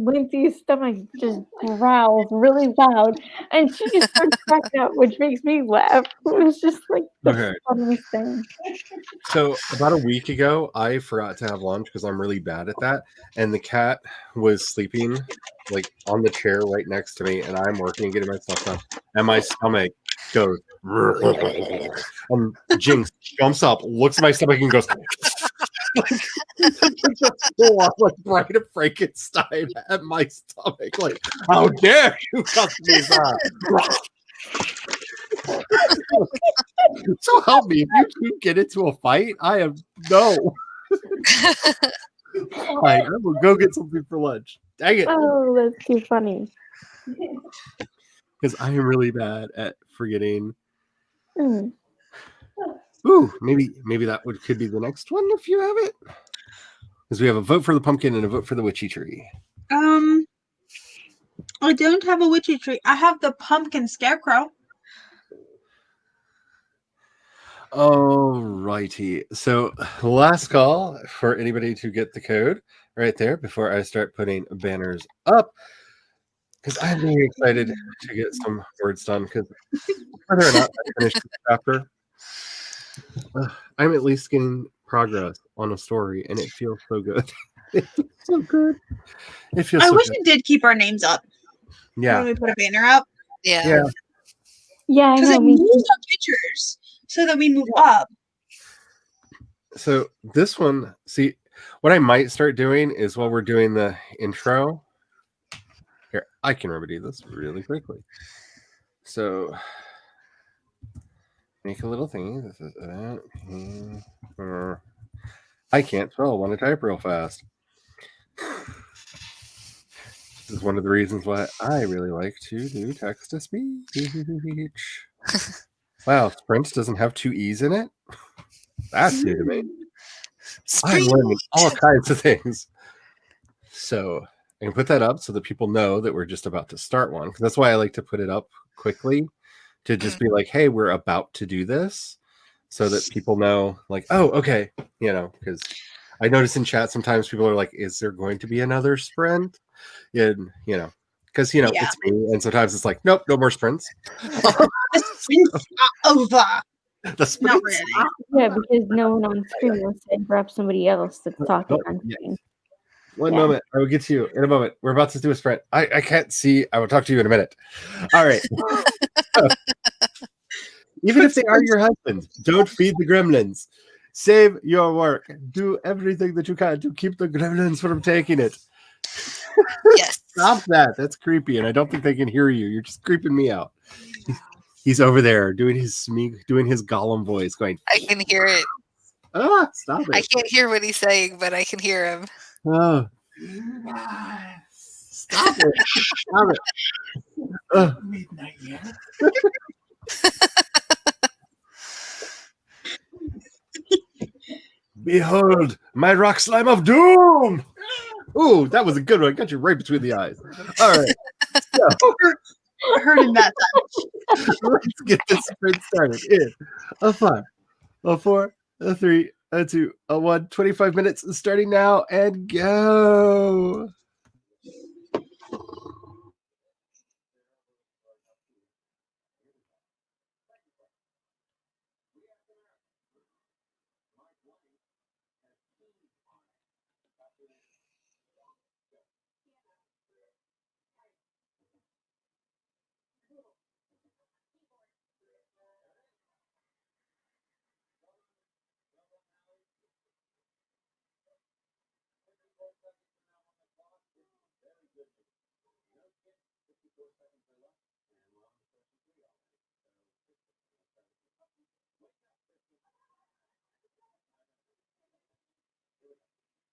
Lindsay's stomach just growls really loud, and she just starts cracking up, which makes me laugh. It was just like the Okay. funniest thing. So about a week ago, I forgot to have lunch because I'm really bad at that. And the cat was sleeping like on the chair right next to me, and I'm working and getting my stuff done. And my stomach goes, and Jinx jumps up, looks at my stomach, and goes, like Bride of Frankenstein at my stomach. Like, how dare you touch me that? So help me, if you two get into a fight, I am no. Fine, I will go get something for lunch. Dang it. Oh, that's too funny. Because I am really bad at forgetting. Mm. Ooh, maybe that could be the next one if you have it. Because we have a vote for the pumpkin and a vote for the witchy tree. I don't have a witchy tree. I have the pumpkin scarecrow. Alrighty. So last call for anybody to get the code right there before I start putting banners up. Because I'm very excited to get some words done. Because whether or not I finish this chapter, I'm at least getting progress on a story, and it feels so good. It feels so good. It feels I so wish good. it did keep our names up. Yeah. When we put a banner up. Yeah. Yeah, I Because know. it Me moves our pictures so that we move up. So this one, see, what I might start doing is while we're doing the intro. Here, I can remedy this really quickly. So make a little thingy. This is that. I can't spell. I want to type real fast. This is one of the reasons why I really like to do text to speech. Wow, Sprint doesn't have two E's in it? That's new to me. I'm learning all kinds of things. So I can put that up so that people know that we're just about to start one. Because that's why I like to put it up quickly, to just be like, hey, we're about to do this. So that people know, like, oh, okay. You know, because I notice in chat sometimes people are like, is there going to be another sprint? And, you know, because, you know, Yeah. it's me. And sometimes it's like, nope, no more sprints. The sprint's over. The Not sprints. really. Yeah, because no one on screen wants to interrupt somebody else that's talking on yeah. screen. One Yeah. moment. I will get to you in a moment. We're about to do a sprint. I can't see. I will talk to you in a minute. All right. Even if they are your husbands, don't feed the gremlins. Save your work. Do everything that you can to keep the gremlins from taking it. Yes. Stop that. That's creepy, and I don't think they can hear you. You're just creeping me out. He's over there doing his Gollum voice, going, I can hear it. stop I it. can't hear what he's saying, but I can hear him. Oh. Stop it. Stop it. Midnight yet? Behold, my rock slime of doom! Ooh, that was a good one. Got you right between the eyes. All right. So, Heard in that time. let's get this sprint started in a 5, a 4, a 3, a 2, a 1. 25 minutes starting now and go.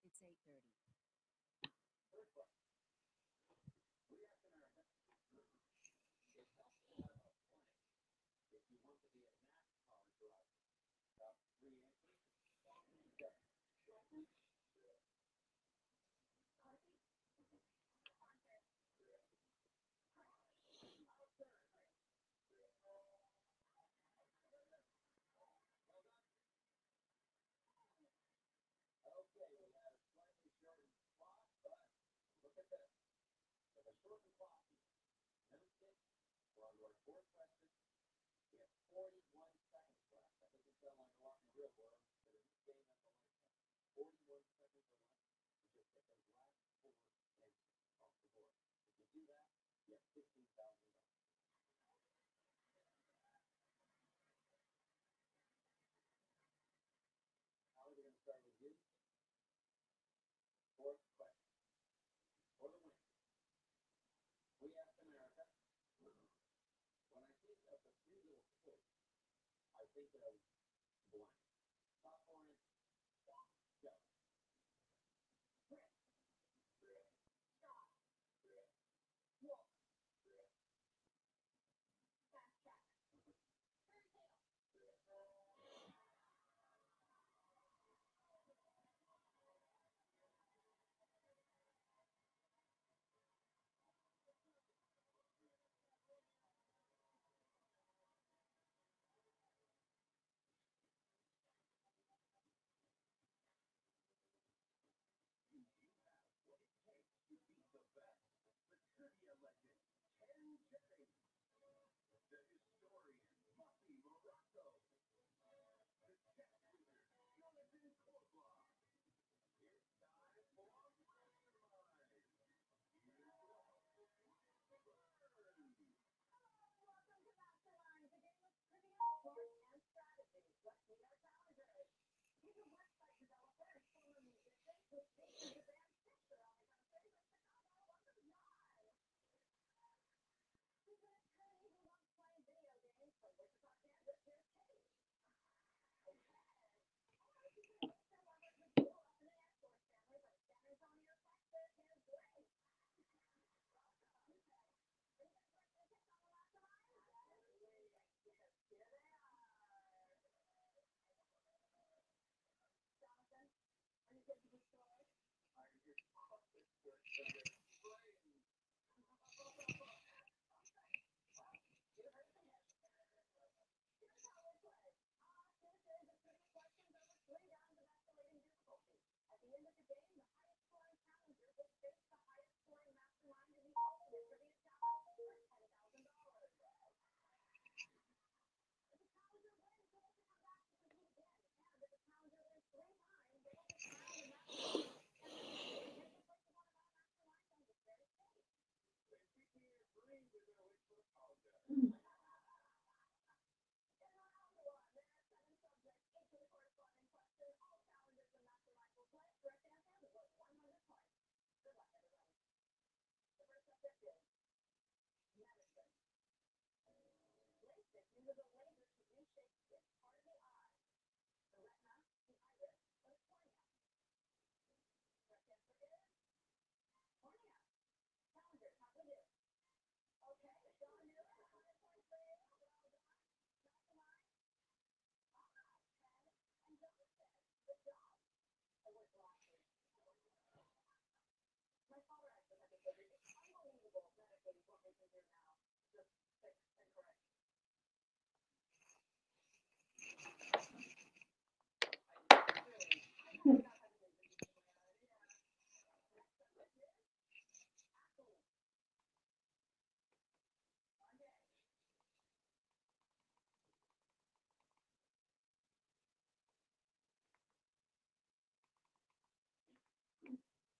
It's 8:30.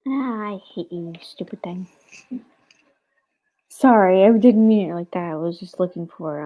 I hate you, you stupid thing. Sorry, I didn't mean it like that. I was just looking for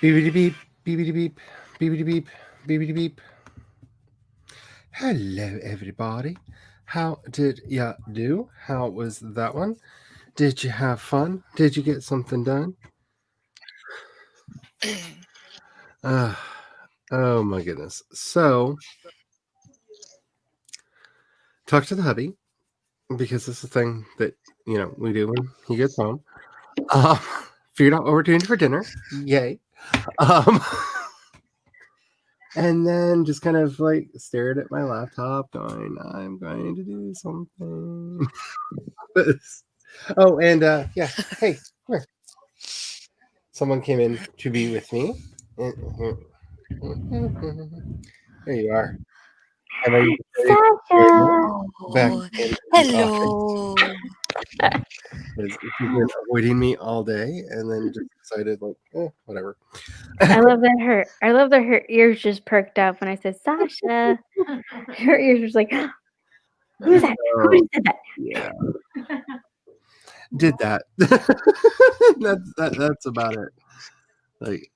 Beepity beep, beepity beep, beepity beep, beepity beep. Hello, everybody. How did ya do? How was that one? Did you have fun? Did you get something done? Oh my goodness. So, talk to the hubby, because it's the thing that, we do when he gets home. Figured out what we're doing for dinner. Yay. And then just kind of like stared at my laptop going, I'm going to do something. Oh, and yeah. Hey, come here. Someone came in to be with me. There you are. And are you back in Hello. She's been avoiding me all day, and then just decided, like, whatever. I love that her ears just perked up when I said Sasha. Her ears was like, who's that? Who just did that? Yeah. Did that. That's about it. Like,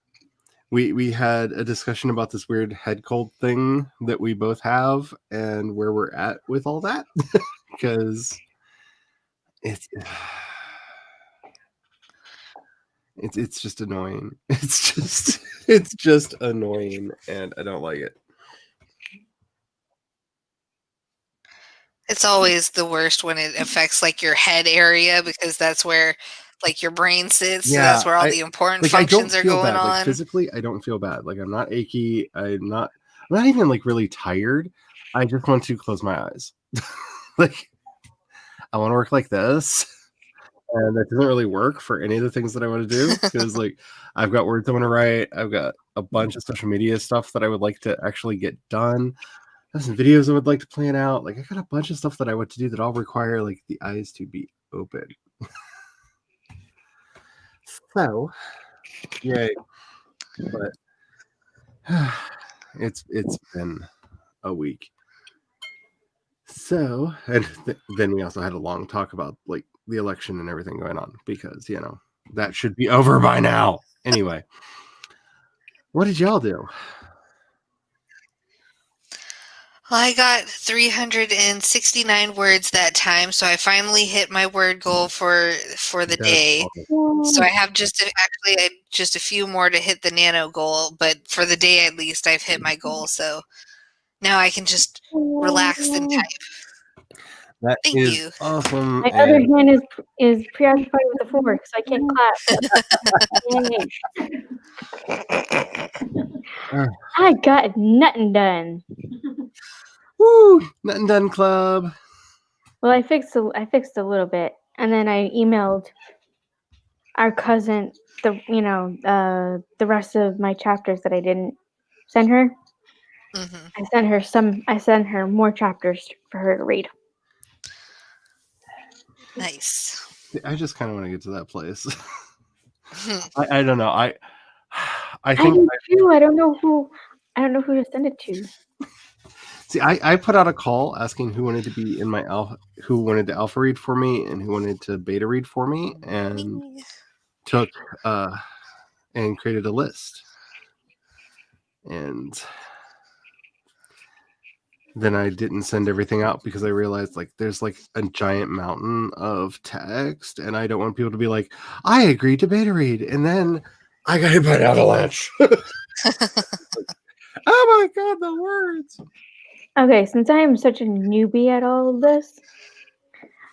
we had a discussion about this weird head cold thing that we both have, and where we're at with all that, because it's just annoying. It's just annoying, and I don't like it. It's always the worst when it affects like your head area, because that's where like your brain sits. So that's where all the important functions are going on. Like, physically, I don't feel bad. Like, I'm not achy. I'm not even like really tired. I just want to close my eyes. Like, I want to work like this. And that doesn't really work for any of the things that I want to do, because like I've got words I want to write. I've got a bunch of social media stuff that I would like to actually get done. I have some videos I would like to plan out. Like, I got a bunch of stuff that I want to do that all require like the eyes to be open. So, yay. But it's been a week. So, and then we also had a long talk about like the election and everything going on, because that should be over by now. Anyway, what did y'all do? Well, I got 369 words that time, so I finally hit my word goal for the day. Awesome. So I have just a few more to hit the nano goal, but for the day at least, I've hit my goal. So now I can just relax and type. That Thank is you. awesome. My other hand is preoccupied with the fork, so I can't clap. I got nothing done. Woo! Nothing done, club. Well, I fixed a little bit, and then I emailed our cousin the rest of my chapters that I didn't send her. Mm-hmm. I sent her more chapters for her to read. Nice. I just kind of want to get to that place. I don't know. I think I do too. I don't know who to send it to. See, I put out a call asking who wanted to be in my who wanted to alpha read for me and who wanted to beta read for me, and took and created a list. And then I didn't send everything out because I realized like there's like a giant mountain of text, and I don't want people to be like, I agreed to beta read, and then I got hit by an avalanche. Oh my god, the words. Okay, since I am such a newbie at all of this,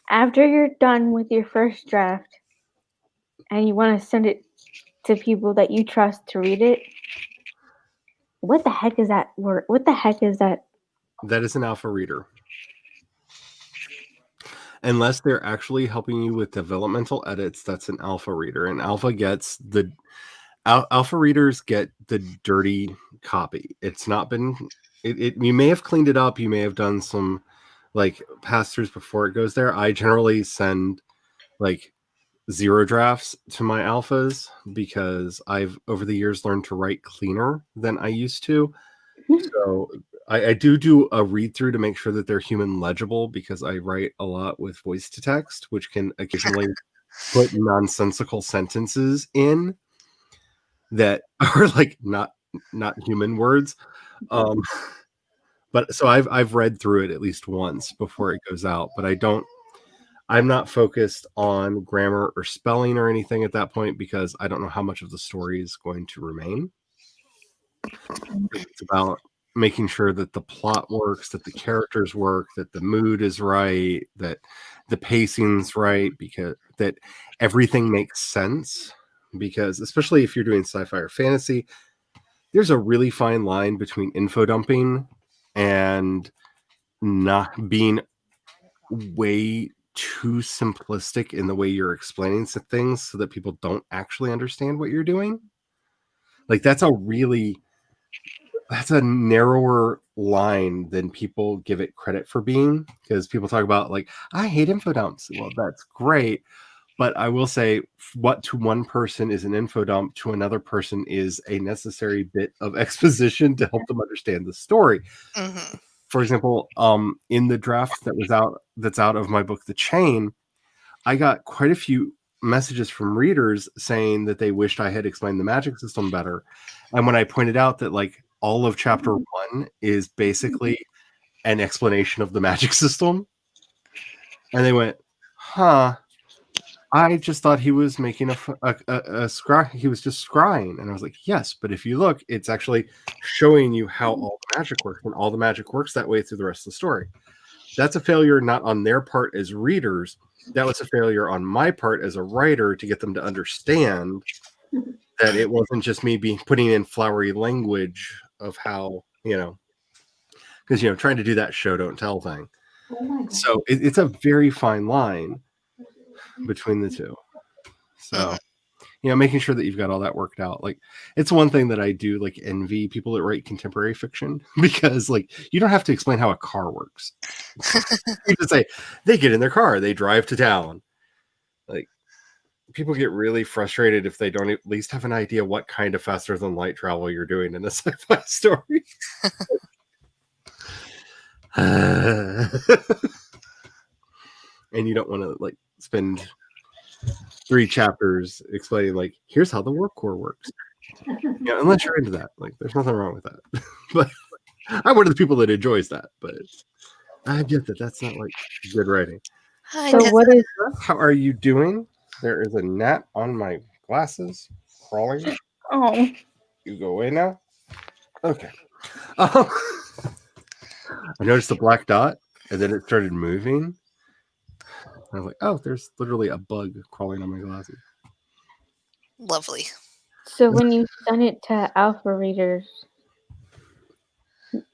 after you're done with your first draft and you want to send it to people that you trust to read it, what the heck is that word? What the heck is that? That is an alpha reader. Unless they're actually helping you with developmental edits, that's an alpha reader. And alpha gets the alpha readers get the dirty copy. It's not been you may have cleaned it up, you may have done some like pass-throughs before it goes there. I generally send like 0 drafts to my alphas because I've over the years learned to write cleaner than I used to. So I do a read through to make sure that they're human legible, because I write a lot with voice to text, which can occasionally put nonsensical sentences in that are like not human words. But so I've read through it at least once before it goes out, but I'm not focused on grammar or spelling or anything at that point because I don't know how much of the story is going to remain. It's about making sure that the plot works, that the characters work, that the mood is right, that the pacing's right, because that everything makes sense. Because especially if you're doing sci-fi or fantasy, there's a really fine line between info dumping and not being way too simplistic in the way you're explaining some things so that people don't actually understand what you're doing. Like that's a narrower line than people give it credit for being, because people talk about like, I hate info dumps. Well, that's great. But I will say what to one person is an info dump, to another person is a necessary bit of exposition to help them understand the story. Mm-hmm. For example, in the draft that's out of my book, The Chain, I got quite a few messages from readers saying that they wished I had explained the magic system better. And when I pointed out that like all of chapter 1 is basically an explanation of the magic system, and they went, huh, I just thought he was making a scry. He was just scrying. And I was like, yes, but if you look, it's actually showing you how all the magic works, and all the magic works that way through the rest of the story. That's a failure not on their part as readers. That was a failure on my part as a writer to get them to understand that it wasn't just me putting in flowery language of how, because, trying to do that show don't tell thing. So it's a very fine line between the two. So, making sure that you've got all that worked out. Like, it's one thing that I do like envy people that write contemporary fiction, because like you don't have to explain how a car works. You just say they get in their car, they drive to town. Like, people get really frustrated if they don't at least have an idea what kind of faster than light travel you're doing in a sci-fi story. And you don't want to like spend 3 chapters explaining like, here's how the warp core works. Unless you're into that, like there's nothing wrong with that. But I'm one of the people that enjoys that, but I get that that's not like good writing. So what is How are you doing? There is a gnat on my glasses crawling. Oh, You go away now. Okay. I noticed the black dot, and then it started moving. I was like, oh, there's literally a bug crawling on my glasses. Lovely. so when you send it to alpha readers,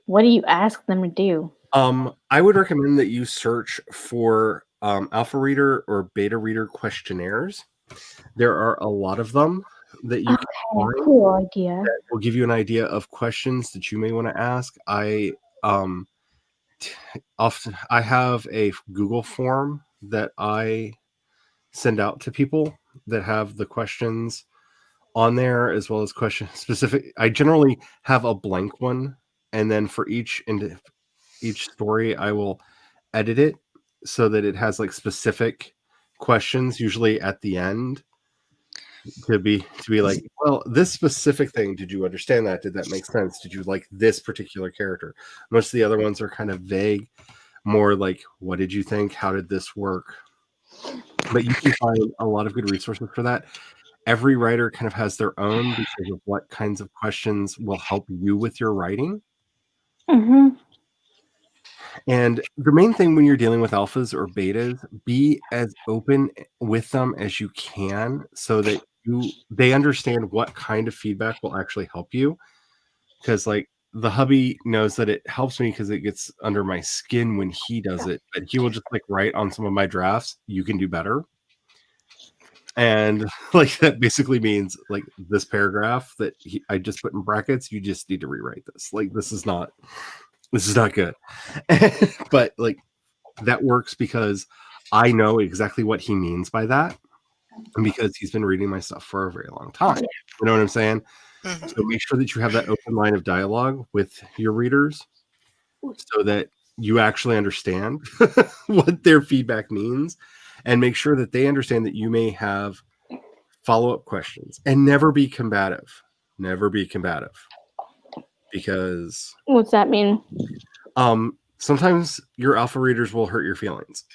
what do you ask them to do? I would recommend that you search for alpha reader or beta reader questionnaires. There are a lot of them that you can find Cool idea. that will give you an idea of questions that you may want to ask. I have a Google form that I send out to people that have the questions on there, as well as question specific. I generally have a blank one, and then for each story I will edit it so that it has like specific questions, usually at the end, to be like, well, this specific thing, did you understand that? Did that make sense? Did you like this particular character? Most of the other ones are kind of vague, more like, what did you think? How did this work? But you can find a lot of good resources for that. Every writer kind of has their own because of what kinds of questions will help you with your writing. Mm-hmm. And the main thing when you're dealing with alphas or betas, be as open with them as you can so that they understand what kind of feedback will actually help you. Because like the hubby knows that it helps me because it gets under my skin when he does it, but he will just like write on some of my drafts, you can do better. And like that basically means like this paragraph that I just put in brackets, you just need to rewrite this. Like this is not good. But like that works because I know exactly what he means by that, and because he's been reading my stuff for a very long time. You know what I'm saying? Mm-hmm. So make sure that you have that open line of dialogue with your readers so that you actually understand what their feedback means, and make sure that they understand that you may have follow-up questions, and never be combative. never be combative, because What's that mean? sometimes your alpha readers will hurt your feelings.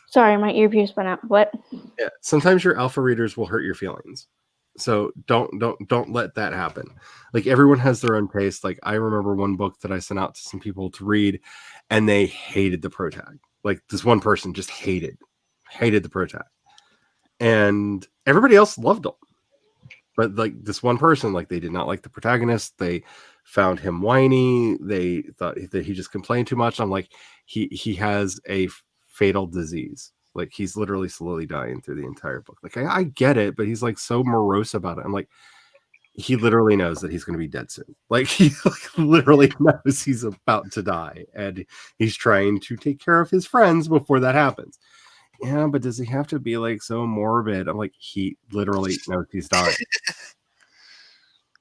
Sorry, my earpiece went out. What? Yeah, sometimes your alpha readers will hurt your feelings. So don't let that happen. Like, everyone has their own taste. Like, I remember one book that I sent out to some people to read, and they hated the protag. Like, this one person just hated the protag, and everybody else loved him. But like, this one person, like, they did not like the protagonist. They found him whiny. They thought that he just complained too much. I'm like, he has a fatal disease. Like, he's literally slowly dying through the entire book. Like, I get it, but he's like so morose about it. I'm like, he literally knows that he's going to be dead soon. Like, he literally knows he's about to die, and he's trying to take care of his friends before that happens. Yeah, but does he have to be like so morbid? I'm like, he literally knows he's dying.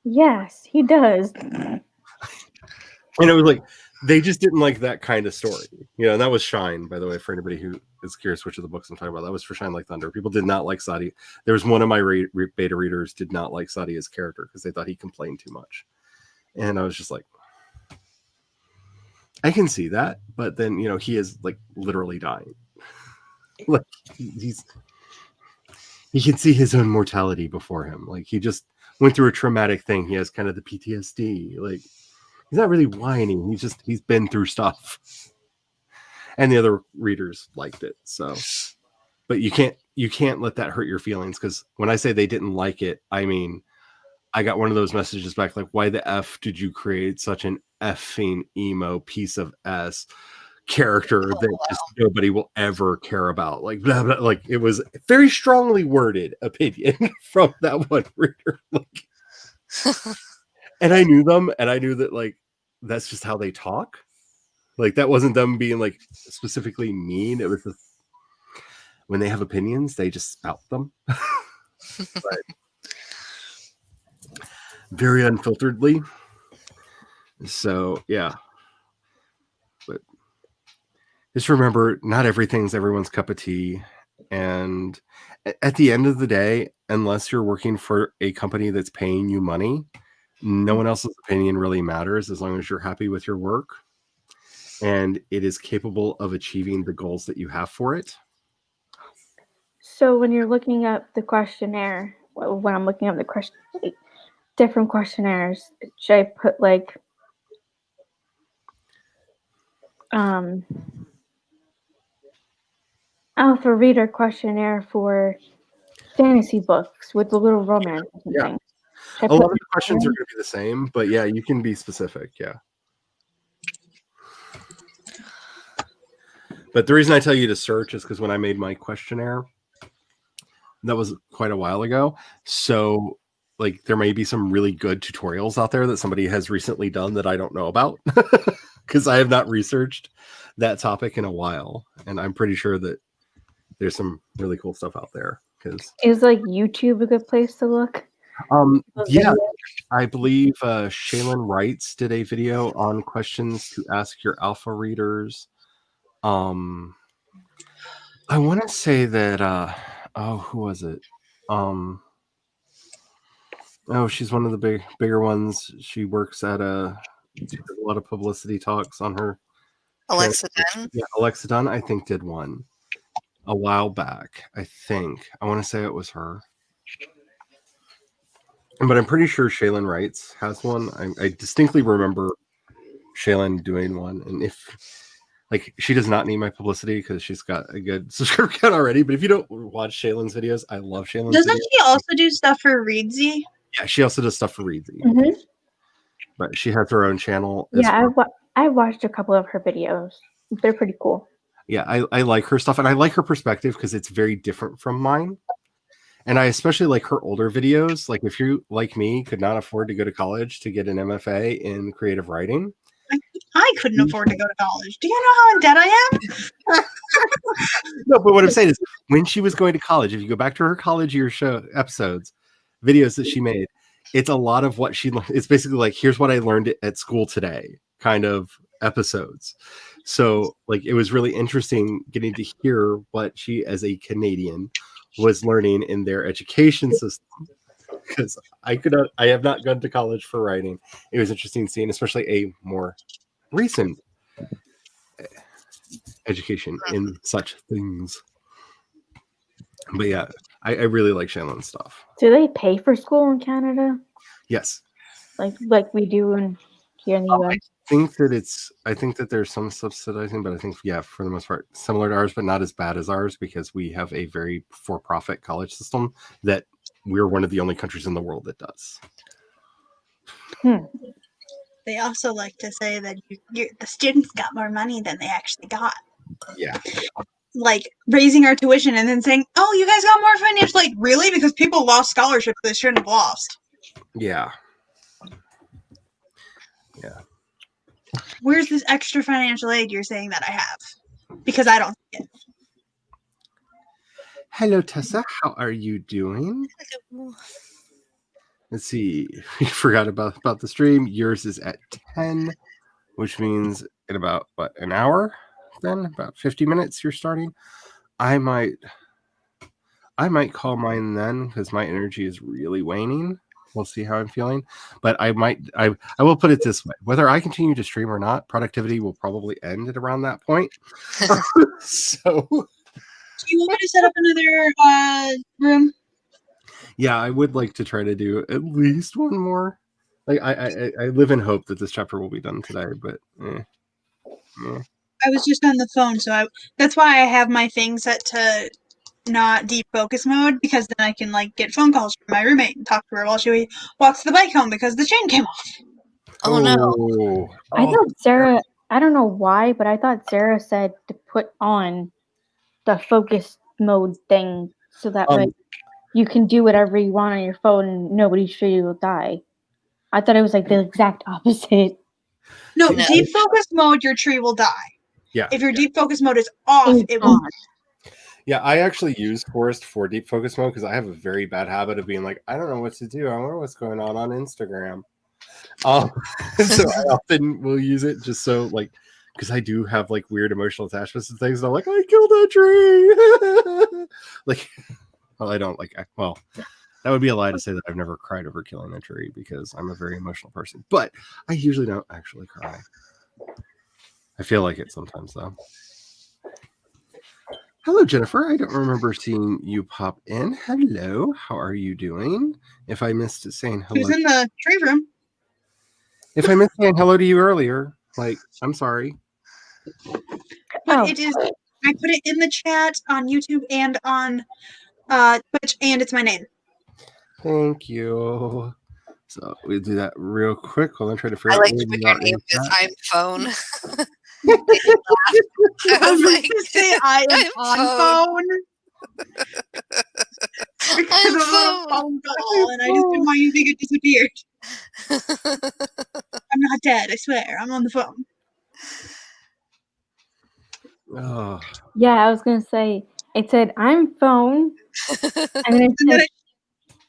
Yes, he does. And it was like, they just didn't like that kind of story. You know, and that was Shine, by the way, for anybody who is curious which of the books I'm talking about. That was for Shine Like Thunder. People did not like Sadia. There was one of my beta readers did not like Sadia's character because they thought he complained too much. And I was just like, I can see that. But then, you know, he is like literally dying. Like, he can see his own mortality before him. Like, he just went through a traumatic thing. He has kind of the PTSD. Like, he's not really whining. He's been through stuff. And the other readers liked it. So, but you can't let that hurt your feelings, because when I say they didn't like it, I mean, I got one of those messages back like, why the F did you create such an effing emo piece of S character that just nobody will ever care about? Like, blah, blah. Like, it was very strongly worded opinion from that one reader. Like, and I knew them, and I knew that, like, that's just how they talk. Like, that wasn't them being like specifically mean. It was just, when they have opinions, they just spout them. But very unfilteredly. So yeah. But just remember, not everything's everyone's cup of tea. And at the end of the day, unless you're working for a company that's paying you money, no one else's opinion really matters, as long as you're happy with your work and it is capable of achieving the goals that you have for it. So when you're looking up the questionnaire, when I'm looking up the question, different questionnaires, should I put like alpha reader questionnaire for fantasy books with a little romance or something? Yeah. A lot of the questions are going to be the same, but yeah, you can be specific. Yeah. But the reason I tell you to search is because when I made my questionnaire, that was quite a while ago. So, like, there may be some really good tutorials out there that somebody has recently done that I don't know about, because I have not researched that topic in a while. And I'm pretty sure that there's some really cool stuff out there. Because is like YouTube a good place to look? Yeah, I believe Shaylin Wrights did a video on questions to ask your alpha readers. I want to say that who was it? She's one of the bigger ones. She works at she does a lot of publicity talks on her. Alexa Dunn? Yeah, Alexa Dunn, I think, did one a while back. I want to say it was her. But I'm pretty sure Shaylin Wrights has one. I distinctly remember Shaylin doing one. And if, she does not need my publicity because she's got a good subscriber count already. But if you don't watch Shaylin's videos, I love Shaylin's Doesn't videos. she also do stuff for Reedsy? Yeah, she also does stuff for Reedsy. Mm-hmm. But she has her own channel. Yeah, I watched a couple of her videos. They're pretty cool. Yeah, I like her stuff. And I like her perspective because it's very different from mine. And I especially like her older videos. Like, if you, like me, could not afford to go to college to get an MFA in creative writing. I couldn't afford to go to college. Do you know how in debt I am? No, but what I'm saying is, when she was going to college, if you go back to her college year show episodes, videos that she made, it's a lot of what she, it's basically like, here's what I learned at school today kind of episodes. So, like, it was really interesting getting to hear what she, as a Canadian, was learning in their education system. because I have not gone to college for writing. It was interesting seeing, especially a more recent education in such things. But yeah, I really like Shanlon's stuff. Do they pay for school in Canada? Yes. Like we do here in the US? I think that there's some subsidizing, but I think, yeah, for the most part, similar to ours, but not as bad as ours, because we have a very for-profit college system that we're one of the only countries in the world that does. They also like to say that the students got more money than they actually got. Yeah. Like raising our tuition and then saying, "Oh, you guys got more financial." Like, really? Because people lost scholarships they shouldn't have lost. Yeah. Yeah. Where's this extra financial aid you're saying that I have? Because I don't see it. Hello, Tessa. How are you doing? Let's see. We forgot about the stream. Yours is at 10, which means in about, an hour? Then about 50 minutes you're starting. I might call mine then, because my energy is really waning. We'll see how I'm feeling, but I will put it this way: whether I continue to stream or not, productivity will probably end at around that point. So, Do you want me to set up another room? yeah, I would like to try to do at least one more. Like, I live in hope that this chapter will be done today, but I was just on the phone, so that's why I have my thing set to not deep focus mode, because then I can get phone calls from my roommate and talk to her while she walks the bike home because the chain came off. Oh no. I thought Sarah, I don't know why, but I thought Sarah said to put on the focus mode thing so that way you can do whatever you want on your phone and nobody's sure you will die. I thought it was the exact opposite. No, deep focus mode, your tree will die. Yeah. If your deep focus mode is off, it won't. Yeah, I actually use Forest for deep focus mode because I have a very bad habit of being like, I don't know what to do. I wonder what's going on Instagram. So I often will use it just so, because I do have weird emotional attachments and things. And I'm like, I killed a tree. Well, I don't that would be a lie to say that I've never cried over killing a tree, because I'm a very emotional person. But I usually don't actually cry. I feel like it sometimes, though. Hello, Jennifer. I don't remember seeing you pop in. Hello. How are you doing? If I missed saying hello. Who's in the tree room? If I missed saying hello to you earlier, I'm sorry. But it is. I put it in the chat on YouTube and on Twitch, and it's my name. Thank you. So we'll do that real quick. Hold on, try to figure I out. like to put your name as I'm phone. I was like to say I am on phone. Because I'm on a phone call and I just didn't want you to think it disappeared. I'm not dead, I swear. I'm on the phone. Oh. Yeah, I was gonna say it said I'm phone, and then it said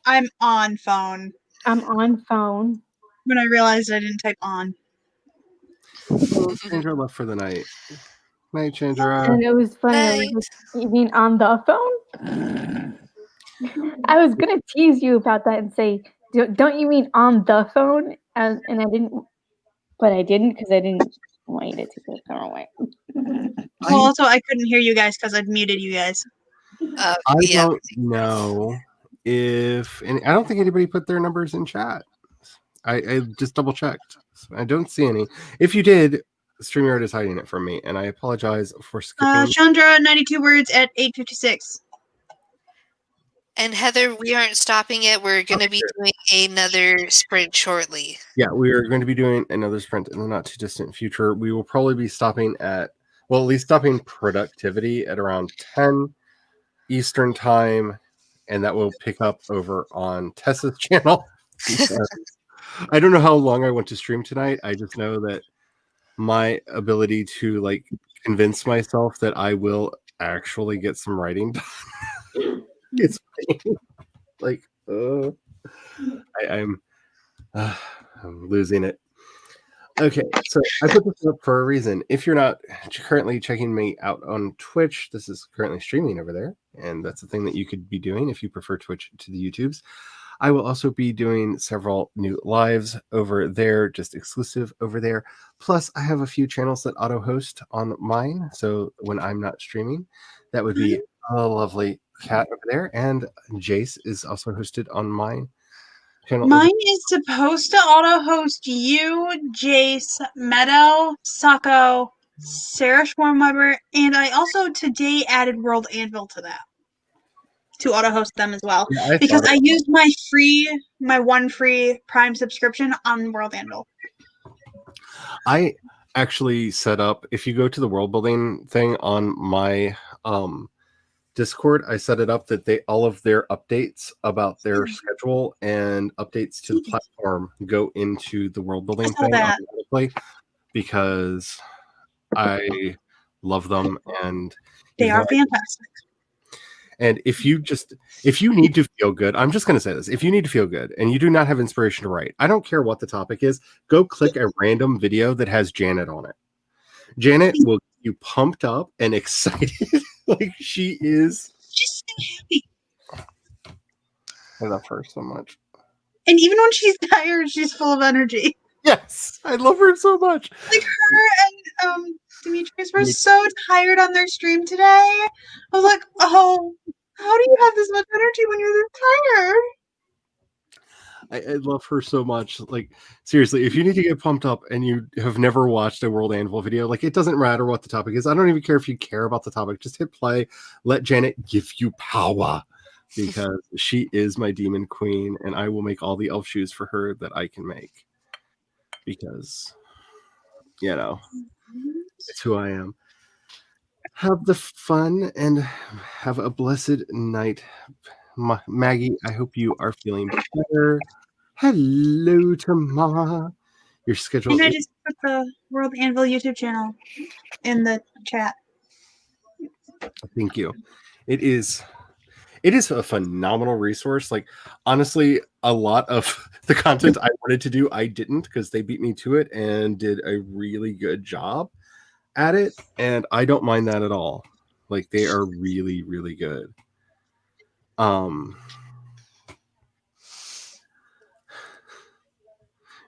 I'm on phone. I'm on phone. When I realized I didn't type on. Chandra left for the night. Night, Chandra. And it was funny. I was like, you mean on the phone? I was gonna tease you about that and say, don't you mean on the phone? And I didn't, but I didn't because I didn't want you to take it the wrong way. Well, also I couldn't hear you guys because I'd muted you guys. I don't know if, and I don't think anybody put their numbers in chat. I just double checked. I don't see any. If you did, StreamYard is hiding it from me, and I apologize for skipping. Chandra, 92 words at 8:56. And Heather, we aren't stopping it. We're going to be doing another sprint shortly. Yeah, we are going to be doing another sprint in the not too distant future. We will probably be stopping at least stopping productivity at around 10 Eastern time, and that will pick up over on Tessa's channel. I don't know how long I want to stream tonight. I just know that my ability to convince myself that I will actually get some writing done. It's I'm losing it. Okay, so I put this up for a reason. If you're not currently checking me out on Twitch, this is currently streaming over there, and that's the thing that you could be doing if you prefer Twitch to the YouTubes. I will also be doing several new lives over there, just exclusive over there. Plus, I have a few channels that auto host on mine. So when I'm not streaming, that would be a lovely cat over there. And Jace is also hosted on mine channel. Mine is supposed to auto host you, Jace, Meadow, Sako, Sarah Schwarmweber, and I also today added World Anvil to that to auto host them as well. Yeah, because I used my one free Prime subscription on World Anvil. I actually set up, if you go to the world building thing on my Discord, I set it up that all of their updates about their schedule and updates to the platform go into the world building thing automatically, because I love them and they are fantastic. And if you need to feel good, I'm just going to say this. If you need to feel good and you do not have inspiration to write, I don't care what the topic is, go click a random video that has Janet on it. Janet will get you pumped up and excited. Like she is. She's so happy. I love her so much. And even when she's tired, she's full of energy. Yes, I love her so much. Like her and Demetrius were so tired on their stream today. I was like, oh, how do you have this much energy when you're this tired? I love her so much. Like, seriously, if you need to get pumped up and you have never watched a World Anvil video, like, it doesn't matter what the topic is. I don't even care if you care about the topic. Just hit play. Let Janet give you power, because she is my demon queen, and I will make all the elf shoes for her that I can make. Because, you know, it's who I am. Have the fun and have a blessed night. Maggie, I hope you are feeling better. Hello, Tamara. Your schedule. And I just put the World Anvil YouTube channel in the chat. Thank you. It is a phenomenal resource. Like, honestly, a lot of the content I wanted to do, I didn't, because they beat me to it and did a really good job at it. And I don't mind that at all. Like, they are really, really good.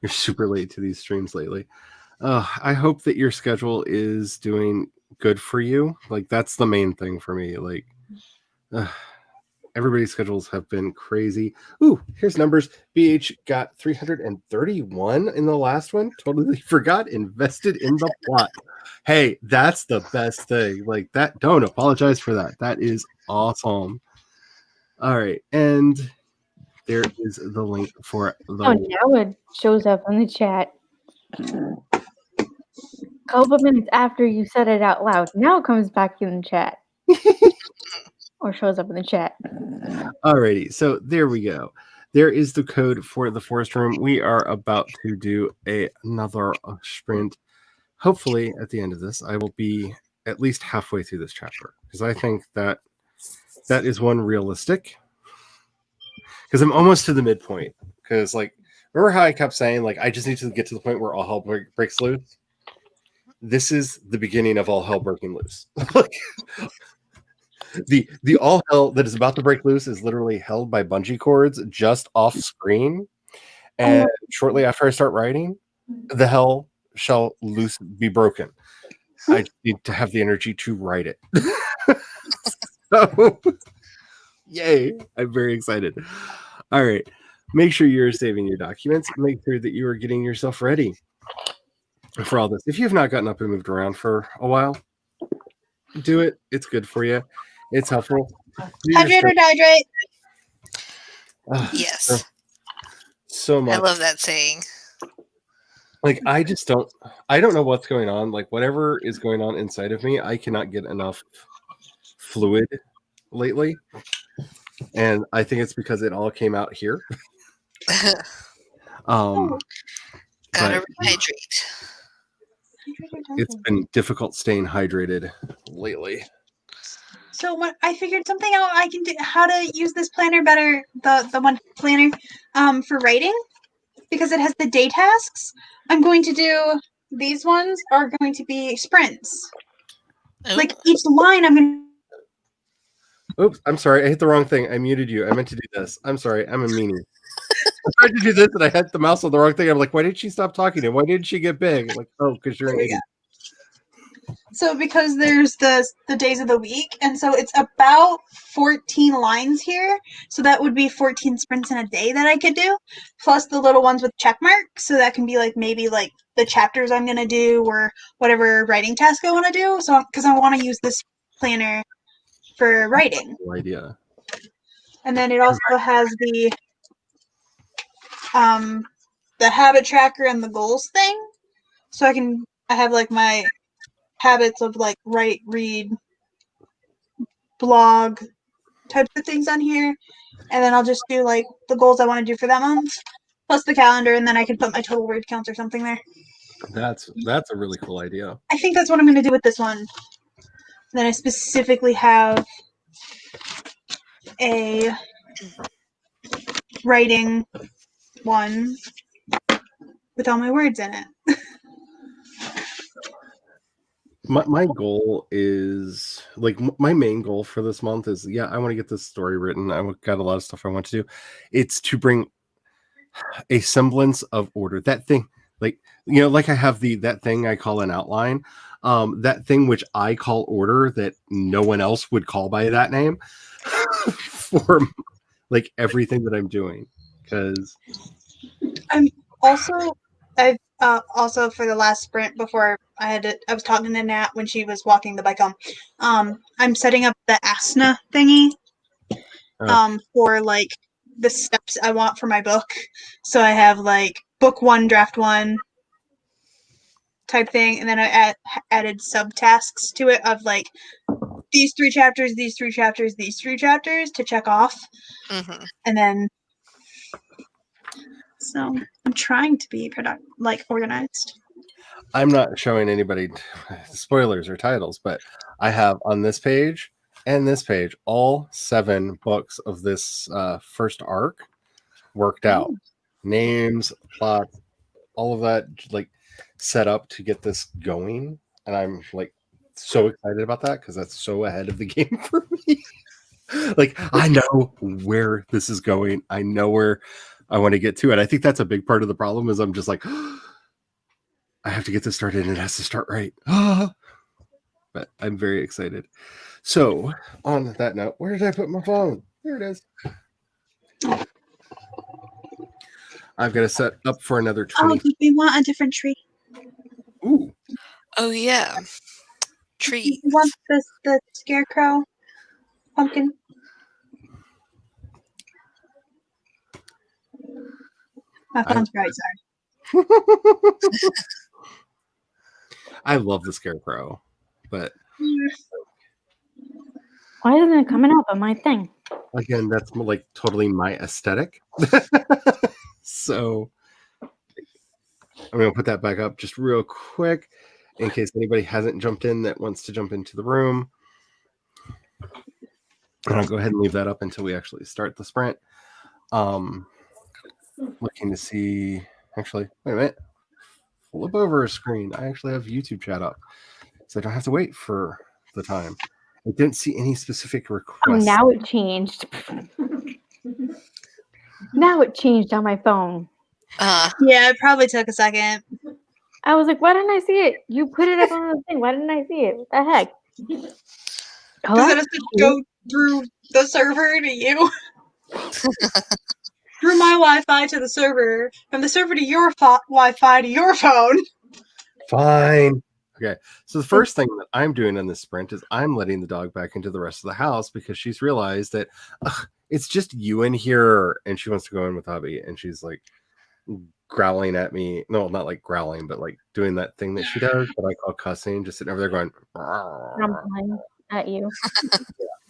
You're super late to these streams lately. I hope that your schedule is doing good for you. Like, that's the main thing for me. Like, everybody's schedules have been crazy. Ooh, here's numbers. BH got 331 in the last one. Totally forgot. Invested in the plot. Hey, that's the best thing. Like, that. Don't apologize for that. That is awesome. All right, and there is the link for the. Oh, now it shows up on the chat. A couple minutes after you said it out loud, now it comes back in the chat. Or shows up in the chat. Alrighty, so there we go. There is the code for the forest room. We are about to do another sprint. Hopefully, at the end of this, I will be at least halfway through this chapter, because I think that is one realistic. Because I'm almost to the midpoint. Because, like, remember how I kept saying, like, I just need to get to the point where all hell breaks loose? This is the beginning of all hell breaking loose. The all hell that is about to break loose is literally held by bungee cords just off screen. And shortly after I start writing, the hell shall loose be broken. I need to have the energy to write it. So, yay. I'm very excited. All right. Make sure you're saving your documents. Make sure that you are getting yourself ready for all this. If you have not gotten up and moved around for a while, do it. It's good for you. It's helpful. Hydrate or dihydrate? Yes. So much. I love that saying. Like, I don't know what's going on. Like, whatever is going on inside of me, I cannot get enough fluid lately. And I think it's because it all came out here. Gotta rehydrate. It's been difficult staying hydrated lately. So what I figured something out I can do how to use this planner better, the one planner for writing, because it has the day tasks. I'm going to do these ones are going to be sprints. Ooh. Like each line I'm going Oops, I'm sorry. I hit the wrong thing. I muted you. I meant to do this. I'm sorry. I'm a meanie. tried to do this and I had the mouse on the wrong thing. I'm like, why did she stop talking? And why didn't she get big? I'm like, oh, because you're an There we idiot. So because there's the days of the week, and so it's about 14 lines here. So that would be 14 sprints in a day that I could do, plus the little ones with check marks. So that can be like maybe like the chapters I'm gonna do or whatever writing task I want to do. So because I want to use this planner for writing, No idea. and then it also has the habit tracker and the goals thing. So I have like my habits of like write, read, blog types of things on here, and then I'll just do like the goals I want to do for that month plus the calendar, and then I can put my total word counts or something there. That's a really cool idea. I think that's what I'm going to do with this one. Then I specifically have a writing one with all my words in it. My goal is like my main goal for this month is I want to get this story written. I've got a lot of stuff I want to do. It's to bring a semblance of order. That thing, like like I have that thing I call an outline. That thing which I call order that no one else would call by that name for like everything that I'm doing. Because I've also for the last sprint before I was talking to Nat when she was walking the bike home. I'm setting up the Asana thingy for like the steps I want for my book. So I have like book 1, draft 1 type thing, and then I added subtasks to it of like these 3 chapters, these 3 chapters, these 3 chapters to check off. Mm-hmm. And then so I'm trying to be organized. I'm not showing anybody spoilers or titles, but I have on this page and this page all 7 books of this first arc worked out. Names, plot, all of that like set up to get this going. And I'm like so excited about that because that's so ahead of the game for me. Like I know where this is going. I know where I want to get to it. I think that's a big part of the problem is I'm just like, I have to get this started and it has to start right. But I'm very excited. So on that note, where did I put my phone? There it is. I've got to set up for another 20. Oh, we want a different tree. Ooh. Oh yeah. Trees. You want the scarecrow pumpkin? My phone's bright, sorry. I love the scarecrow, but Why isn't it coming up on my thing? again, that's like totally my aesthetic. So I'm going to put that back up just real quick in case anybody hasn't jumped in that wants to jump into the room. And I'll go ahead and leave that up until we actually start the sprint. Looking to see, actually, wait a minute. Flip over a screen. I actually have YouTube chat up, so I don't have to wait for the time. I didn't see any specific requests. Oh, now it changed. Now it changed on my phone. Yeah, it probably took a second. I was like, why didn't I see it? You put it up on the thing. Why didn't I see it? What the heck? Because it has to go through the server to you. Through my Wi-Fi to the server, from the server to your Wi-Fi to your phone. Fine. Okay. So the first thing that I'm doing in this sprint is I'm letting the dog back into the rest of the house because she's realized that it's just you in here, and she wants to go in with hubby, and she's like growling at me. No, not like growling, but like doing that thing that she does that I call cussing, just sitting over there going Rumbling at you.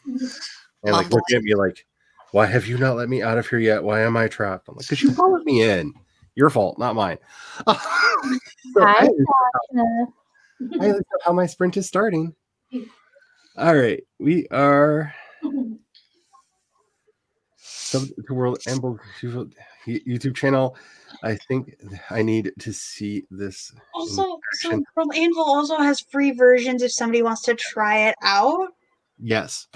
and like looking at me like, why have you not let me out of here yet? Why am I trapped? I'm like, because you followed me in. Your fault, not mine. So Hi, I look up how my sprint is starting. All right, we are to World Amble YouTube channel. I think I need to see this. Also, so World Anvil also has free versions if somebody wants to try it out. Yes.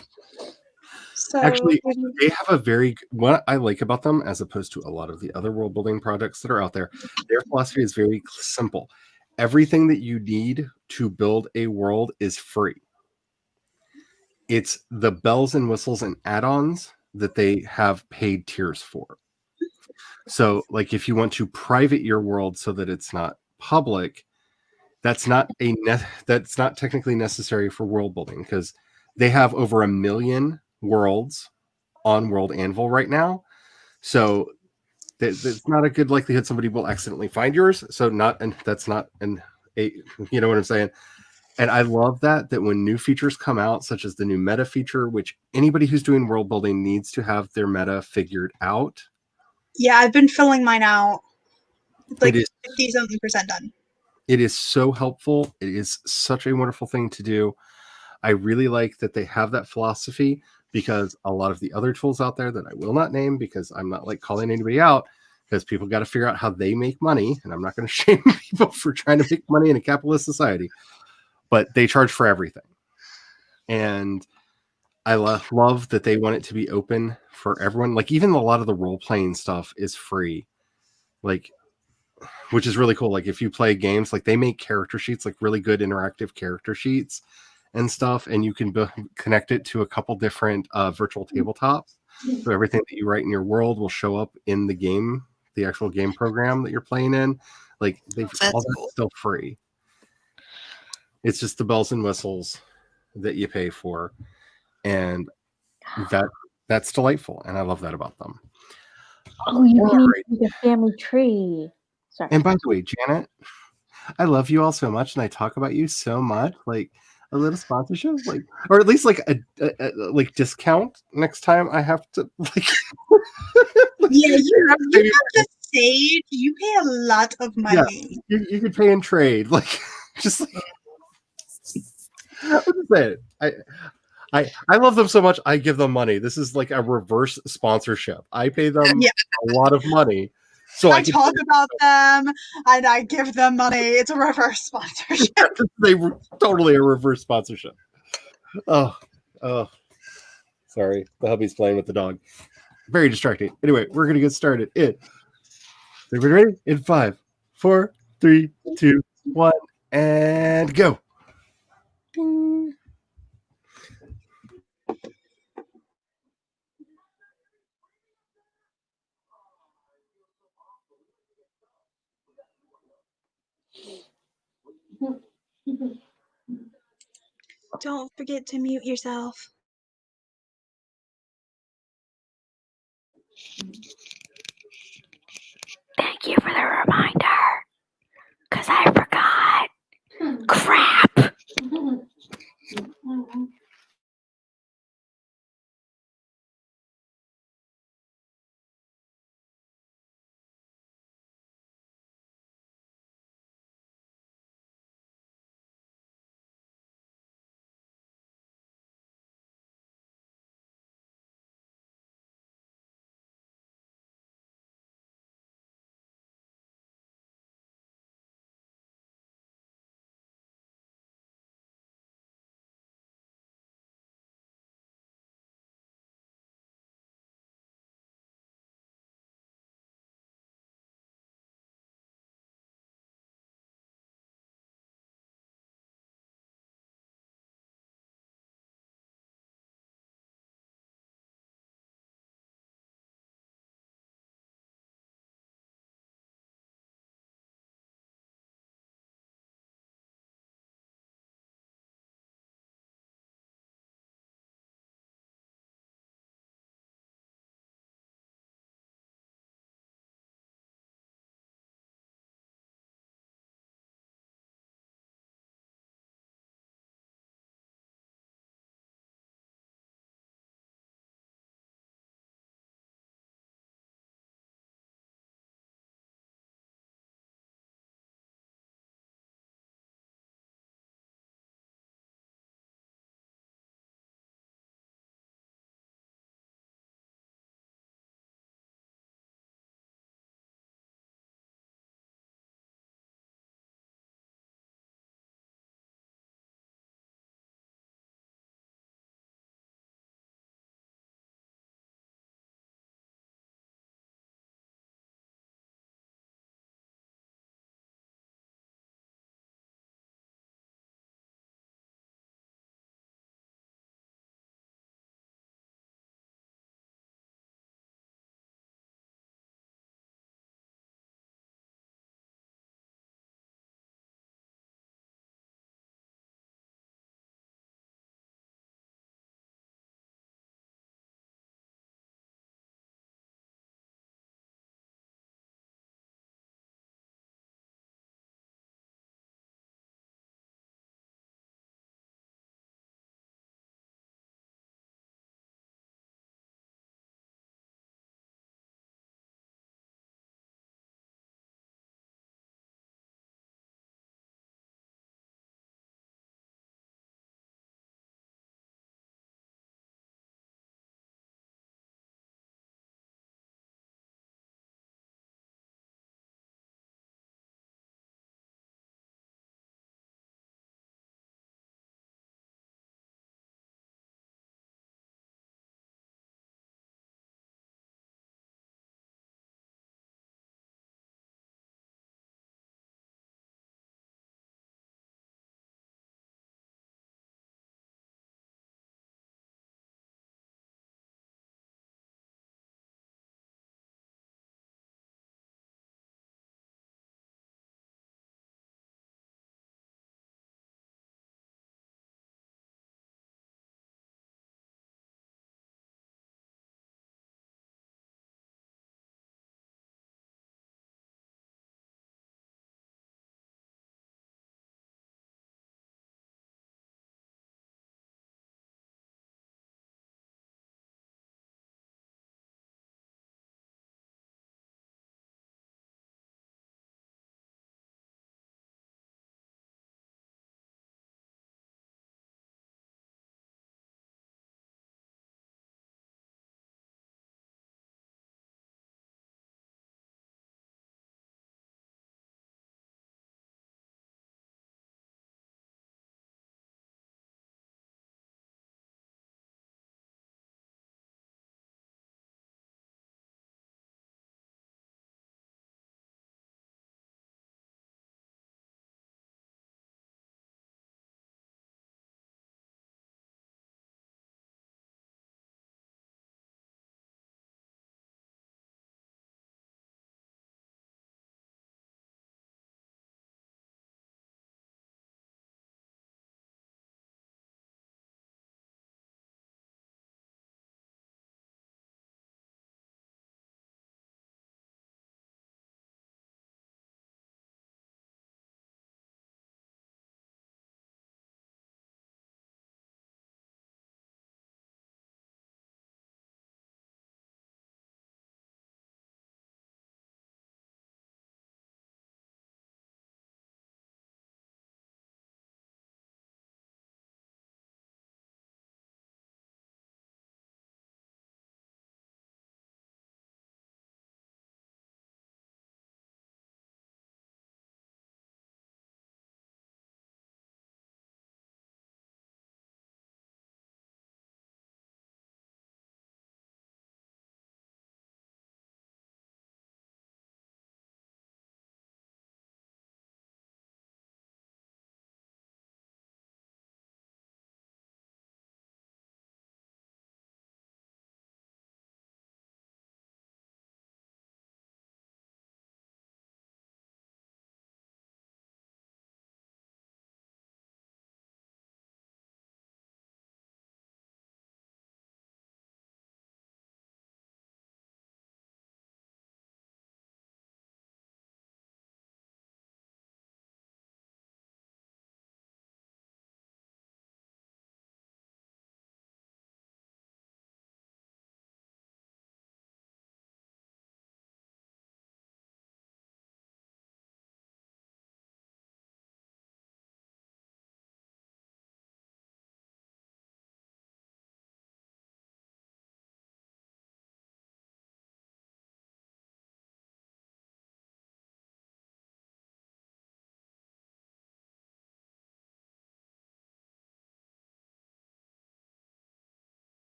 So Actually, they have a what I like about them, as opposed to a lot of the other world building projects that are out there, their philosophy is very simple. Everything that you need to build a world is free. It's the bells and whistles and add-ons that they have paid tiers for. So, like, if you want to private your world so that it's not public, that's not that's not technically necessary for world building, because they have over 1 million worlds on World Anvil right now. So there's not a good likelihood somebody will accidentally find yours. So that's not you know what I'm saying? And I love that when new features come out, such as the new meta feature, which anybody who's doing world building needs to have their meta figured out. Yeah, I've been filling mine out. It's like It is 50-something% done. It is so helpful. It is such a wonderful thing to do. I really like that they have that philosophy, because a lot of the other tools out there that I will not name, because I'm not like calling anybody out, because people got to figure out how they make money, and I'm not going to shame people for trying to make money in a capitalist society, but they charge for everything. And I love that they want it to be open for everyone. Like, even a lot of the role-playing stuff is free, like, which is really cool. Like, if you play games, like, they make character sheets, like really good interactive character sheets and stuff, and you can connect it to a couple different virtual tabletops. So everything that you write in your world will show up in the game, the actual game program that you're playing in. Like, all that's still free. It's just the bells and whistles that you pay for, and that's delightful, and I love that about them. Oh, you can even make a family tree. Sorry. And by the way, Janet, I love you all so much, and I talk about you so much. Like, a little sponsorship, like, or at least like a like discount next time I have to, like. Yeah, you have to save. You pay a lot of money. Yeah, you could pay in trade, like, just like. I'm just saying, I love them so much. I give them money. This is like a reverse sponsorship. I pay them a lot of money. So I talk about them and I give them money. It's a reverse sponsorship. They totally a reverse sponsorship. Oh, sorry. The hubby's playing with the dog. Very distracting. Anyway, we're gonna get started. Everybody ready? In 5, 4, 3, 2, 1, and go. Ding. Don't forget to mute yourself. Thank you for the reminder, because I forgot. Crap.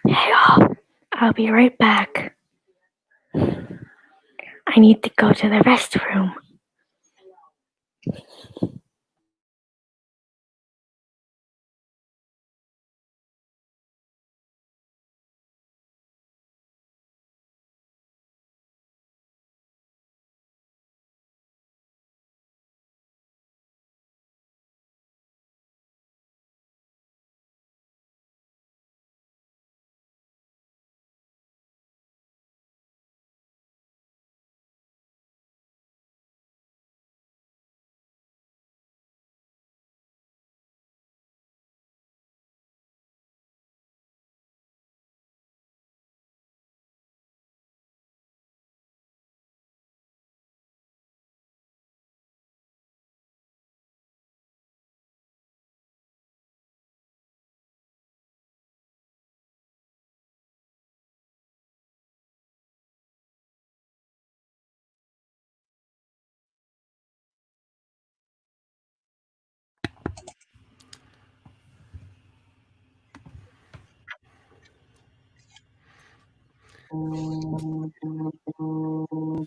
Hey, I'll be right back. I need to go to the restroom.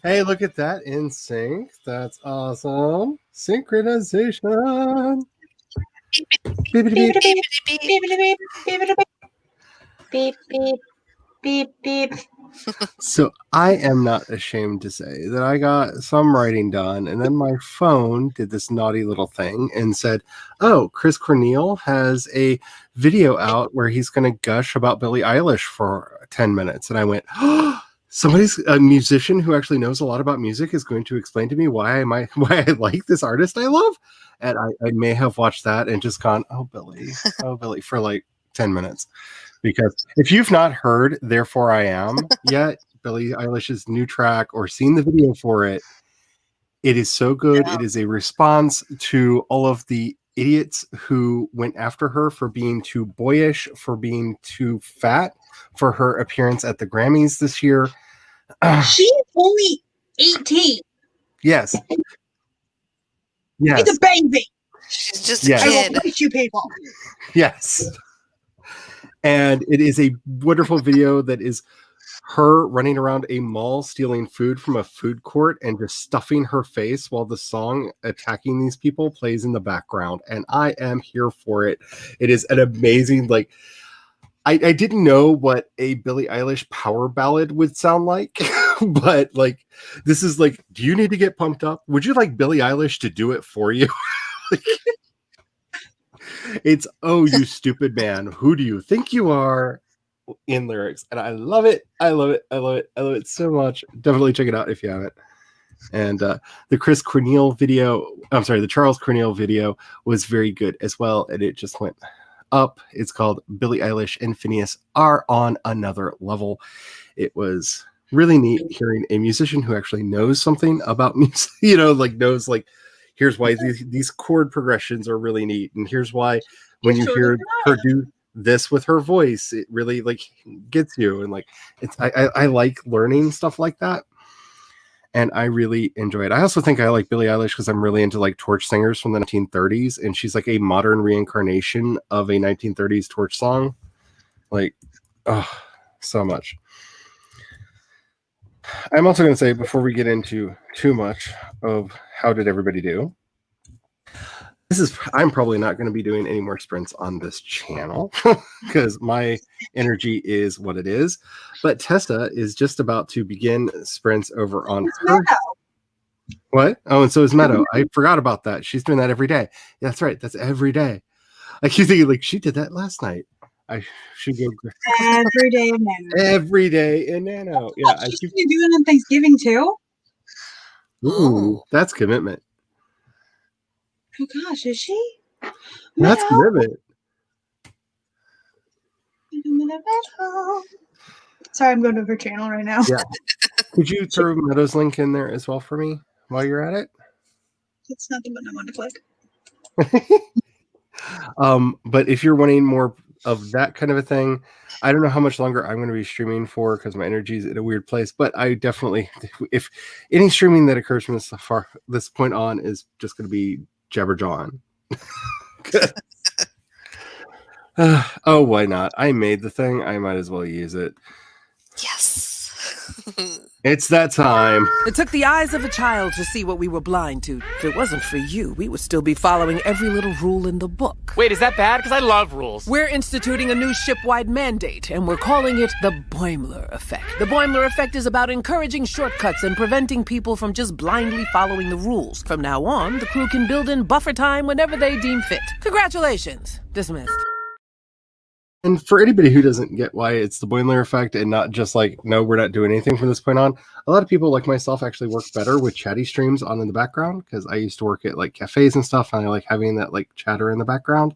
Hey, look at that in sync. That's awesome. Synchronization. Beep, beep, beep. Beep, beep, beep, beep, beep, beep, beep, beep, beep. So I am not ashamed to say that I got some writing done, and then my phone did this naughty little thing and said, "Oh, Chris Cornell has a video out where he's going to gush about Billie Eilish for 10 minutes." And I went, "Oh, somebody's a musician who actually knows a lot about music is going to explain to me why I like this artist I love." And I may have watched that and just gone, "Oh, Billie, for like 10 minutes." Because if you've not heard Therefore I Am yet, Billie Eilish's new track, or seen the video for it, it is so good. Yeah. It is a response to all of the idiots who went after her for being too boyish, for being too fat, for her appearance at the Grammys this year. She's only 18. Yes. It's Yes. a baby. She's just Yes. a I kid. will fight you people. Yes. And it is a wonderful video that is her running around a mall stealing food from a food court and just stuffing her face while the song Attacking These People plays in the background. And I am here for it. It is an amazing, like, I didn't know what a Billie Eilish power ballad would sound like, but like, this is like, do you need to get pumped up? Would you like Billie Eilish to do it for you? It's, "Oh, you stupid man, who do you think you are?" in lyrics, and I love it. I love it. I love it. I love it so much. Definitely check it out if you haven't. And the Chris Cornell video, I'm sorry, the Charles Cornell video was very good as well, and it just went up. It's called Billie Eilish and Phineas Are on Another Level. It was really neat hearing a musician who actually knows something about music, like knows, like, here's why these chord progressions are really neat, and here's why when you hear her do this with her voice, it really like gets you. And like, it's I like learning stuff like that, and I really enjoy it. I also think I like Billie Eilish because I'm really into like torch singers from the 1930s, and she's like a modern reincarnation of a 1930s torch song. Like, oh, so much. I'm also going to say, before we get into too much of how did everybody do, I'm probably not going to be doing any more sprints on this channel because my energy is what it is. But Tessa is just about to begin sprints over on her. What? Oh, and so is Meadow. I forgot about that. She's doing that every day. Yeah, that's right. That's every day. I keep thinking, like, she did that last night. I should go Every day in Nano. every day in Nano. Yeah, I She's keep. gonna do it on Thanksgiving too. Ooh, that's commitment. Oh gosh, is she? That's Meadow. commitment. Sorry, I'm going to her channel right now. Yeah. Could you throw Meadow's link in there as well for me while you're at it? That's not the button I want to click. But if you're wanting more of that kind of a thing, I don't know how much longer I'm going to be streaming for because my energy is in a weird place. But I definitely, if any streaming that occurs from this point on is just going to be Jabberjawn. Oh, why not? I made the thing. I might as well use it. Yes. It's that time. It took the eyes of a child to see what we were blind to. If it wasn't for you, we would still be following every little rule in the book. Wait, is that bad? Because I love rules. We're instituting a new ship-wide mandate, and we're calling it the Boimler Effect. The Boimler Effect is about encouraging shortcuts and preventing people from just blindly following the rules. From now on, the crew can build in buffer time whenever they deem fit. Congratulations. Dismissed. And for anybody who doesn't get why it's the Boimler Effect and not just like, no, we're not doing anything from this point on, a lot of people like myself actually work better with chatty streams on in the background, because I used to work at like cafes and stuff, and I like having that like chatter in the background.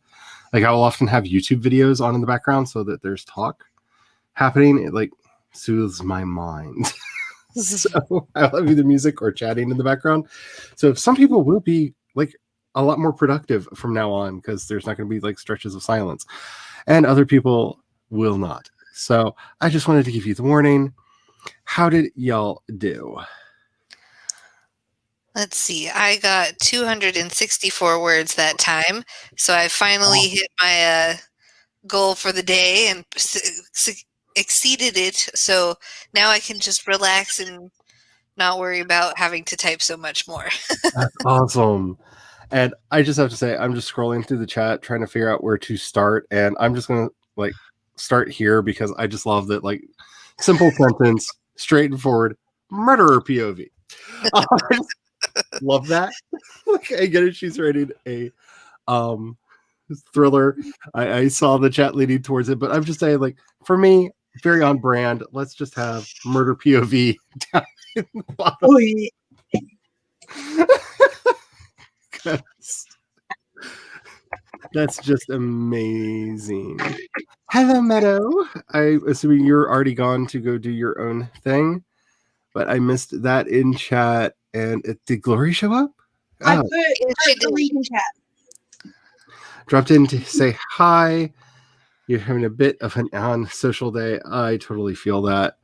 Like I will often have YouTube videos on in the background so that there's talk happening. It like soothes my mind. So I love either music or chatting in the background. So some people will be like a lot more productive from now on, because there's not going to be like stretches of silence. And other people will not. So I just wanted to give you the warning. How did y'all do? Let's see. I got 264 words that time. So I finally hit my goal for the day and exceeded it. So now I can just relax and not worry about having to type so much more. That's awesome. And I just have to say, I'm just scrolling through the chat, trying to figure out where to start. And I'm just going to like start here because I just love that, like, simple sentence, straightforward, murderer POV. I just love that. Like, I get it. She's writing a thriller. I saw the chat leading towards it, but I'm just saying, like, for me, very on brand. Let's just have murder POV down in the bottom. Oh, yeah. That's just amazing. Hello, Meadow. I assuming you're already gone to go do your own thing, but I missed that in chat. And did Glory show up? I Oh, put the link in chat. dropped in to say hi. You're having a bit of an on-social day. I totally feel that.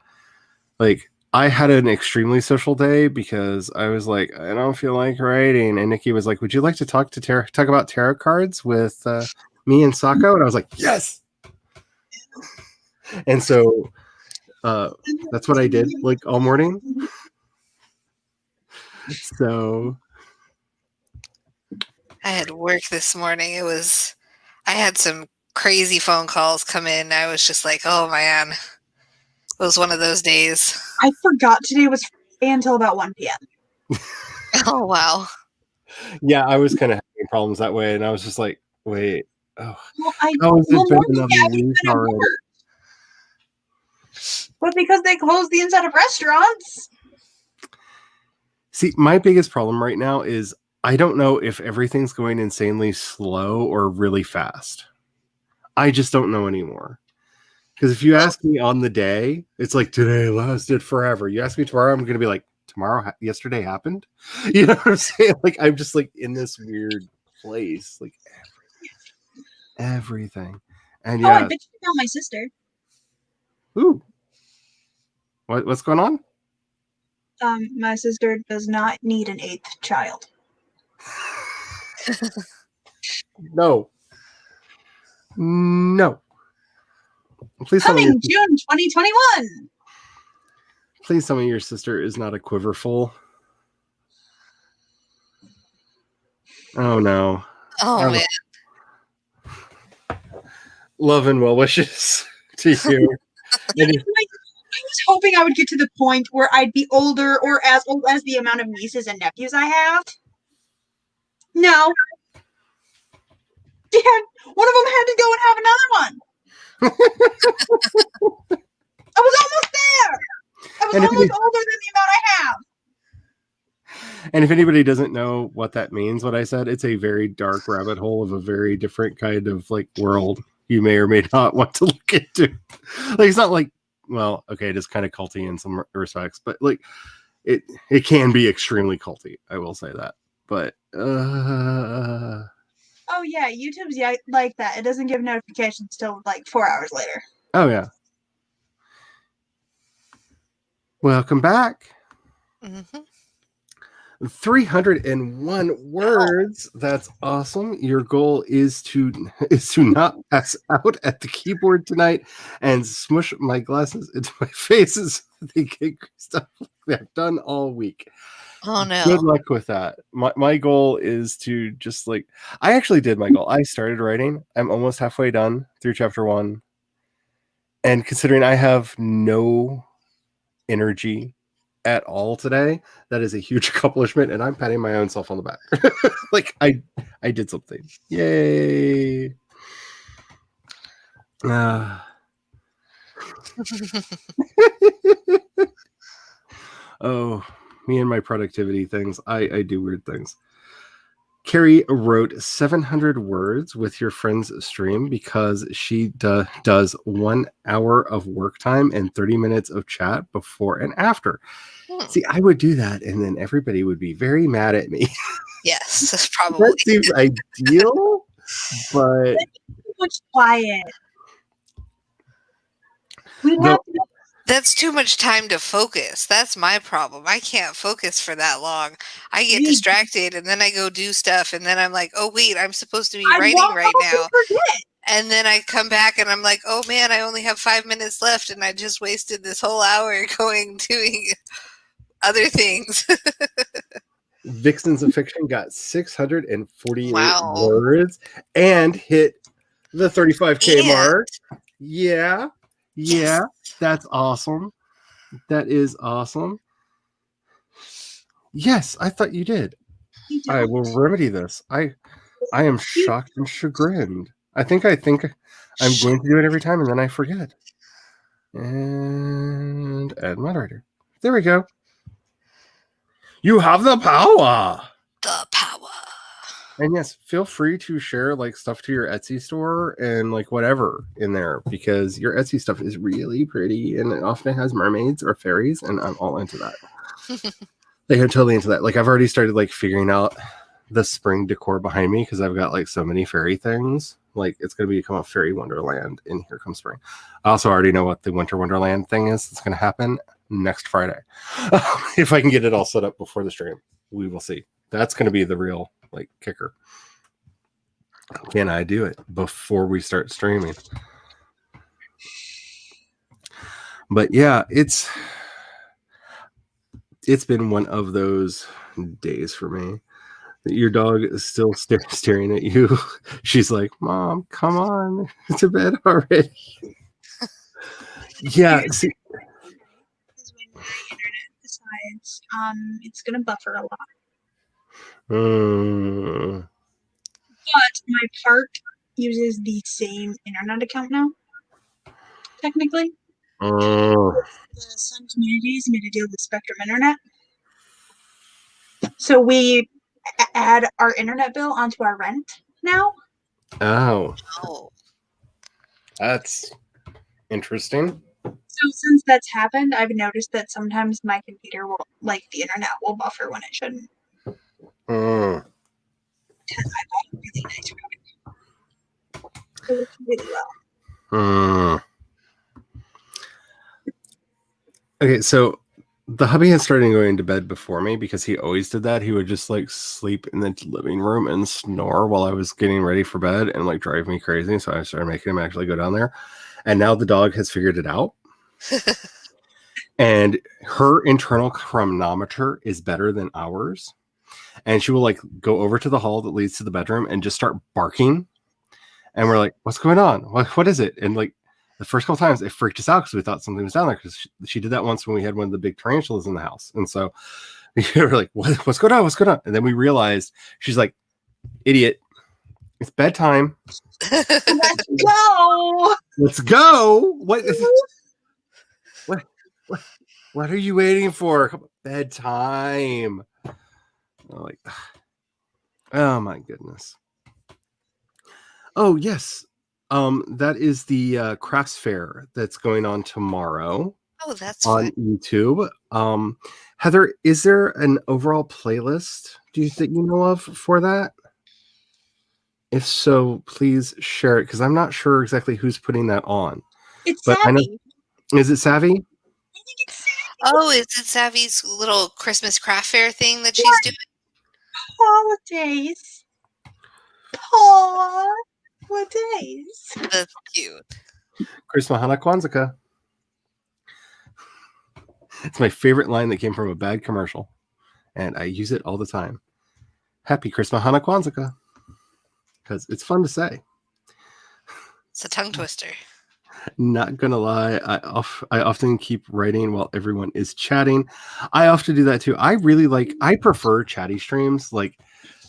Like, I had an extremely social day because I was like, I don't feel like writing. And Nikki was like, would you like to talk about tarot cards with me and Sako? And I was like, yes. And so that's what I did like all morning. So I had work this morning. I had some crazy phone calls come in. I was just like, oh man. It was one of those days. I forgot today was Friday until about 1 p.m. Oh, wow. yeah, I was kind of having problems that way. And I was just like, wait, Well, how has it been normally another I would week have already? worked. But because they closed the inside of restaurants. See, my biggest problem right now is I don't know if everything's going insanely slow or really fast. I just don't know anymore. Because if you ask me on the day, it's like today lasted forever. You ask me tomorrow, I'm going to be like, yesterday happened? You know what I'm saying? Like, I'm just like in this weird place. Like, everything. And Oh, I yeah. bet you found my sister. Ooh. What's going on? My sister does not need an 8th child. No. Please tell me Coming June 2021. Please tell me your sister is not a quiverful. Oh no. Oh, man. Love and well wishes to you. I was hoping I would get to the point where I'd be older or as old as the amount of nieces and nephews I have. No. One of them had to go and have another one. I was almost there. I was almost older than the amount I have. And if anybody doesn't know what that means, what I said, it's a very dark rabbit hole of a very different kind of like world you may or may not want to look into. Like, it's not like, well, okay, it is kind of culty in some respects, but like it can be extremely culty. I will say that. But oh yeah, YouTube's like that. It doesn't give notifications till like 4 hours later. Oh yeah. Welcome back. Mm-hmm. 301 words. That's awesome. Your goal is to not pass out at the keyboard tonight and smush my glasses into my faces. They get stuff I've done all week. Oh no. Good luck with that. My goal is to just like, I actually did my goal. I started writing. I'm almost halfway done through chapter 1. And considering I have no energy at all today, that is a huge accomplishment, and I'm patting my own self on the back. Like I did something. Yay. Oh, me and my productivity things. I do weird things. Carrie wrote 700 words with your friend's stream because she does 1 hour of work time and 30 minutes of chat before and after. See, I would do that, and then everybody would be very mad at me. Yes, that's probably. That seems ideal, but Too much quiet. That's too much time to focus. That's my problem. I can't focus for that long. I get distracted, and then I go do stuff, and then I'm like, oh, wait, I'm supposed to be writing right now. And then I come back, and I'm like, oh, man, I only have 5 minutes left, and I just wasted this whole hour doing other things. Vixens of Fiction got 648 words and hit the 35K mark. Yeah. Yeah, that's awesome. That is awesome. Yes, I thought you did. I will remedy this. I am shocked and chagrined. I think I'm going to do it every time, and then I forget. And add moderator. There we go. You have the power. The power. And yes, feel free to share like stuff to your Etsy store and like whatever in there, because your Etsy stuff is really pretty and it often has mermaids or fairies, and I'm all into that. Like, I'm totally into that. Like, I've already started like figuring out the spring decor behind me because I've got like so many fairy things. Like, it's going to become a fairy wonderland in Here Comes Spring. I also already know what the winter wonderland thing is that's going to happen next Friday. If I can get it all set up before the stream, we will see. That's going to be the real like kicker. Can I do it before we start streaming? But yeah, it's been one of those days for me. Your dog is still staring at you. She's like, Mom, come on to bed already. Yeah. See, is when my internet decides it's gonna buffer a lot. But my park uses the same internet account now. Technically. The Sun Communities made a deal with Spectrum Internet. So we add our internet bill onto our rent now. Oh. That's interesting. So since that's happened, I've noticed that sometimes my computer will, like, the internet will buffer when it shouldn't. Because I bought a really nice product. It works really well. Okay, so the hubby had started going to bed before me because he always did that. He would just like sleep in the living room and snore while I was getting ready for bed and like drive me crazy. So I started making him actually go down there. And now the dog has figured it out. And her internal chronometer is better than ours. And she will like go over to the hall that leads to the bedroom and just start barking. And we're like, what's going on? What is it? And like the first couple times it freaked us out because we thought something was down there, because she did that once when we had one of the big tarantulas in the house. And so we were like, what's going on? What's going on? And then we realized she's like, idiot, it's bedtime. Let's go. Let's go. What are you waiting for? Come on, bedtime. I'm like, oh my goodness. Oh yes. That is the crafts fair that's going on tomorrow. Oh, that's on fun. YouTube. Heather, is there an overall playlist that you know of for that? If so, please share it, because I'm not sure exactly who's putting that on. It's but Savvy. Is it Savvy? I think it's Savvy. Oh, is it Savvy's little Christmas craft fair thing that she's doing? Holidays. Holidays. That's cute. Chris Mahana Kwanzaa. It's my favorite line that came from a bad commercial, and I use it all the time. Happy Chris Mahana Kwanzaa. Because it's fun to say. It's a tongue twister. Not gonna lie, I often keep writing while everyone is chatting. I often do that too. I prefer chatty streams. Like,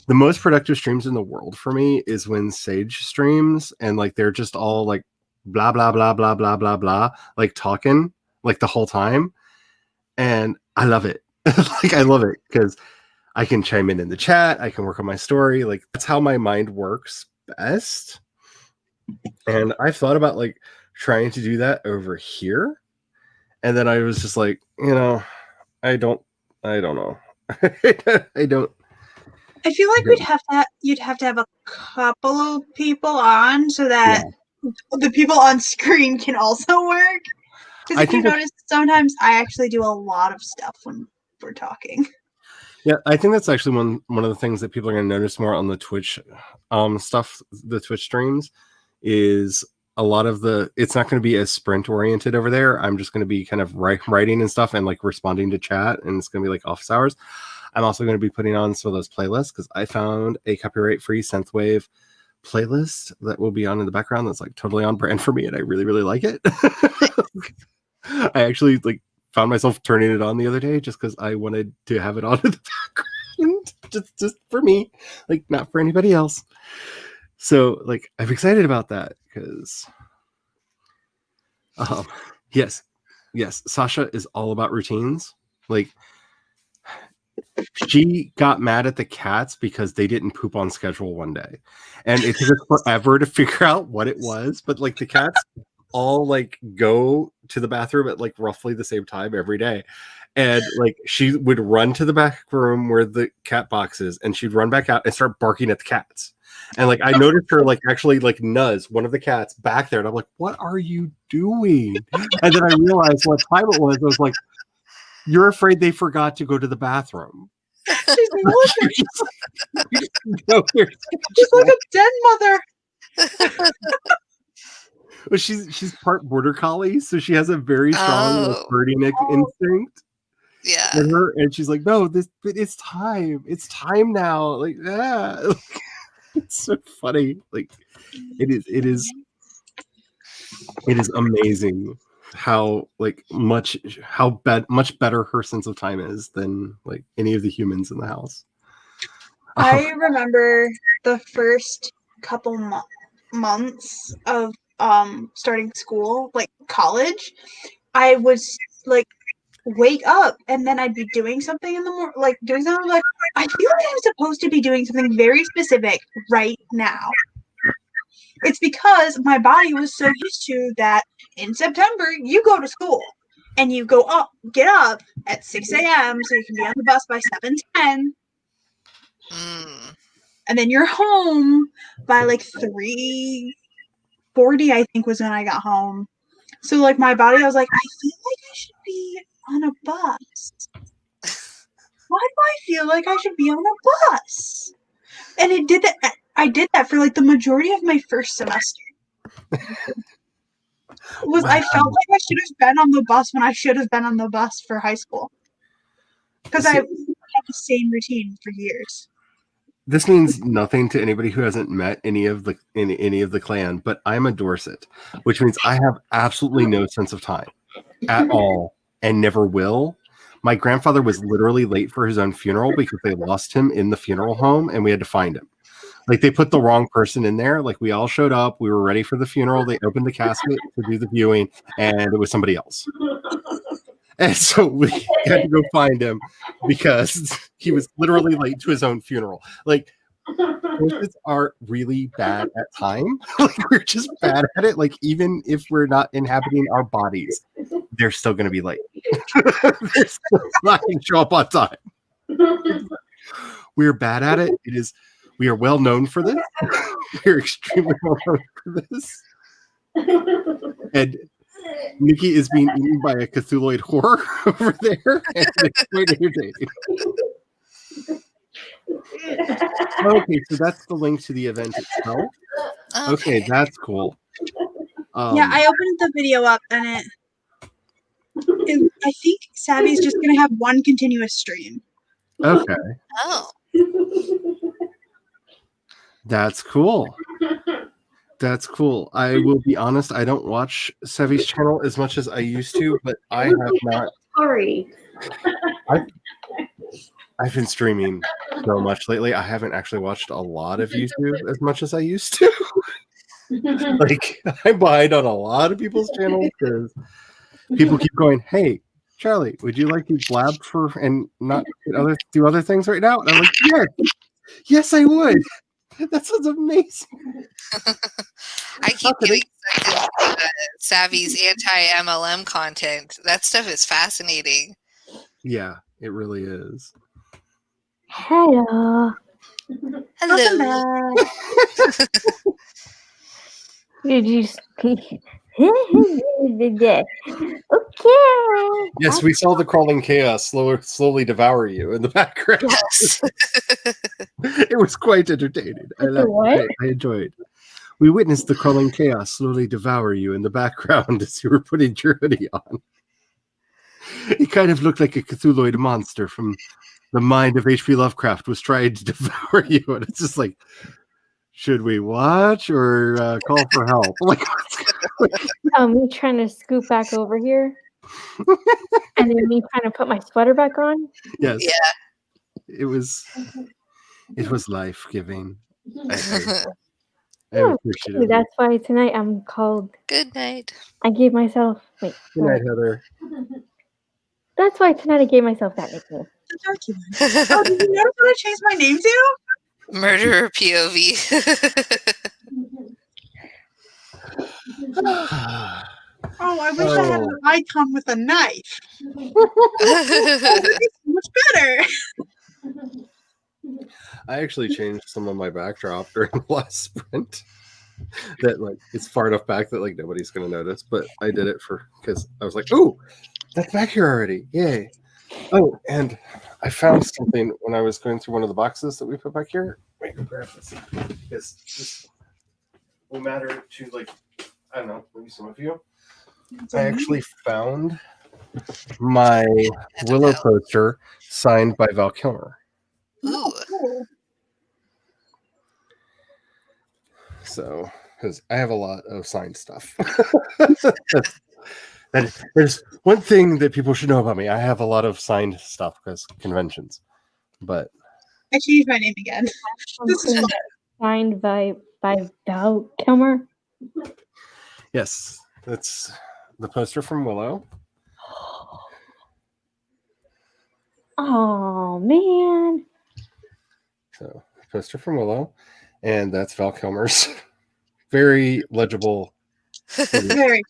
the most productive streams in the world for me is when Sage streams and like they're just all like blah blah blah blah blah blah blah, like talking like the whole time, and I love it. Like, I love it because I can chime in the chat. I can work on my story. Like, that's how my mind works best. And I've thought about like trying to do that over here, and then I was just like, I don't know. I don't. I feel like you'd have to have a couple of people on so that the people on screen can also work. Because if you notice, sometimes I actually do a lot of stuff when we're talking. Yeah, I think that's actually one of the things that people are going to notice more on the Twitch stuff, the Twitch streams, is a lot of it's not going to be as sprint oriented over there. I'm just going to be kind of writing and stuff and like responding to chat, and it's going to be like office hours. I'm also going to be putting on some of those playlists because I found a copyright-free synthwave playlist that will be on in the background that's like totally on brand for me, and I really, really like it. I actually like found myself turning it on the other day just because I wanted to have it on in the background, just for me, like not for anybody else. So like I'm excited about that because yes, Sasha is all about routines. Like, she got mad at the cats because they didn't poop on schedule one day, and it took us forever to figure out what it was. But like the cats all like go to the bathroom at like roughly the same time every day, and like she would run to the back room where the cat box is, and she'd run back out and start barking at the cats. And like I noticed her like actually like nuzz one of the cats back there, and I'm like, "What are you doing?" And then I realized what time it was. I was like, "You're afraid they forgot to go to the bathroom." She's like a dead mother. Well, she's part border collie, so she has a very strong like, birding instinct. Yeah. And she's like, "No, it's time. It's time now." Like, yeah. It's so funny. Like, it is amazing how like much better her sense of time is than like any of the humans in the house. I remember the first couple months of starting school, like college. I was like wake up and then I'd be doing something in the morning, like doing something like I feel like I'm supposed to be doing something very specific right now. It's because my body was so used to that in September you go to school and you get up at 6 a.m. so you can be on the bus by 7:10. And then you're home by like 3:40, I think was when I got home. So like my body, I was like, I feel like I should be on a bus. Why do I feel like I should be on a bus? And it did that. I did that for like the majority of my first semester. I felt like I should have been on the bus when I should have been on the bus for high school. Because I had the same routine for years. This means nothing to anybody who hasn't met any of the clan, but I'm a Dorset, which means I have absolutely no sense of time at all and never will. My grandfather was literally late for his own funeral because they lost him in the funeral home and we had to find him. Like, they put the wrong person in there. Like, we all showed up. We were ready for the funeral. They opened the casket to do the viewing, and it was somebody else. And so we had to go find him because he was literally late to his own funeral. Like, Dorset's are really bad at time. Like, we're just bad at it. Like, even if we're not inhabiting our bodies, they're still going to be late. They're still not going to show up on time. We're bad at it. We are well known for this. We're extremely well known for this. And Nikki is being eaten by a Cthulhuid horror over there, and it's quite entertaining. Okay, so that's the link to the event itself. Okay, that's cool. Yeah, I opened the video up and I think Savvy's just gonna have one continuous stream. Okay, Oh. that's cool. That's cool. I will be honest, I don't watch Sevi's channel as much as I used to, but I have not. Sorry. I've been streaming so much lately. I haven't actually watched a lot of YouTube as much as I used to. Like, I'm behind on a lot of people's channels because people keep going, "Hey, Charlie, would you like to blab for and not do other things right now?" And I'm like, yes, I would. That sounds amazing. I keep getting sucked into Savvy's anti-MLM content. That stuff is fascinating. Yeah, it really is. Hello. Hello. Did you speak? Okay. Yes, we saw the crawling chaos slowly devour you in the background. Yes. It was quite entertaining. I enjoyed. We witnessed the crawling chaos slowly devour you in the background as you were putting your hoodie on. It kind of looked like a Cthulhuid monster from the mind of H.P. Lovecraft was trying to devour you, and it's just like, should we watch or call for help? Like, Me trying to scoot back over here, and then me trying to put my sweater back on. yes, Yeah. it was life giving. I Oh, appreciate it. that's why tonight I'm called. Good night. I gave myself. Wait. Good night, Heather. That's why tonight I gave myself that nickname. The darky one. Oh, did you notice what I changed my name to? Murderer POV. Oh, I wish I had an icon with a knife. It's much better. I actually changed some of my backdrop during the last sprint. That like it's far enough back that like nobody's gonna notice, but I did it because I was like, "Oh, that's back here already! Yay!" Oh, and I found something when I was going through one of the boxes that we put back here. Wait, go grab this because this will matter to like I don't know, maybe some of you. I actually found my Willow poster signed by Val Kilmer. Ooh. Cool. So, because I have a lot of signed stuff. There's one thing that people should know about me. I have a lot of signed stuff because conventions. But I changed my name again. This is fun. Signed by Val Kilmer. yes, that's the poster from Willow. Oh man. So, poster from Willow, and that's Val Kilmer's. Very legible. Very.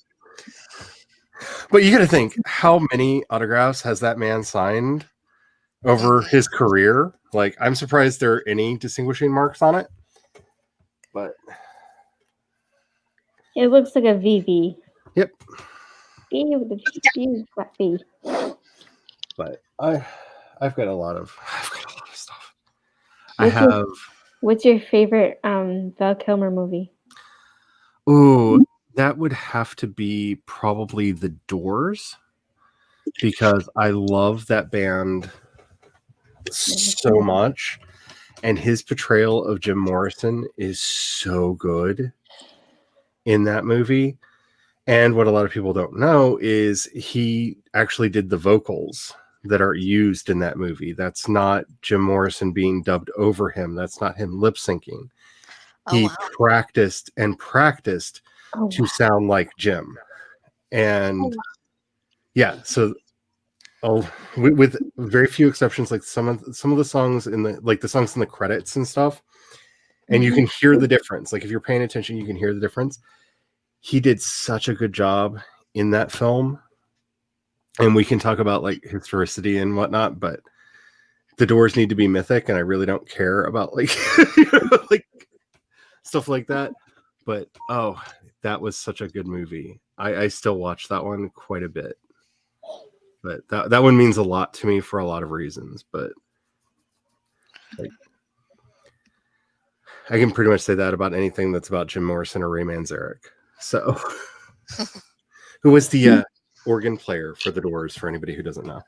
But you got to think, how many autographs has that man signed over his career? Like, I'm surprised there are any distinguishing marks on it. But It looks like a VV. yep. V with the flat V. But I've got a lot of stuff. I What's your favorite Val Kilmer movie? Ooh, that would have to be probably The Doors, because I love that band so much, and his portrayal of Jim Morrison is so good in that movie. And what a lot of people don't know is he actually did the vocals that are used in that movie. That's not Jim Morrison being dubbed over him. That's not him lip syncing. He practiced to sound like Jim. And yeah, so with very few exceptions, like some of the songs in the songs in the credits and stuff, and you can hear the difference. Like if you're paying attention, you can hear the difference. He did such a good job in that film. And we can talk about like historicity and whatnot, but the Doors need to be mythic, and I really don't care about like like stuff like that. But that was such a good movie. I still watch that one quite a bit. But that one means a lot to me for a lot of reasons. But like, I can pretty much say that about anything that's about Jim Morrison or Ray Manzarek. So, who was the organ player for the Doors? For anybody who doesn't know,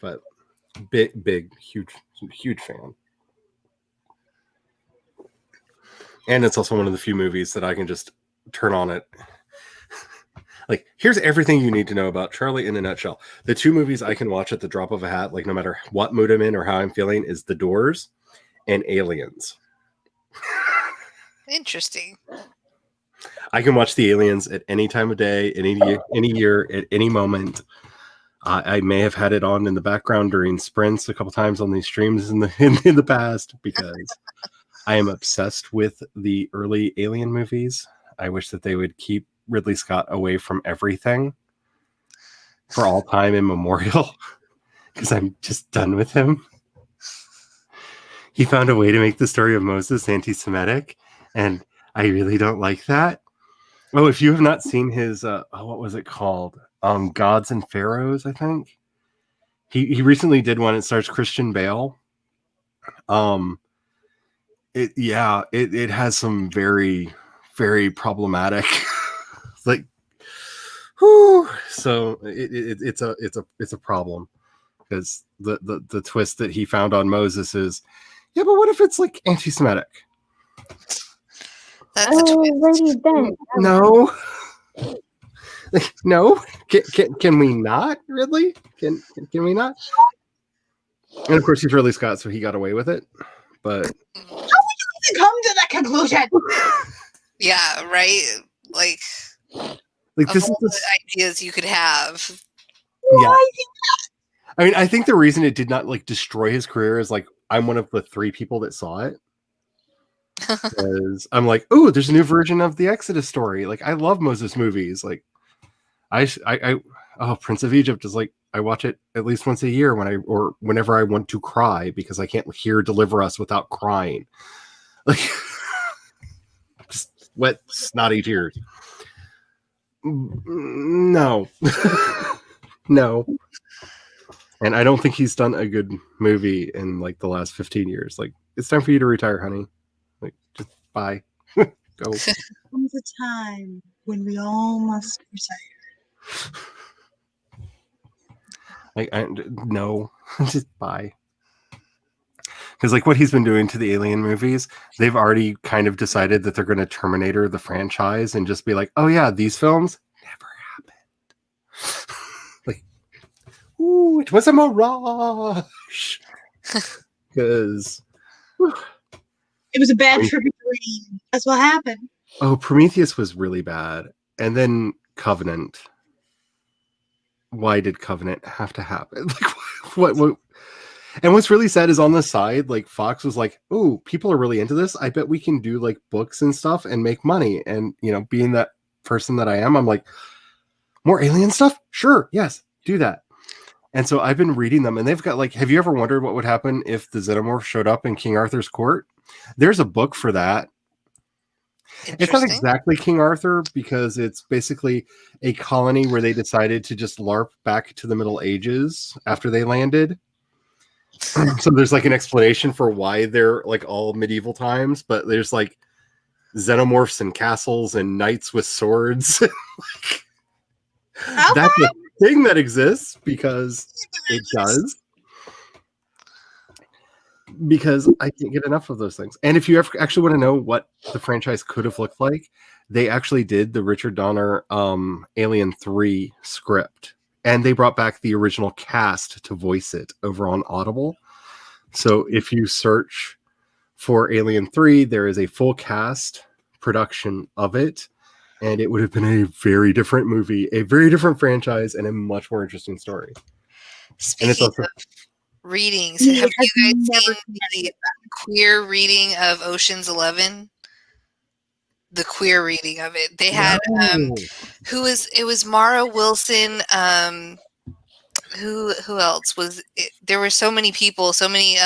but big, huge fan. And it's also one of the few movies that I can just turn on it. Like, here's everything you need to know about Charlie in a nutshell. The two movies I can watch at the drop of a hat, like no matter what mood I'm in or how I'm feeling, is The Doors and Aliens. Interesting. I can watch the Aliens at any time of day, any year, at any moment. I may have had it on in the background during sprints a couple times on these streams in the past because I am obsessed with the early Alien movies. I wish that they would keep Ridley Scott away from everything for all time immemorial because I'm just done with him. He found a way to make the story of Moses anti-Semitic, and I really don't like that. Oh, if you have not seen his, what was it called? Gods and Pharaohs, I think. He recently did one. It stars Christian Bale. It has some very, very problematic, like, whew. So it's a problem because the twist that he found on Moses is, yeah, but what if it's like anti-Semitic? That's a twist. No. No. Can we not, Ridley? Can we not? And of course he's Ridley Scott, so he got away with it. But how would you even come to that conclusion? Yeah, right. Like this all is the ideas you could have. Yeah. I mean, I think the reason it did not like destroy his career is like I'm one of the 3 people that saw it. Because I'm like, oh, there's a new version of the Exodus story. Like, I love Moses movies. Like, Prince of Egypt is like, I watch it at least once a year whenever I want to cry because I can't hear Deliver Us without crying. Like, just wet, snotty tears. No. No. And I don't think he's done a good movie in like the last 15 years. Like, it's time for you to retire, honey. Like, just bye. Go. Comes a time when we all must retire. No, just bye. Because like what he's been doing to the Alien movies, they've already kind of decided that they're going to Terminator the franchise and just be like, oh yeah, these films never happened. Like, ooh, it was a mirage. Because it was a bad dream. That's what happened. Oh, Prometheus was really bad, and then Covenant. Why did Covenant have to happen? Like, what? And what's really sad is on the side, like Fox was like, "Oh, people are really into this. I bet we can do like books and stuff and make money." And being that person that I am, I'm like, more alien stuff? Sure, yes, do that. And so I've been reading them, and they've got like, have you ever wondered what would happen if the Xenomorph showed up in King Arthur's court? There's a book for that. It's not exactly King Arthur because it's basically a colony where they decided to just LARP back to the Middle Ages after they landed. So there's like an explanation for why they're like all medieval times, but there's like xenomorphs and castles and knights with swords. That's a thing that exists because it does. Because I can't get enough of those things. And if you ever actually want to know what the franchise could have looked like, they actually did the Richard Donner Alien 3 script. And they brought back the original cast to voice it over on Audible. So if you search for Alien 3, there is a full cast production of it. And it would have been a very different movie, a very different franchise, and a much more interesting story. Speaking and it's also... of readings, have you guys seen the queer reading of Ocean's 11? The queer reading of it. They had it was Mara Wilson. Who else was it? There were so many people, so many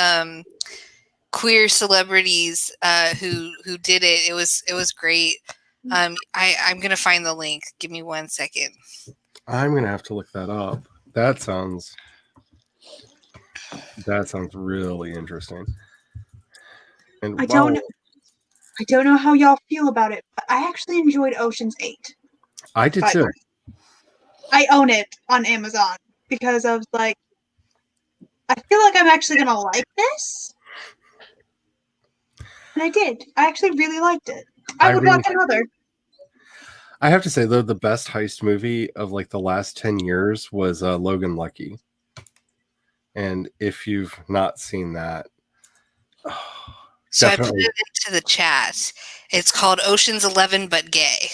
queer celebrities who did it. It was great. I'm gonna find the link. Give me 1 second. I'm gonna have to look that up. That sounds really interesting. And I don't know how y'all feel about it, but I actually enjoyed Ocean's 8. I did too. I own it on Amazon because I was like, I feel like I'm actually gonna like this. And I did. I actually really liked it. I would watch another. I have to say though, the best heist movie of like the last 10 years was Logan Lucky. And if you've not seen that, so I put it into the chat. It's called Ocean's 11 but gay.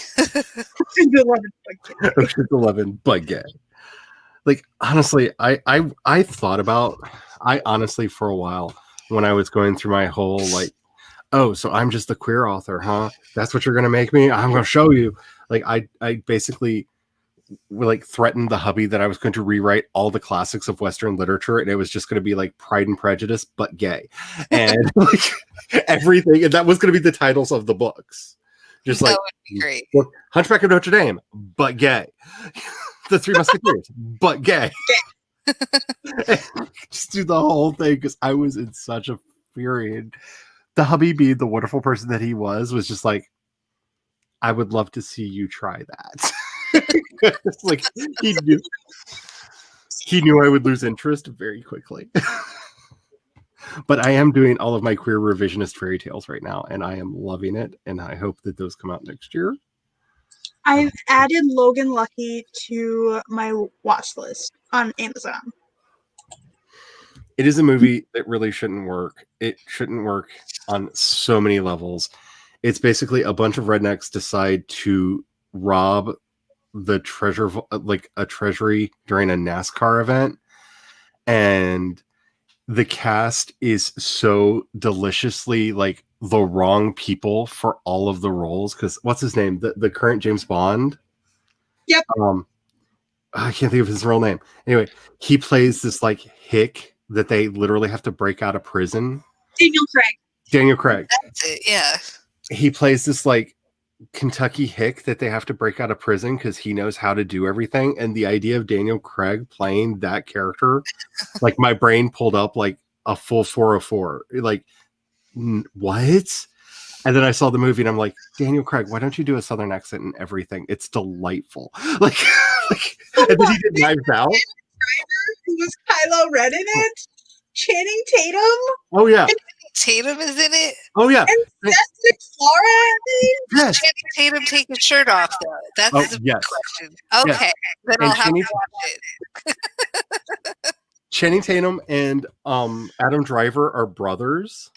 Ocean's 11 but gay. Like honestly, I thought about, I honestly for a while when I was going through my whole like, oh, so I'm just the queer author, huh? That's what you're gonna make me? I'm gonna show you. Like I basically like threatened the hubby that I was going to rewrite all the classics of Western literature, and it was just going to be like Pride and Prejudice but gay, and like everything, and that was going to be the titles of the books. Just that like would be great. Hunchback of Notre Dame but gay, The Three Musketeers but gay. Just do the whole thing because I was in such a fury. And the hubby, being the wonderful person that he was just like, I would love to see you try that. It's like he knew I would lose interest very quickly. But I am doing all of my queer revisionist fairy tales right now, and I am loving it, and I hope that those come out next year. I've added Logan Lucky to my watch list on Amazon. It is a movie that really shouldn't work. It shouldn't work on so many levels. It's basically a bunch of rednecks decide to rob the treasure, like a treasury during a NASCAR event, and the cast is so deliciously like the wrong people for all of the roles. Because what's his name? The current James Bond. Yep. I can't think of his real name. Anyway, he plays this like hick that they literally have to break out of prison. Daniel Craig. That's it. Yeah. He plays this like Kentucky hick that they have to break out of prison because he knows how to do everything. And the idea of Daniel Craig playing that character, like my brain pulled up like a full 404. Like, what? And then I saw the movie and I'm like, Daniel Craig, why don't you do a Southern accent and everything? It's delightful. Like and then he did Knives Out. Who was Kylo Ren in it? Channing Tatum. Oh yeah. Tatum is in it. Oh yeah. And Seth MacFarlane. Yes. Channing Tatum take his shirt off though. That's the yes. question. Okay, yes. Then And I'll have to watch it. Channing Tatum and Adam Driver are brothers,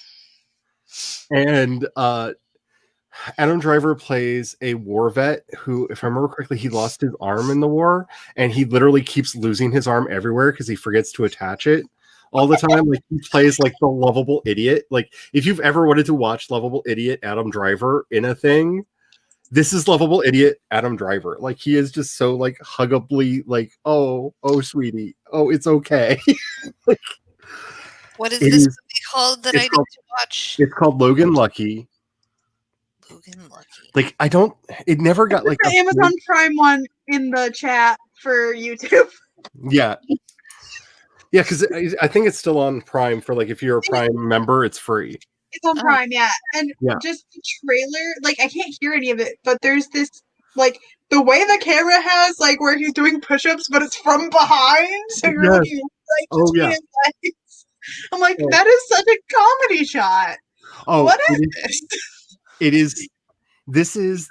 and Adam Driver plays a war vet who, if I remember correctly, he lost his arm in the war, and he literally keeps losing his arm everywhere because he forgets to attach it all the time. Like he plays like the lovable idiot. Like if you've ever wanted to watch lovable idiot Adam Driver in a thing, this is lovable idiot Adam Driver. Like he is just so like huggably like, oh sweetie, oh it's okay. Like, what is this movie called that I need to watch? It's called Logan Lucky. Logan Lucky. Like it never got like the Amazon Prime one in the chat for YouTube. Yeah. Yeah, because I think it's still on Prime for like if you're a Prime member, it's free. It's on Prime, yeah. And just the trailer, like I can't hear any of it, but there's this like the way the camera has like where he's doing push-ups, but it's from behind. So you're looking like his legs. I'm like, that is such a comedy shot. Oh, what is this? It is. This is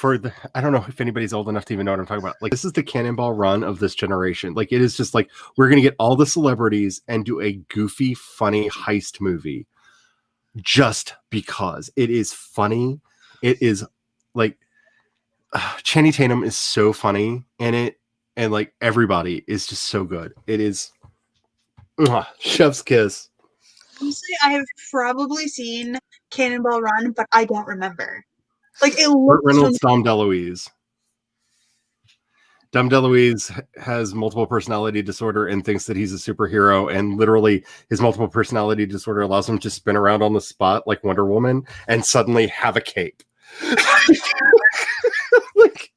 I don't know if anybody's old enough to even know what I'm talking about. Like, this is the Cannonball Run of this generation. Like, it is just like, we're going to get all the celebrities and do a goofy, funny heist movie just because it is funny. It is like, Channing Tatum is so funny in it. And like, everybody is just so good. It is chef's kiss. Honestly, I have probably seen Cannonball Run, but I don't remember. Like it looks Reynolds, Dom DeLuise. Dom DeLuise has multiple personality disorder and thinks that he's a superhero, and literally his multiple personality disorder allows him to spin around on the spot like Wonder Woman and suddenly have a cape. Like,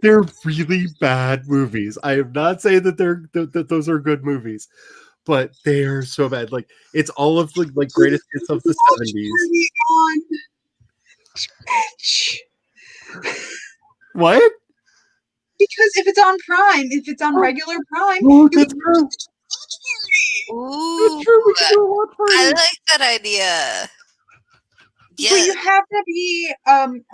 they're really bad movies. I am not saying that that those are good movies, but they are so bad. Like, it's all of the like greatest hits of the 70s. What? Because if it's on Prime, if it's on regular Prime, oh, that's true. Ooh, That's true. We can do a watch party. I like that idea. Yeah. So you have to be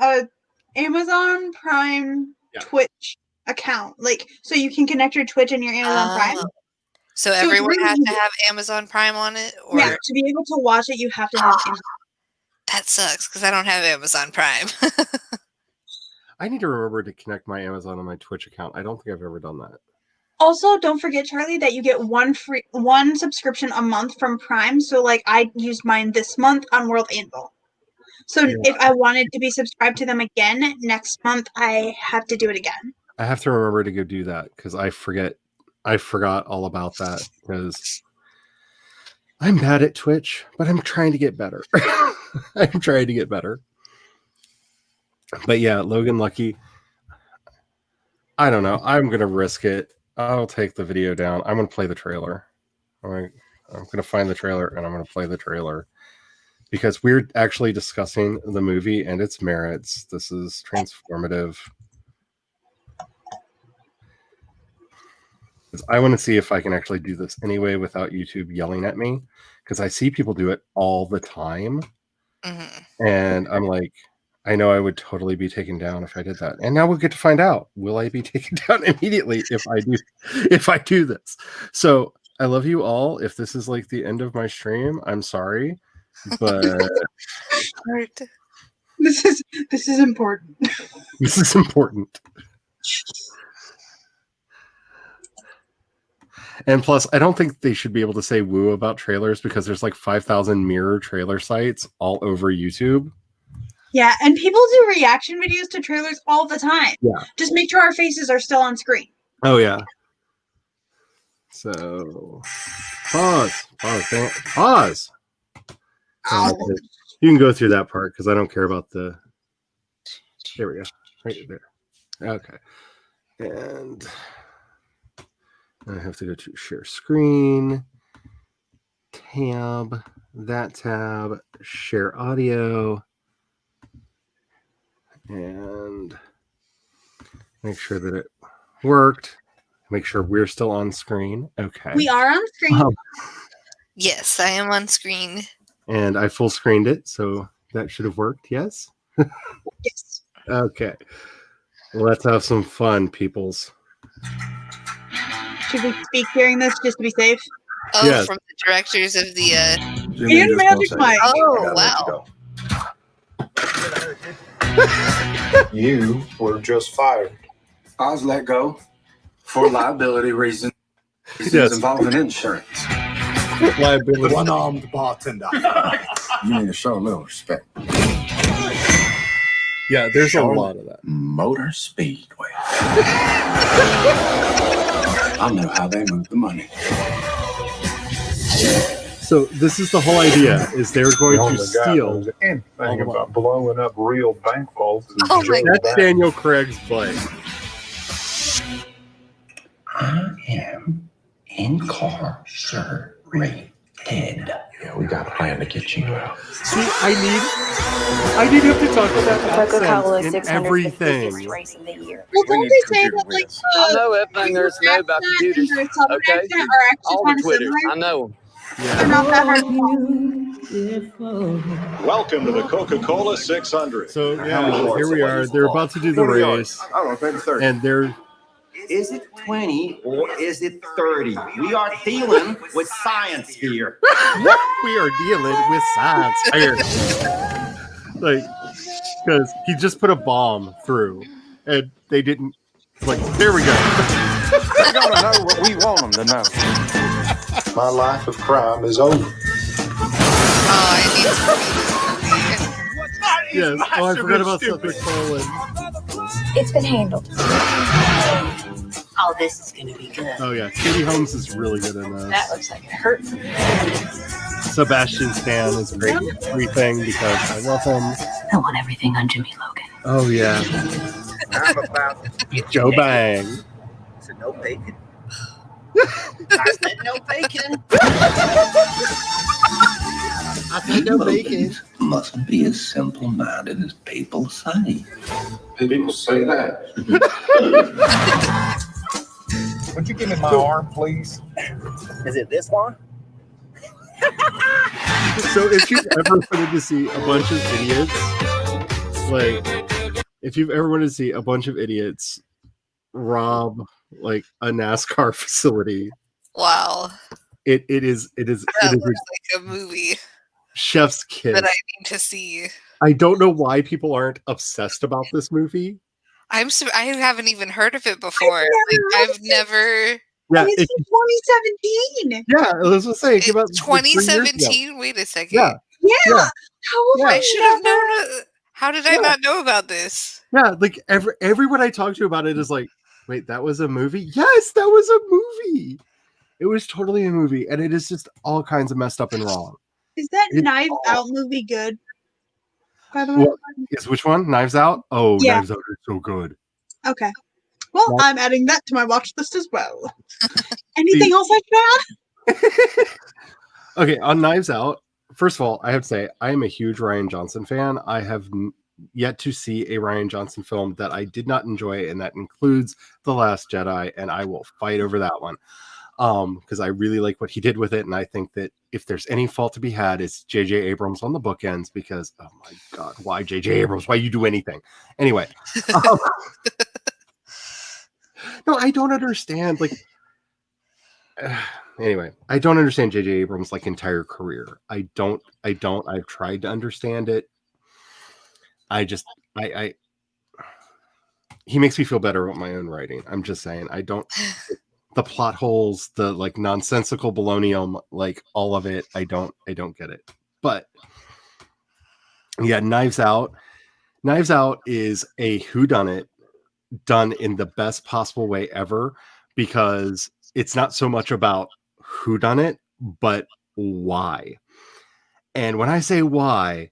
a Amazon Prime Twitch account, like so you can connect your Twitch and your Amazon Prime. So everyone has to have Amazon Prime on it, or yeah, to be able to watch it, you have to have. Amazon. That sucks because I don't have Amazon Prime. I need to remember to connect my Amazon and my Twitch account. I don't think I've ever done that. Also, don't forget, Charlie, that you get one subscription a month from Prime. So, like, I used mine this month on World Anvil. So, if I wanted to be subscribed to them again next month, I have to do it again. I have to remember to go do that because I forgot all about that because I'm bad at Twitch, but I'm trying to get better. I'm trying to get better. But yeah, Logan Lucky. I don't know. I'm gonna risk it. I'll take the video down. I'm gonna play the trailer. I'm gonna find the trailer and I'm gonna play the trailer because we're actually discussing the movie and its merits. This is transformative. I want to see if I can actually do this anyway without YouTube yelling at me because I see people do it all the time, and I'm like, I know I would totally be taken down if I did that. And now we'll get to find out. Will I be taken down immediately if I do this? So I love you all. If this is like the end of my stream, I'm sorry, but this is important. This is important. And plus, I don't think they should be able to say woo about trailers because there's like 5,000 mirror trailer sites all over YouTube. Yeah, and people do reaction videos to trailers all the time. Yeah. Just make sure our faces are still on screen. Oh, yeah. So, pause. You can go through that part because I don't care about the... There we go. Right there. Okay. And I have to go to share screen, tab, that tab, share audio, and make sure that it worked. Make sure we're still on screen. Okay. We are on screen. Yes, I am on screen. And I full screened it, so that should have worked. Yes? Yes. Okay. Let's have some fun, peoples. Should we speak during this just to be safe? Oh, Yes. from the directors of the... In Magic Mike. Oh, wow. You were just fired. I was let go for liability reasons Yes. involving insurance. Liability. One-armed bartender. You need to show a little respect. Yeah, there's a lot of that. Motor Speedway. I know how they move the money. So this is the whole idea: is they're going to steal. Anything about blowing up real bank vaults. Oh my That's God. Daniel Craig's play. I am incarcerated. Yeah, we got a plan to get you out. See, I need him to talk about Coca-Cola accents and 600 everything. race of the year. Well, don't they say that, like, I know everything there is to know about computers. and the Southern Okay? accent are actually All kind the of Twitters. similar? I know them. They're not that hard to follow. Welcome to the Coca-Cola 600. So yeah, here we are. They're about to do the race, I don't know, maybe 30. and they're Is it 20 or is it 30? We are dealing with science here. we are dealing with science here. Like, because he just put a bomb through, and they didn't. Like, there we go. They're going to know what we want them to know. My life of crime is over. Oh, I need to read this movie. Yes. Oh, I forgot about Seth MacFarlane. It's been handled. Oh, this is gonna be good. Oh yeah, Katie Holmes is really good in this. That looks like it hurt. Sebastian Stan is great in everything because I love him. I want everything on Jimmy Logan. Oh yeah, I'm about Joe Bang. to no bacon. I said no bacon. I said no bacon. Mustn't be as simple-minded as people say. People say that. Would you give me my arm, please? Is it this one? So if you've ever wanted to see a bunch of idiots, like if you've ever wanted to see a bunch of idiots rob like a NASCAR facility, Wow. it is That looks like a movie chef's kiss. that I need to see. I don't know why people aren't obsessed about this movie. I haven't even heard of it before. I've never. Yeah, And it's from 2017. yeah, I was just saying, it came out like 3 years ago. 2017. Wait a second. Yeah, Yeah. Yeah. How was I should have known. How did I not know about this? yeah. Like everyone I talk to about it is like, wait, that was a movie? Yes, that was a movie. It was totally a movie, and it is just all kinds of messed up and wrong. Is that It's Knives all- Out movie good? By the way. What is which one? Knives Out? Oh, Yeah. Knives Out is so good. Okay. Well, Well- I'm adding that to my watch list as well. Anything else I should add? Okay, on Knives Out, first of all, I have to say I am a huge Rian Johnson fan. I have yet to see a Rian Johnson film that I did not enjoy, and that includes The Last Jedi, and I will fight over that one. Because I really like what he did with it, and I think that if there's any fault to be had, it's J.J. Abrams on the bookends, because, oh my God, why J.J. Abrams? Why you do anything? Anyway. No, I don't understand. Like, anyway, I don't understand J.J. Abrams' like entire career. I don't. I've tried to understand it. He makes me feel better about my own writing. I'm just saying, I don't. The plot holes, the like nonsensical baloney, like all of it, I don't get it. But yeah, Knives Out. Knives Out is a whodunit done in the best possible way ever, because it's not so much about whodunit, but why. And when I say why,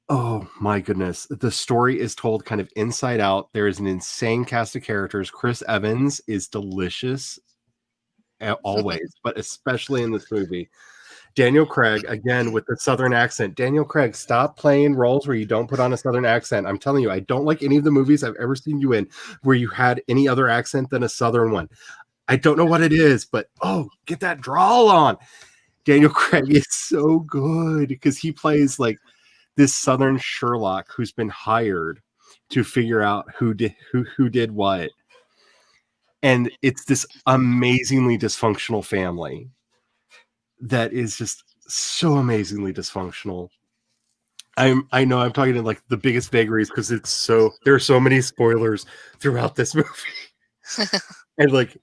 oh my goodness, the story is told kind of inside out. There is an insane cast of characters. Chris Evans is delicious always, but especially in this movie. Daniel Craig, again with the Southern accent. Daniel Craig, stop playing roles where you don't put on a Southern accent. I'm telling you, I don't like any of the movies I've ever seen you in where you had any other accent than a Southern one. I don't know what it is, but oh, get that drawl on. Daniel Craig is so good because he plays like this Southern Sherlock who's been hired to figure out who did what. And it's this amazingly dysfunctional family that is just so amazingly dysfunctional. I know I'm talking in like the biggest vagaries because there are so many spoilers throughout this movie. And like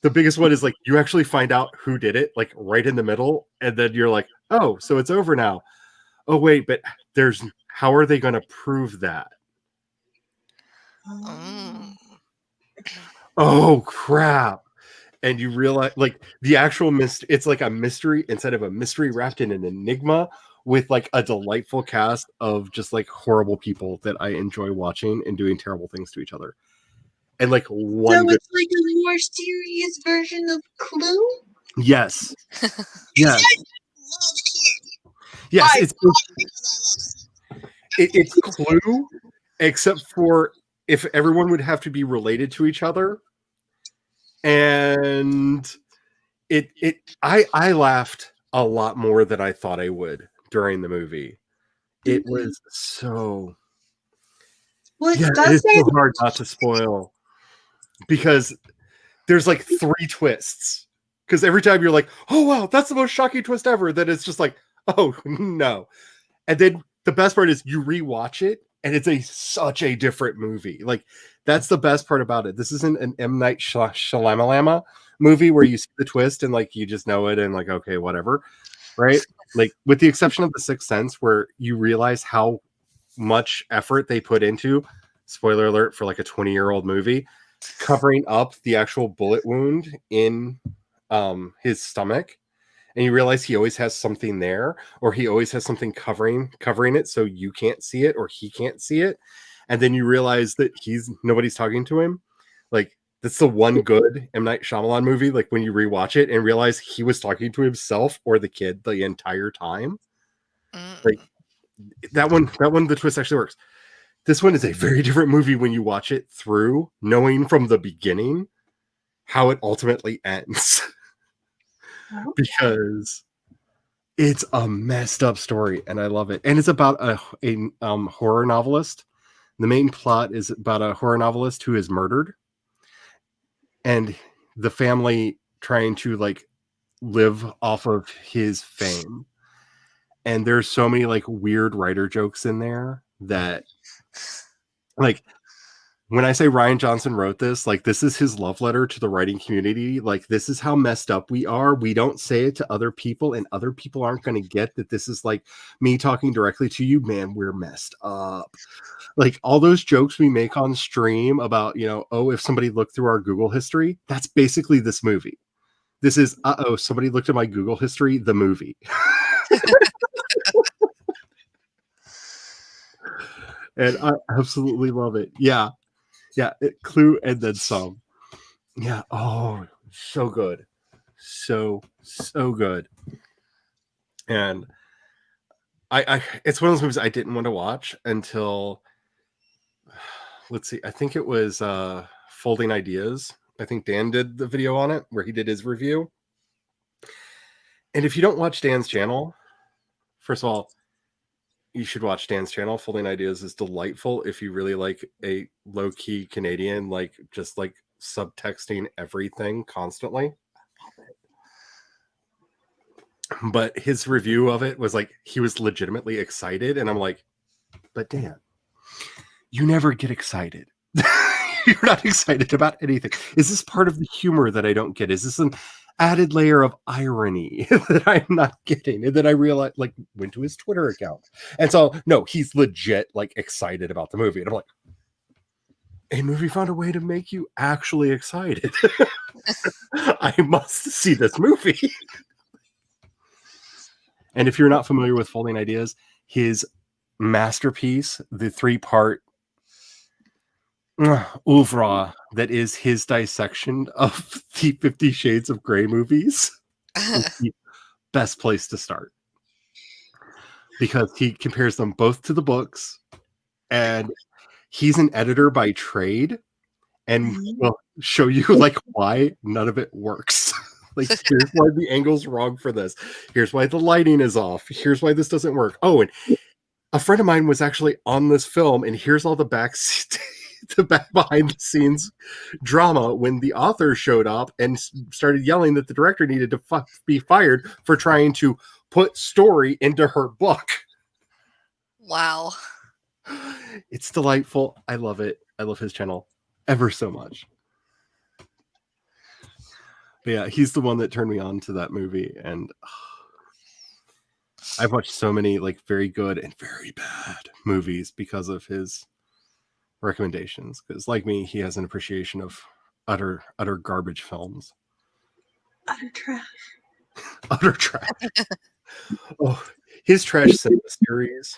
the biggest one is like you actually find out who did it, like right in the middle, and then you're like, oh, so it's over now. Oh wait, but how are they going to prove that? Oh crap. And you realize like the actual it's like a mystery instead of a mystery wrapped in an enigma with like a delightful cast of just like horrible people that I enjoy watching and doing terrible things to each other. And like one So it's like a more serious version of Clue? Yes. Yes. Yes, it's Clue, except for if everyone would have to be related to each other. And I laughed a lot more than I thought I would during the movie. It was so it's so hard not to spoil because there's like 3 twists. Because every time you're like, oh wow, that's the most shocking twist ever. Then it's just like, oh no. And then the best part is you rewatch it and it's such a different movie. Like that's the best part about it. This isn't an M. Night Shyamalan movie where you see the twist and like you just know it and like, okay, whatever. Right? Like with the exception of The Sixth Sense, where you realize how much effort they put into spoiler alert for like a 20-year-old movie, covering up the actual bullet wound in his stomach. And you realize he always has something there, or he always has something covering it so you can't see it or he can't see it. And then you realize that nobody's talking to him. Like, that's the one good M. Night Shyamalan movie, like when you rewatch it and realize he was talking to himself or the kid the entire time. Like that one, the twist actually works. This one is a very different movie when you watch it through, knowing from the beginning how it ultimately ends. Because it's a messed up story and I love it. And it's about a horror novelist. The main plot is about a horror novelist who is murdered and the family trying to like live off of his fame. And there's so many like weird writer jokes in there that, like, when I say Rian Johnson wrote this, like, this is his love letter to the writing community. Like, this is how messed up we are. We don't say it to other people, and other people aren't going to get that this is like me talking directly to you. Man, we're messed up. Like, all those jokes we make on stream about, you know, oh, if somebody looked through our Google history, that's basically this movie. This is, somebody looked at my Google history, the movie. And I absolutely love it. Yeah. Yeah, Clue and then some. Yeah. Oh, so good. So good. And I it's one of those movies I didn't want to watch until, let's see, I think it was Folding Ideas. I think Dan did the video on it where he did his review. And if you don't watch Dan's channel, first of all, you should watch Dan's channel. Folding Ideas is delightful if you really like a low-key Canadian, like just like subtexting everything constantly. But his review of it was like, he was legitimately excited. And I'm like, but Dan, you never get excited. You're not excited about anything. Is this part of the humor that I don't get? Is this an added layer of irony that I'm not getting? And then I realized, like, went to his Twitter account. And so, no, he's legit, like, excited about the movie. And I'm like, a movie found a way to make you actually excited. I must see this movie. And if you're not familiar with Folding Ideas, his masterpiece, the 3-part oeuvre that is his dissection of the 50 Shades of Grey movies, is the best place to start, because he compares them both to the books, and he's an editor by trade, and will show you like why none of it works. Like, here's why the angle's wrong for this. Here's why the lighting is off. Here's why this doesn't work. Oh, and a friend of mine was actually on this film, and here's all the back behind the scenes drama when the author showed up and started yelling that the director needed to be fired for trying to put story into her book. Wow. It's delightful. I love it. I love his channel ever so much. But yeah, he's the one that turned me on to that movie, and I've watched so many like very good and very bad movies because of his recommendations. Because like me, he has an appreciation of utter garbage films. Utter trash. Utter trash. Oh, his trash cinema series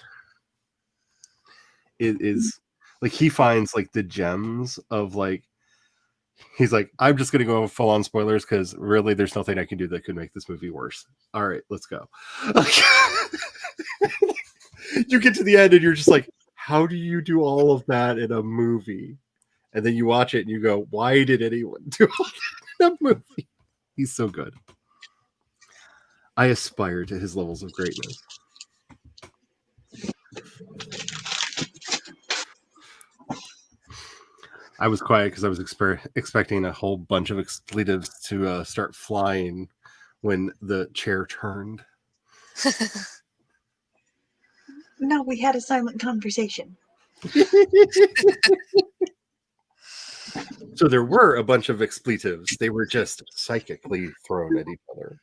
is like, he finds like the gems of like, he's like, I'm just going to go full on spoilers because really there's nothing I can do that could make this movie worse. All right, let's go. You get to the end and you're just like, how do you do all of that in a movie? And then you watch it and you go, why did anyone do all that in a movie? He's so good. I aspire to his levels of greatness. I was quiet because I was expecting a whole bunch of expletives to start flying when the chair turned. No, we had a silent conversation. So there were a bunch of expletives. They were just psychically thrown at each other.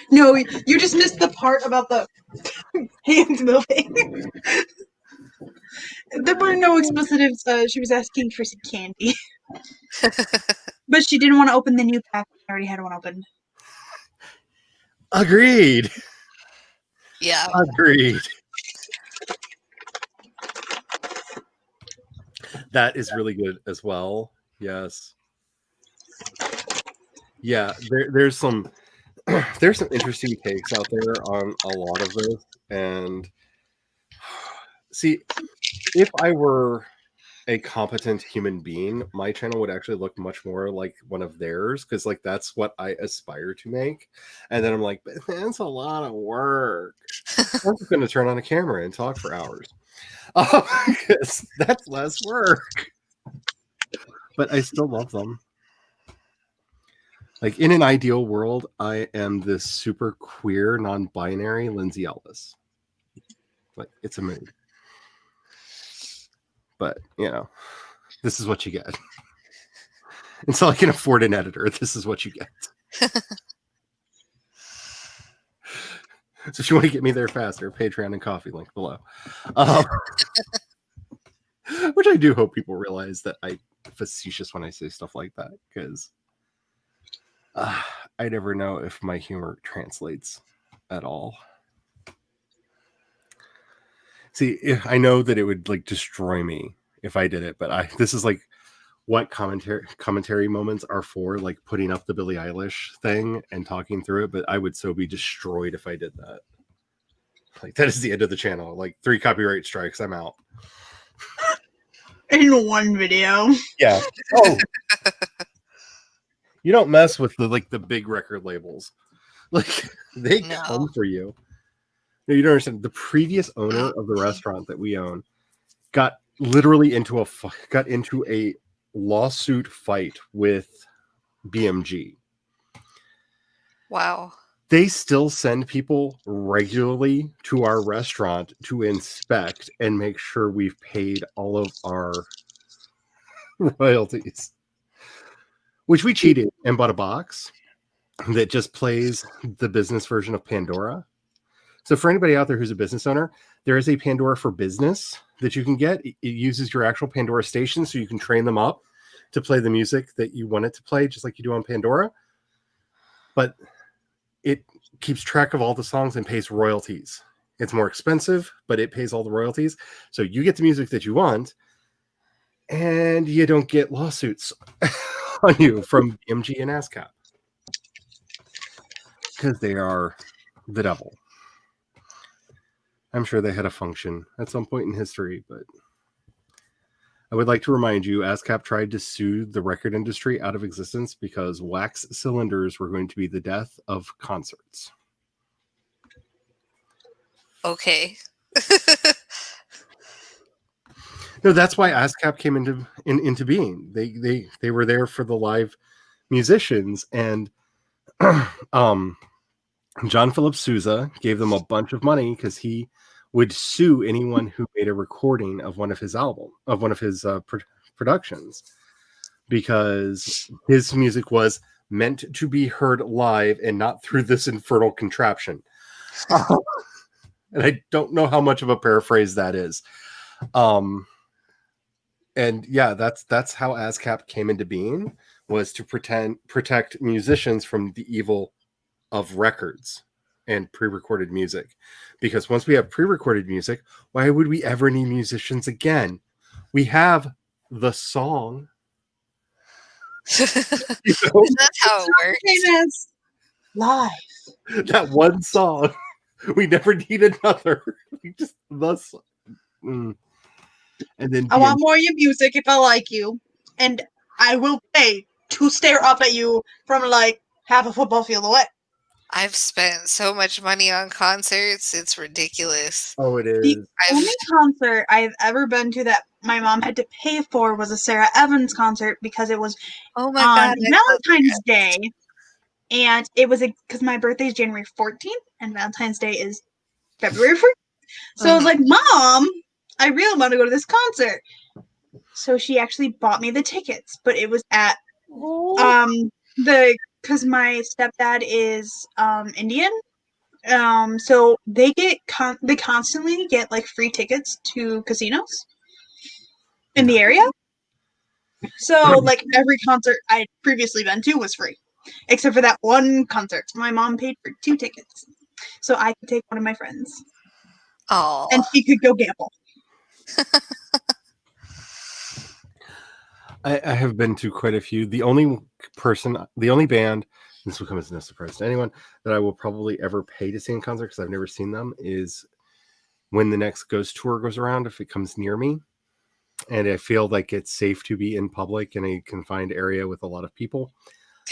No, you just missed the part about the hands moving. There were no explicitives. She was asking for some candy. But she didn't want to open the new pack. I already had one open. Agreed. Yeah. Agreed. That is really good as well. Yes. Yeah, there's some interesting takes out there on a lot of this. And see, if I were a competent human being, my channel would actually look much more like one of theirs, because like that's what I aspire to make. And then I'm like, but that's a lot of work. I'm just going to turn on a camera and talk for hours, because that's less work. But I still love them. Like in an ideal world, I am this super queer, non-binary Lindsay Ellis. Like it's a mood. But, you know, this is what you get. Until I can afford an editor, this is what you get. So if you want to get me there faster, Patreon and coffee link below. Which I do hope people realize that I'm facetious when I say stuff like that, because I never know if my humor translates at all. See, I know that it would like destroy me if I did it, but this is like what commentary moments are for, like putting up the Billie Eilish thing and talking through it. But I would so be destroyed if I did that. Like that is the end of the channel. Like 3 copyright strikes, I'm out. In one video. Yeah. Oh. You don't mess with the big record labels. Like they come for you. No, you don't understand. The previous owner of the restaurant that we own got literally into a lawsuit fight with BMG. Wow. They still send people regularly to our restaurant to inspect and make sure we've paid all of our royalties. Which we cheated and bought a box that just plays the business version of Pandora. So for anybody out there who's a business owner, there is a Pandora for Business that you can get. It uses your actual Pandora station, so you can train them up to play the music that you want it to play, just like you do on Pandora. But it keeps track of all the songs and pays royalties. It's more expensive, but it pays all the royalties. So you get the music that you want, and you don't get lawsuits on you from MG and ASCAP. Because they are the devil. I'm sure they had a function at some point in history, but I would like to remind you, ASCAP tried to sue the record industry out of existence because wax cylinders were going to be the death of concerts. Okay. No, that's why ASCAP came into being. They were there for the live musicians, and John Philip Sousa gave them a bunch of money because he would sue anyone who made a recording of one of his productions, because his music was meant to be heard live and not through this infernal contraption. And I don't know how much of a paraphrase that is. And yeah, that's how ASCAP came into being, was to protect musicians from the evil of records and pre-recorded music. Because once we have pre-recorded music, why would we ever need musicians again? We have the song. That's how it works. Live. That one song. We never need another. We just the song. And then I want more of your music if I like you, and I will pay to stare up at you from like half a football field away. I've spent so much money on concerts, it's ridiculous. Oh, it is. The only concert I've ever been to that my mom had to pay for was a Sarah Evans concert, because it was on Valentine's Day, and it was because my birthday is January 14th and Valentine's Day is February 1st. So I was like, Mom, I really want to go to this concert. So she actually bought me the tickets, but it was at because my stepdad is Indian, So they they constantly get like free tickets to casinos in the area. So like every concert I'd previously been to was free, except for that one concert. My mom paid for 2 tickets, so I could take one of my friends. Oh. And she could go gamble. I have been to quite a few. The only band, this will come as no surprise to anyone, that I will probably ever pay to see in concert because I've never seen them is when the next Ghost tour goes around, if it comes near me. And I feel like it's safe to be in public in a confined area with a lot of people.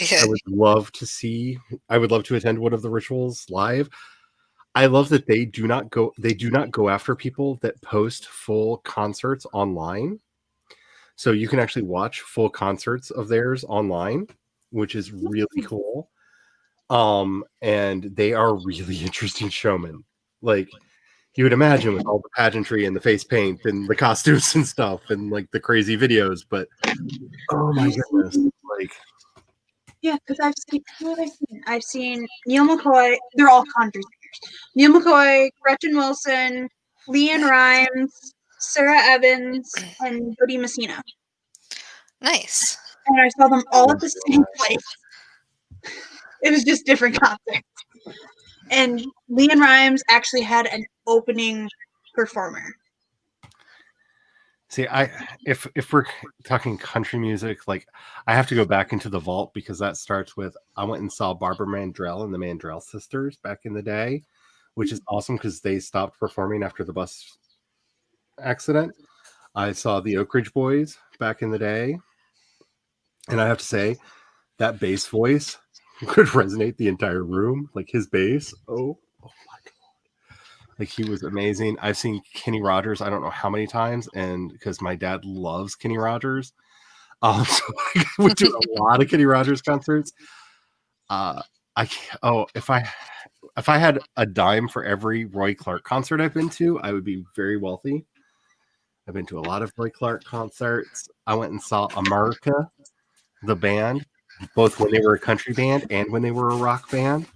I would love to attend one of the Rituals live. I love that they do not go after people that post full concerts online. So you can actually watch full concerts of theirs online, which is really cool. And they are really interesting showmen. Like you would imagine with all the pageantry and the face paint and the costumes and stuff and like the crazy videos, but oh my goodness, like yeah, because I've seen Neil McCoy. They're all country singers. Neil McCoy, Gretchen Wilson, Leanne Rimes, Sarah Evans, and Jody Messina. Nice. And I saw them all at the same place. It was just different concerts. And Leanne Rimes actually had an opening performer. See, if we're talking country music, like I have to go back into the vault because that starts with I went and saw Barbara Mandrell and the Mandrell Sisters back in the day, which is awesome because they stopped performing after the bus accident. I saw the Oak Ridge Boys back in the day, and I have to say that bass voice could resonate the entire room. Like his bass, oh my god, like he was amazing. I've seen Kenny Rogers I don't know how many times, and because my dad loves Kenny Rogers, so I went to a lot of Kenny Rogers concerts. If I had a dime for every Roy Clark concert I've been to, I would be very wealthy. I've been to a lot of Roy Clark concerts. I went and saw America, the band, both when they were a country band and when they were a rock band,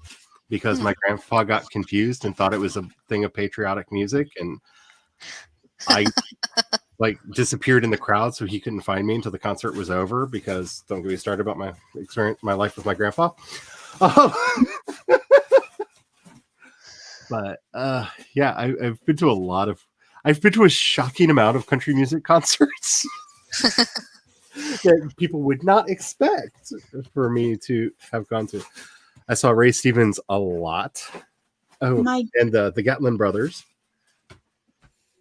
because my grandpa got confused and thought it was a thing of patriotic music, and I like disappeared in the crowd so he couldn't find me until the concert was over, because don't get me started about my experience, my life with my grandpa. But yeah, I've been to a shocking amount of country music concerts that people would not expect for me to have gone to. I saw Ray Stevens a lot. And the Gatlin Brothers.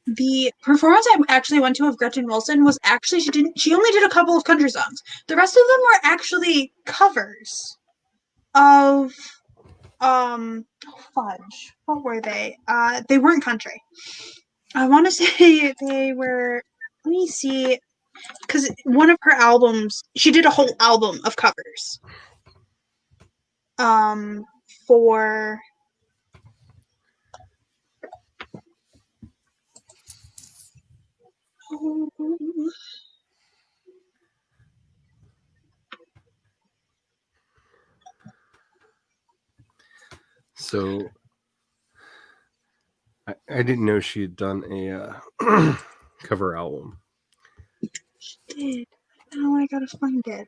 The performance I actually went to of Gretchen Wilson was actually she only did a couple of country songs. The rest of them were actually covers of fudge. What were they? They weren't country. I want to say they were, let me see, because one of her albums, she did a whole album of covers. For So I didn't know she had done a cover album. She did. Oh, I gotta find it.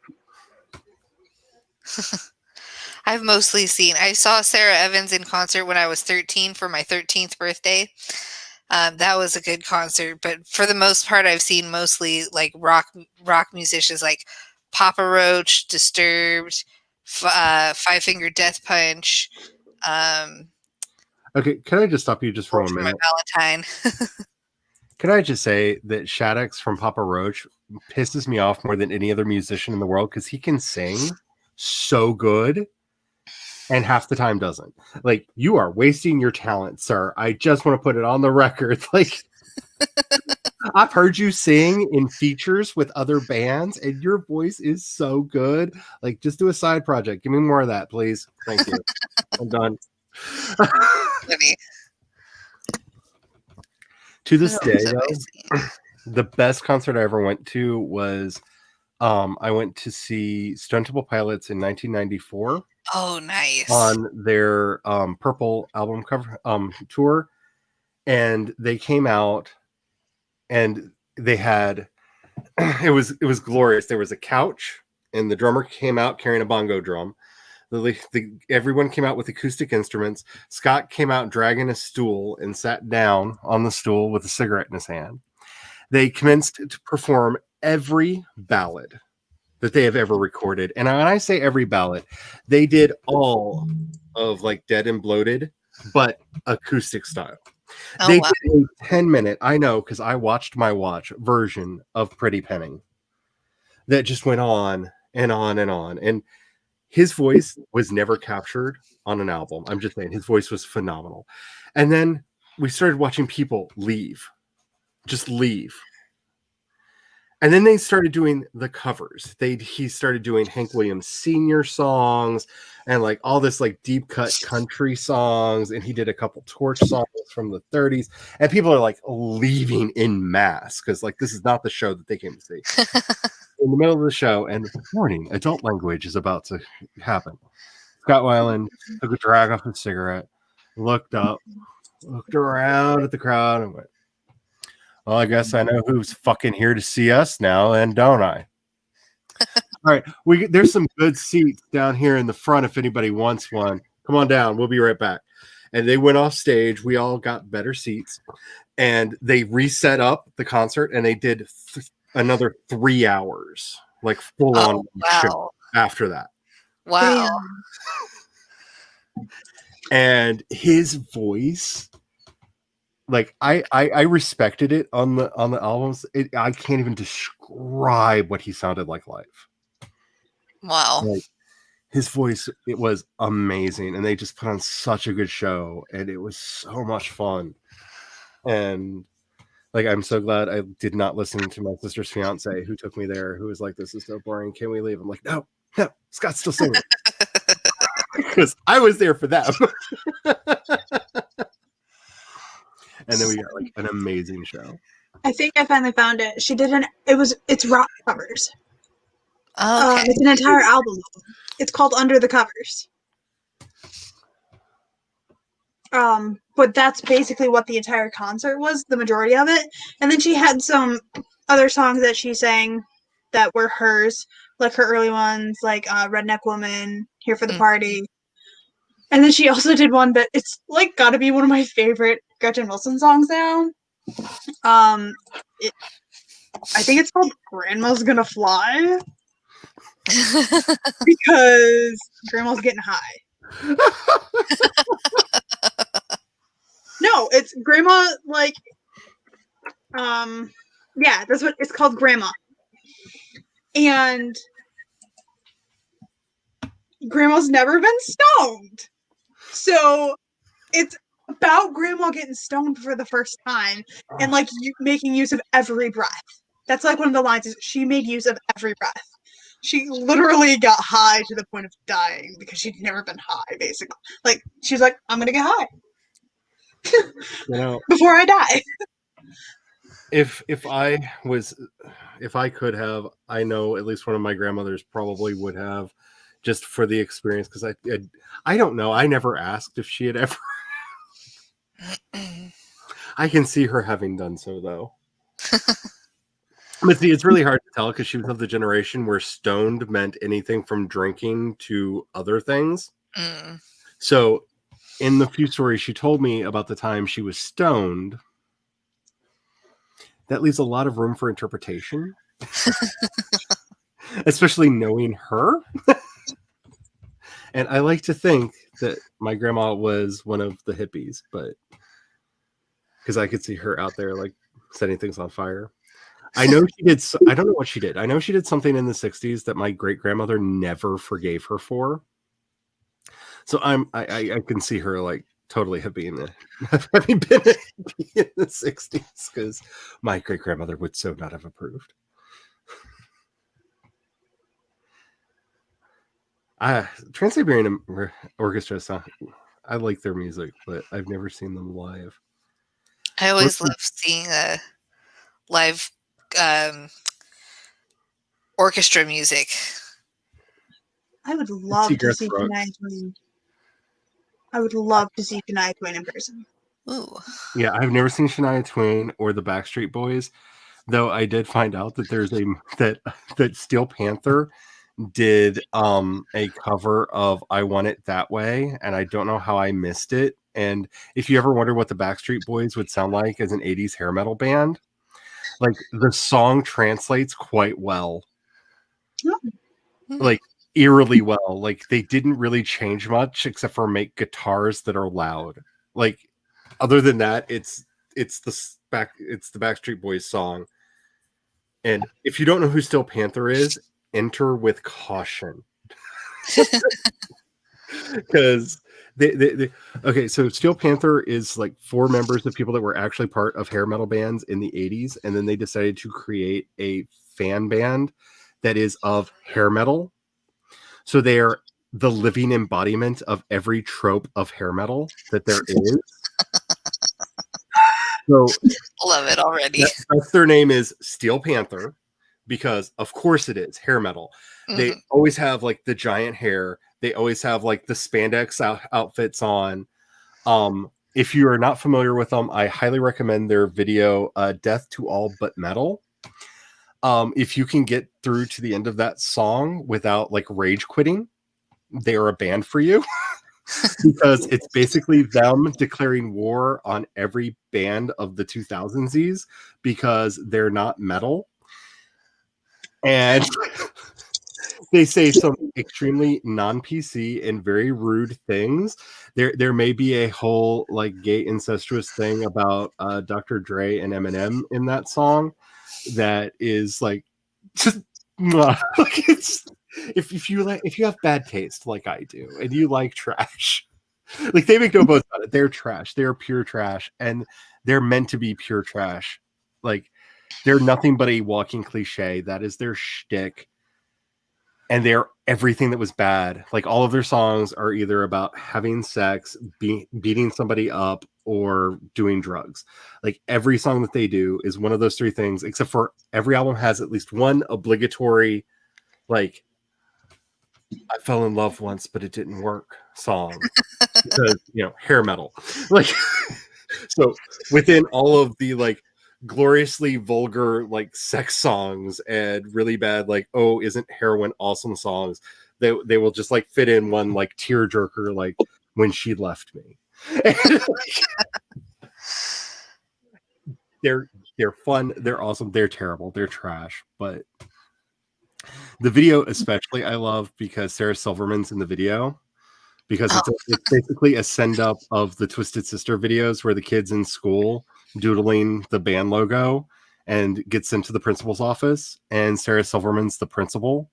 I've mostly I saw Sarah Evans in concert when I was 13 for my 13th birthday. That was a good concert, but for the most part, I've seen mostly like rock musicians like Papa Roach, Disturbed, Five Finger Death Punch. Okay, can I just stop you just for a minute? Valentine. Can I just say that Shaddix from Papa Roach pisses me off more than any other musician in the world, because he can sing so good and half the time doesn't. Like, you are wasting your talent, sir. I just want to put it on the record. Like, I've heard you sing in features with other bands and your voice is so good. Like, just do a side project. Give me more of that, please. Thank you. I'm done. To this day, though, the best concert I ever went to was I went to see Stone Temple Pilots in 1994. Oh, nice. on their Purple album cover tour, and they came out and they had it was glorious. There was a couch and the drummer came out carrying a bongo drum. Everyone came out with acoustic instruments. Scott came out dragging a stool and sat down on the stool with a cigarette in his hand. They commenced to perform every ballad that they have ever recorded. And when I say every ballad, they did all of like Dead and Bloated, but acoustic style. They did a 10-minute, I know because I watched my watch version of Pretty Penny that just went on and on and on. And his voice was never captured on an album. I'm just saying his voice was phenomenal. And then we started watching people just leave. And then they started doing the covers. He started doing Hank Williams Sr. songs and like all this like deep cut country songs. And he did a couple Torch songs from the 30s. And people are like leaving in mass because like this is not the show that they came to see. In the middle of the show, and warning, adult language is about to happen. Scott Weiland took a drag off his cigarette, looked up, looked around at the crowd, and went, well, I guess I know who's fucking here to see us now, and don't I? All right, there's some good seats down here in the front if anybody wants one. Come on down. We'll be right back. And they went off stage. We all got better seats, and they reset up the concert, and they did another 3 hours, like full on show after that. Wow. And his voice, like I respected it on the albums. I can't even describe what he sounded like live. Wow. Like, his voice, it was amazing, and they just put on such a good show, and it was so much fun. And like, I'm so glad I did not listen to my sister's fiance who took me there, who was like, this is so boring. Can we leave? I'm like, no, Scott's still singing. Because I was there for them. And then we got like an amazing show. I think I finally found it. She did it's rock covers. Oh, okay. It's an entire album. It's called Under the Covers. But that's basically what the entire concert was, the majority of it. And then she had some other songs that she sang that were hers, like her early ones, like Redneck Woman, Here for the Party. And then she also did one that it's like got to be one of my favorite Gretchen Wilson songs now. I think it's called Grandma's Gonna Fly. Because Grandma's getting high. No, it's Grandma, like, yeah, that's what it's called, Grandma. And Grandma's never been stoned. So it's about Grandma getting stoned for the first time and, like, making use of every breath. That's, like, one of the lines is she made use of every breath. She literally got high to the point of dying because she'd never been high, basically. Like, she's like, I'm going to get high. Before I die. If I could have, I know at least one of my grandmothers probably would have, just for the experience, because I don't know, I never asked if she had ever. I can see her having done so though. But see, it's really hard to tell because she was of the generation where stoned meant anything from drinking to other things. So in the few stories she told me about the time she was stoned, that leaves a lot of room for interpretation. Especially knowing her. And I like to think that my grandma was one of the hippies, but because I could see her out there like setting things on fire. I know she did. I don't know what she did. I know she did something in the 60s that my great grandmother never forgave her for. So I can see her like totally hippie having been a hippie in the 60s because my great grandmother would so not have approved. Trans-Siberian Orchestra song. I like their music, but I've never seen them live. I always love seeing live orchestra music. I would love to see Brooks. Shania Twain. I would love to see Shania Twain in person. Ooh. Yeah, I've never seen Shania Twain or the Backstreet Boys, though I did find out that there's that Steel Panther did a cover of I Want It That Way, and I don't know how I missed it. And if you ever wonder what the Backstreet Boys would sound like as an 80s hair metal band, like the song translates quite well. Like eerily well. Like they didn't really change much except for make guitars that are loud. Like other than that, it's the Backstreet Boys song. And if you don't know who Steel Panther is, enter with caution. Because they okay, so Steel Panther is like 4 members of people that were actually part of hair metal bands in the 80s, and then they decided to create a fan band that is of hair metal. So they are the living embodiment of every trope of hair metal that there is. So love it already. That's their name is Steel Panther, because of course it is hair metal. They always have like the giant hair. They always have like the spandex outfits on. If you are not familiar with them, I highly recommend their video, Death to All But Metal. If you can get through to the end of that song without like rage quitting, they are a band for you. Because it's basically them declaring war on every band of the 2000s because they're not metal. And they say some extremely non-PC and very rude things. There may be a whole like gay incestuous thing about Dr. Dre and Eminem in that song that is like just like it's if you have bad taste like I do and you like trash, like they make no bones about it. They're trash. They're pure trash, and they're meant to be pure trash. Like they're nothing but a walking cliche. That is their shtick. And they're everything that was bad. Like all of their songs are either about having sex, beating somebody up, or doing drugs. Like every song that they do is one of those 3 things, except for every album has at least one obligatory, like, I fell in love once, but it didn't work song. Because, hair metal. Like, so within all of the, like, gloriously vulgar like sex songs and really bad like oh isn't heroin awesome songs, they will just like fit in one like tearjerker like When She Left Me. They're fun, they're awesome, they're terrible, they're trash. But the video especially I love because Sarah Silverman's in the video, because it's basically a send up of the Twisted Sister videos where the kid's in school doodling the band logo and gets into the principal's office, and Sarah Silverman's the principal,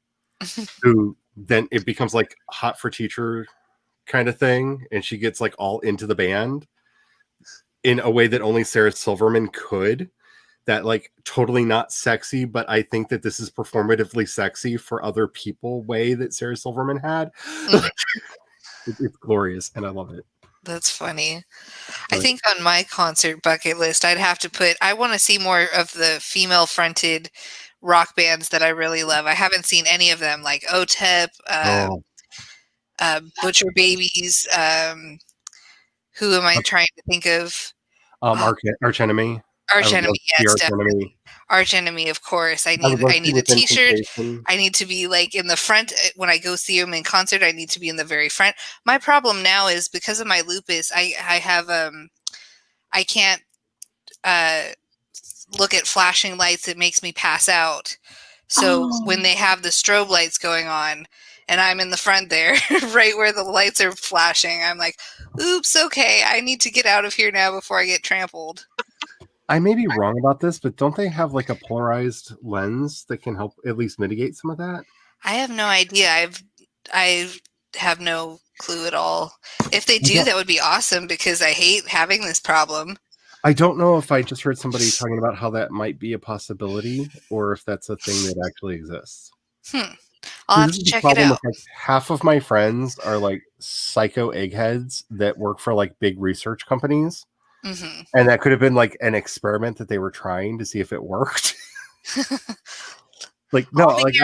who then it becomes like Hot for Teacher kind of thing, and she gets like all into the band in a way that only Sarah Silverman could. That like totally not sexy, but I think that this is performatively sexy for other people way that Sarah Silverman had. It's glorious, and I love it. That's funny. I think on my concert bucket list, I'd have to put, I want to see more of the female fronted rock bands that I really love. I haven't seen any of them, like OTEP, Butcher Babies. Who am I trying to think of? Arch Enemy. Arch Enemy, yes, definitely. Arch Enemy, of course. I need a T-shirt. I need to be like in the front when I go see them in concert. I need to be in the very front. My problem now is because of my lupus. I have I can't look at flashing lights. It makes me pass out. So when they have the strobe lights going on, and I'm in the front there, right where the lights are flashing, I'm like, "Oops, okay, I need to get out of here now before I get trampled." I may be wrong about this, but don't they have like a polarized lens that can help at least mitigate some of that? I have no idea. I have no clue at all. If they do, that would be awesome because I hate having this problem. I don't know if I just heard somebody talking about how that might be a possibility or if that's a thing that actually exists. I'll have to check it out. Like, half of my friends are like psycho eggheads that work for like big research companies. Mm-hmm. And that could have been like an experiment that they were trying to see if it worked. Like, no, like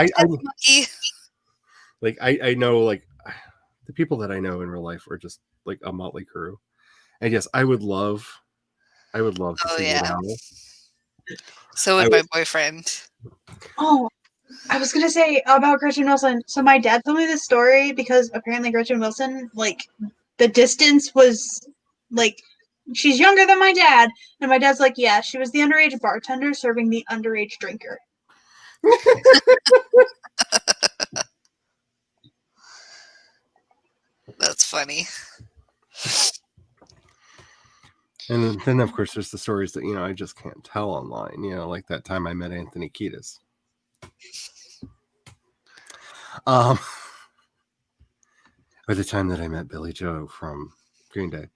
Like I know like the people that I know in real life are just like a motley crew. And yes, I would love to see Woody Allen. So would my boyfriend. Oh, I was gonna say about Gretchen Wilson. So my dad told me this story because apparently Gretchen Wilson, like, the distance was like, she's younger than my dad, and my dad's like, yeah, she was the underage bartender serving the underage drinker. That's funny. And then of course there's the stories that, you know, I just can't tell online, you know, like that time I met Anthony Kiedis. Or the time that I met Billy Joe from Green Day.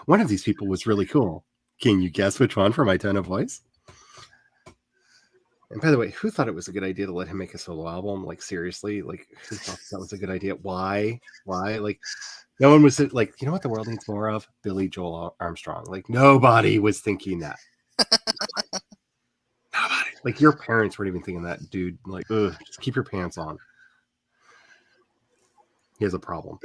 One of these people was really cool. Can you guess which one for my tone of voice? And by the way, who thought it was a good idea to let him make a solo album? Like, seriously? Like, who thought that was a good idea? Why? Like, no one was like, you know what the world needs more of? Billy Joel Armstrong. Like, nobody was thinking that. Nobody. Like, your parents weren't even thinking that, dude. Like, ugh, just keep your pants on. He has a problem.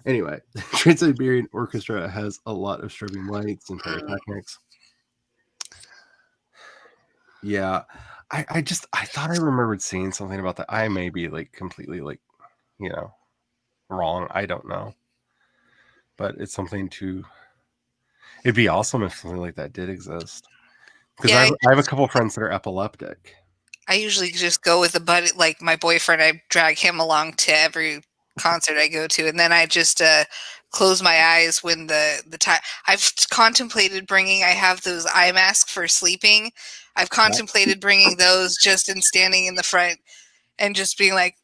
Anyway, Trans-Siberian Orchestra has a lot of strobing lights and pyrotechnics. Yeah. I thought I remembered seeing something about that. I may be like completely like, you know, wrong. I don't know. But it's something it'd be awesome if something like that did exist. Because I have a couple friends that are epileptic. I usually just go with a buddy, like my boyfriend. I drag him along to every concert I go to, and then I just close my eyes when the time. I've contemplated bringing. I have those eye masks for sleeping. I've contemplated bringing those just in standing in the front and just being like,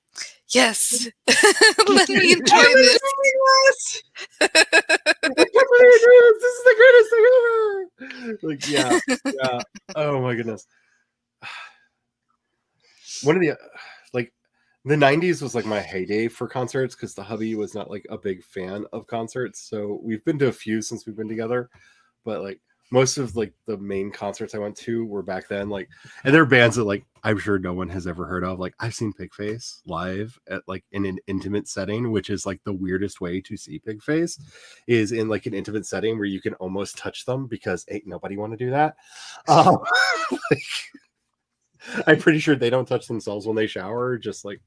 "Yes, let me enjoy this." This is the greatest thing ever. Like, yeah. Oh my goodness. One of the like the 90s was like my heyday for concerts because the hubby was not like a big fan of concerts. So we've been to a few since we've been together, but like most of like the main concerts I went to were back then. Like, and there are bands that like I'm sure no one has ever heard of. Like, I've seen Pigface live at like in an intimate setting, which is like the weirdest way to see Pigface is in like an intimate setting where you can almost touch them because ain't nobody want to do that. Like, I'm pretty sure they don't touch themselves when they shower, just like,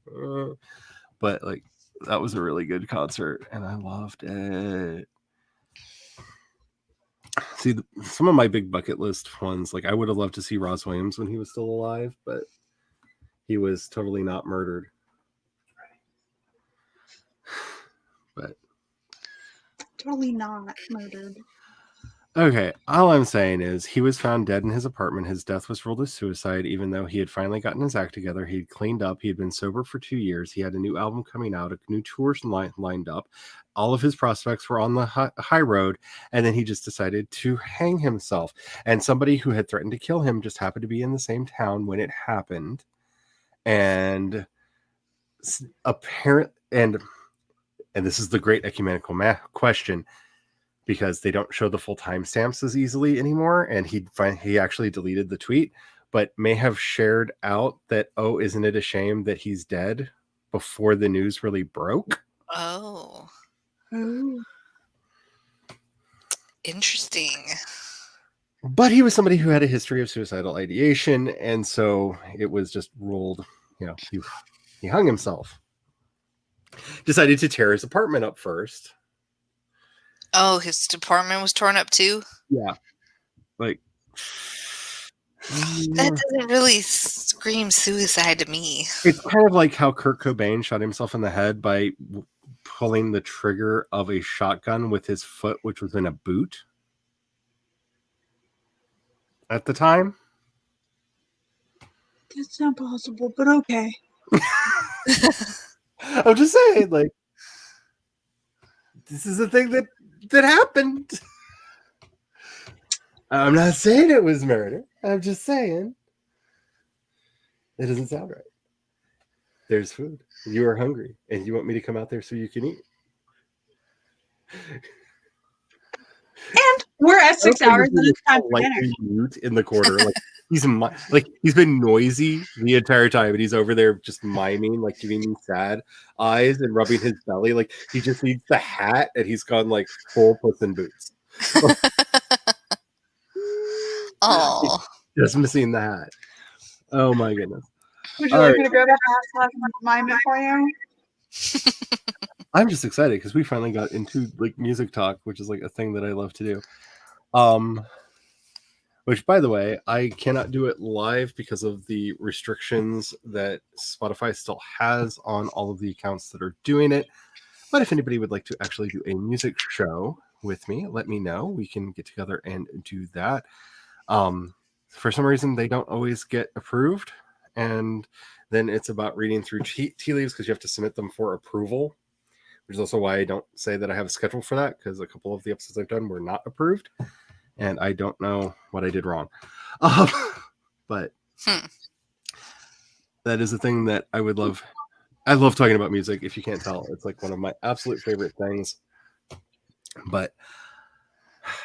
but like that was a really good concert and I loved it. See, some of my big bucket list ones, like I would have loved to see Ross Williams when he was still alive, but he was totally not murdered. But Totally not murdered. okay, all I'm saying is he was found dead in his apartment. His death was ruled as suicide, even though he had finally gotten his act together. He'd cleaned up. He had been sober for 2 years. He had a new album coming out, a new tour lined up. All of his prospects were on the high road, and then he just decided to hang himself. And somebody who had threatened to kill him just happened to be in the same town when it happened. And apparent, and this is the great ecumenical question, because they don't show the full timestamps as easily anymore. And he actually deleted the tweet, but may have shared out that, oh, isn't it a shame that he's dead before the news really broke? Oh. Ooh. Interesting. But he was somebody who had a history of suicidal ideation. And so it was just ruled, you know, he hung himself. Decided to tear his apartment up first. Oh, his apartment was torn up too? Yeah. Like, that doesn't really scream suicide to me. It's kind of like how Kurt Cobain shot himself in the head by pulling the trigger of a shotgun with his foot, which was in a boot at the time. That's not possible, but okay. I'm just saying, like, this is a thing that happened. I'm not saying it was murder. I'm just saying it doesn't sound right. There's food. You are hungry, and you want me to come out there so you can eat. And we're at 6 hours and it's time for dinner. Mute in the corner, like he's been noisy the entire time, and he's over there just miming, like giving me sad eyes and rubbing his belly, like he just needs the hat, and he's gone like full Puss in Boots. Oh, just missing the hat. Oh my goodness! Would you like me to grab a hat so I can mime it for you? I'm just excited because we finally got into like music talk, which is like a thing that I love to do. Which, by the way, I cannot do it live because of the restrictions that Spotify still has on all of the accounts that are doing it. But if anybody would like to actually do a music show with me, let me know. We can get together and do that. For some reason, they don't always get approved. And then it's about reading through tea leaves because you have to submit them for approval, which is also why I don't say that I have a schedule for that, because a couple of the episodes I've done were not approved. And I don't know what I did wrong. But that is a thing that I would love. I love talking about music. If you can't tell, it's like one of my absolute favorite things. But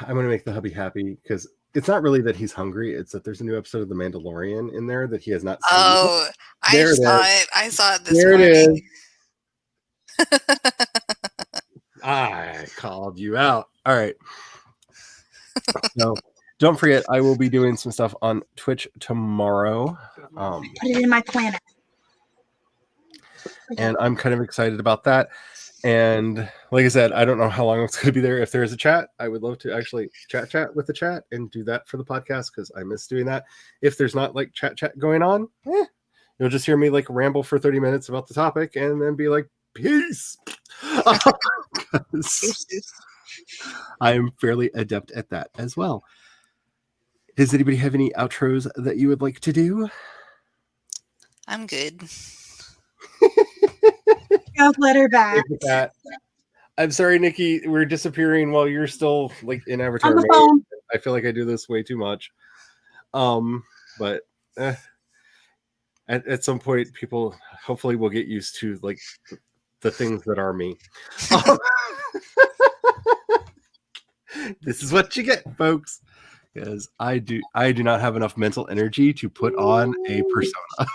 I'm going to make the hubby happy because it's not really that he's hungry. It's that there's a new episode of The Mandalorian in there that he has not seen. Oh, I saw it. I saw it this there morning. It is. I called you out. All right. So don't forget, I will be doing some stuff on Twitch tomorrow. Put it in my planner. And I'm kind of excited about that. And like I said, I don't know how long it's going to be there. If there is a chat, I would love to actually chat with the chat and do that for the podcast because I miss doing that. If there's not like chat going on, you'll just hear me like ramble for 30 minutes about the topic and then be like, peace. I am fairly adept at that as well. Does anybody have any outros that you would like to do? I'm good. Let her back. I'm sorry, Nikki. We're disappearing while you're still like in Avatar On the mode. phone. I feel like I do this way too much. But at some point, people hopefully will get used to like the things that are me. This is what you get, folks. Because I do not have enough mental energy to put on a persona.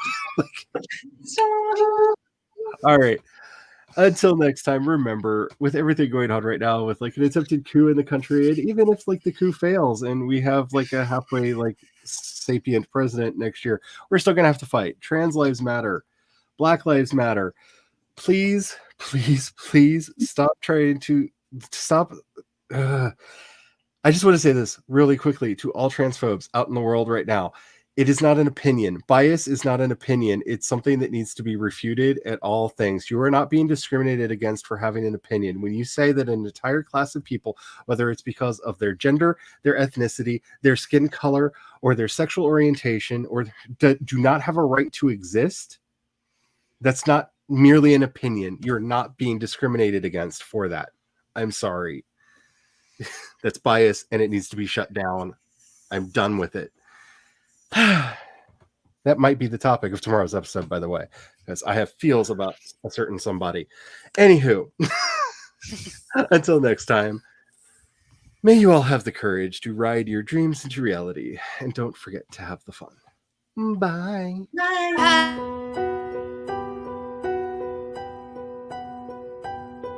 All right. Until next time, remember, with everything going on right now, with like an attempted coup in the country, and even if like the coup fails and we have like a halfway like sapient president next year, we're still gonna have to fight. Trans lives matter. Black lives matter. Please, please, please stop trying to stop. I just want to say this really quickly to all transphobes out in the world right now. It is not an opinion. Bias is not an opinion. It's something that needs to be refuted at all things. You are not being discriminated against for having an opinion. When you say that an entire class of people, whether it's because of their gender, their ethnicity, their skin color, or their sexual orientation, or do not have a right to exist, that's not merely an opinion. You're not being discriminated against for that. I'm sorry. That's bias and it needs to be shut down. I'm done with it. That might be the topic of tomorrow's episode, by the way, because I have feels about a certain somebody. Anywho, until next time, may you all have the courage to ride your dreams into reality, and don't forget to have the fun. Bye. Bye.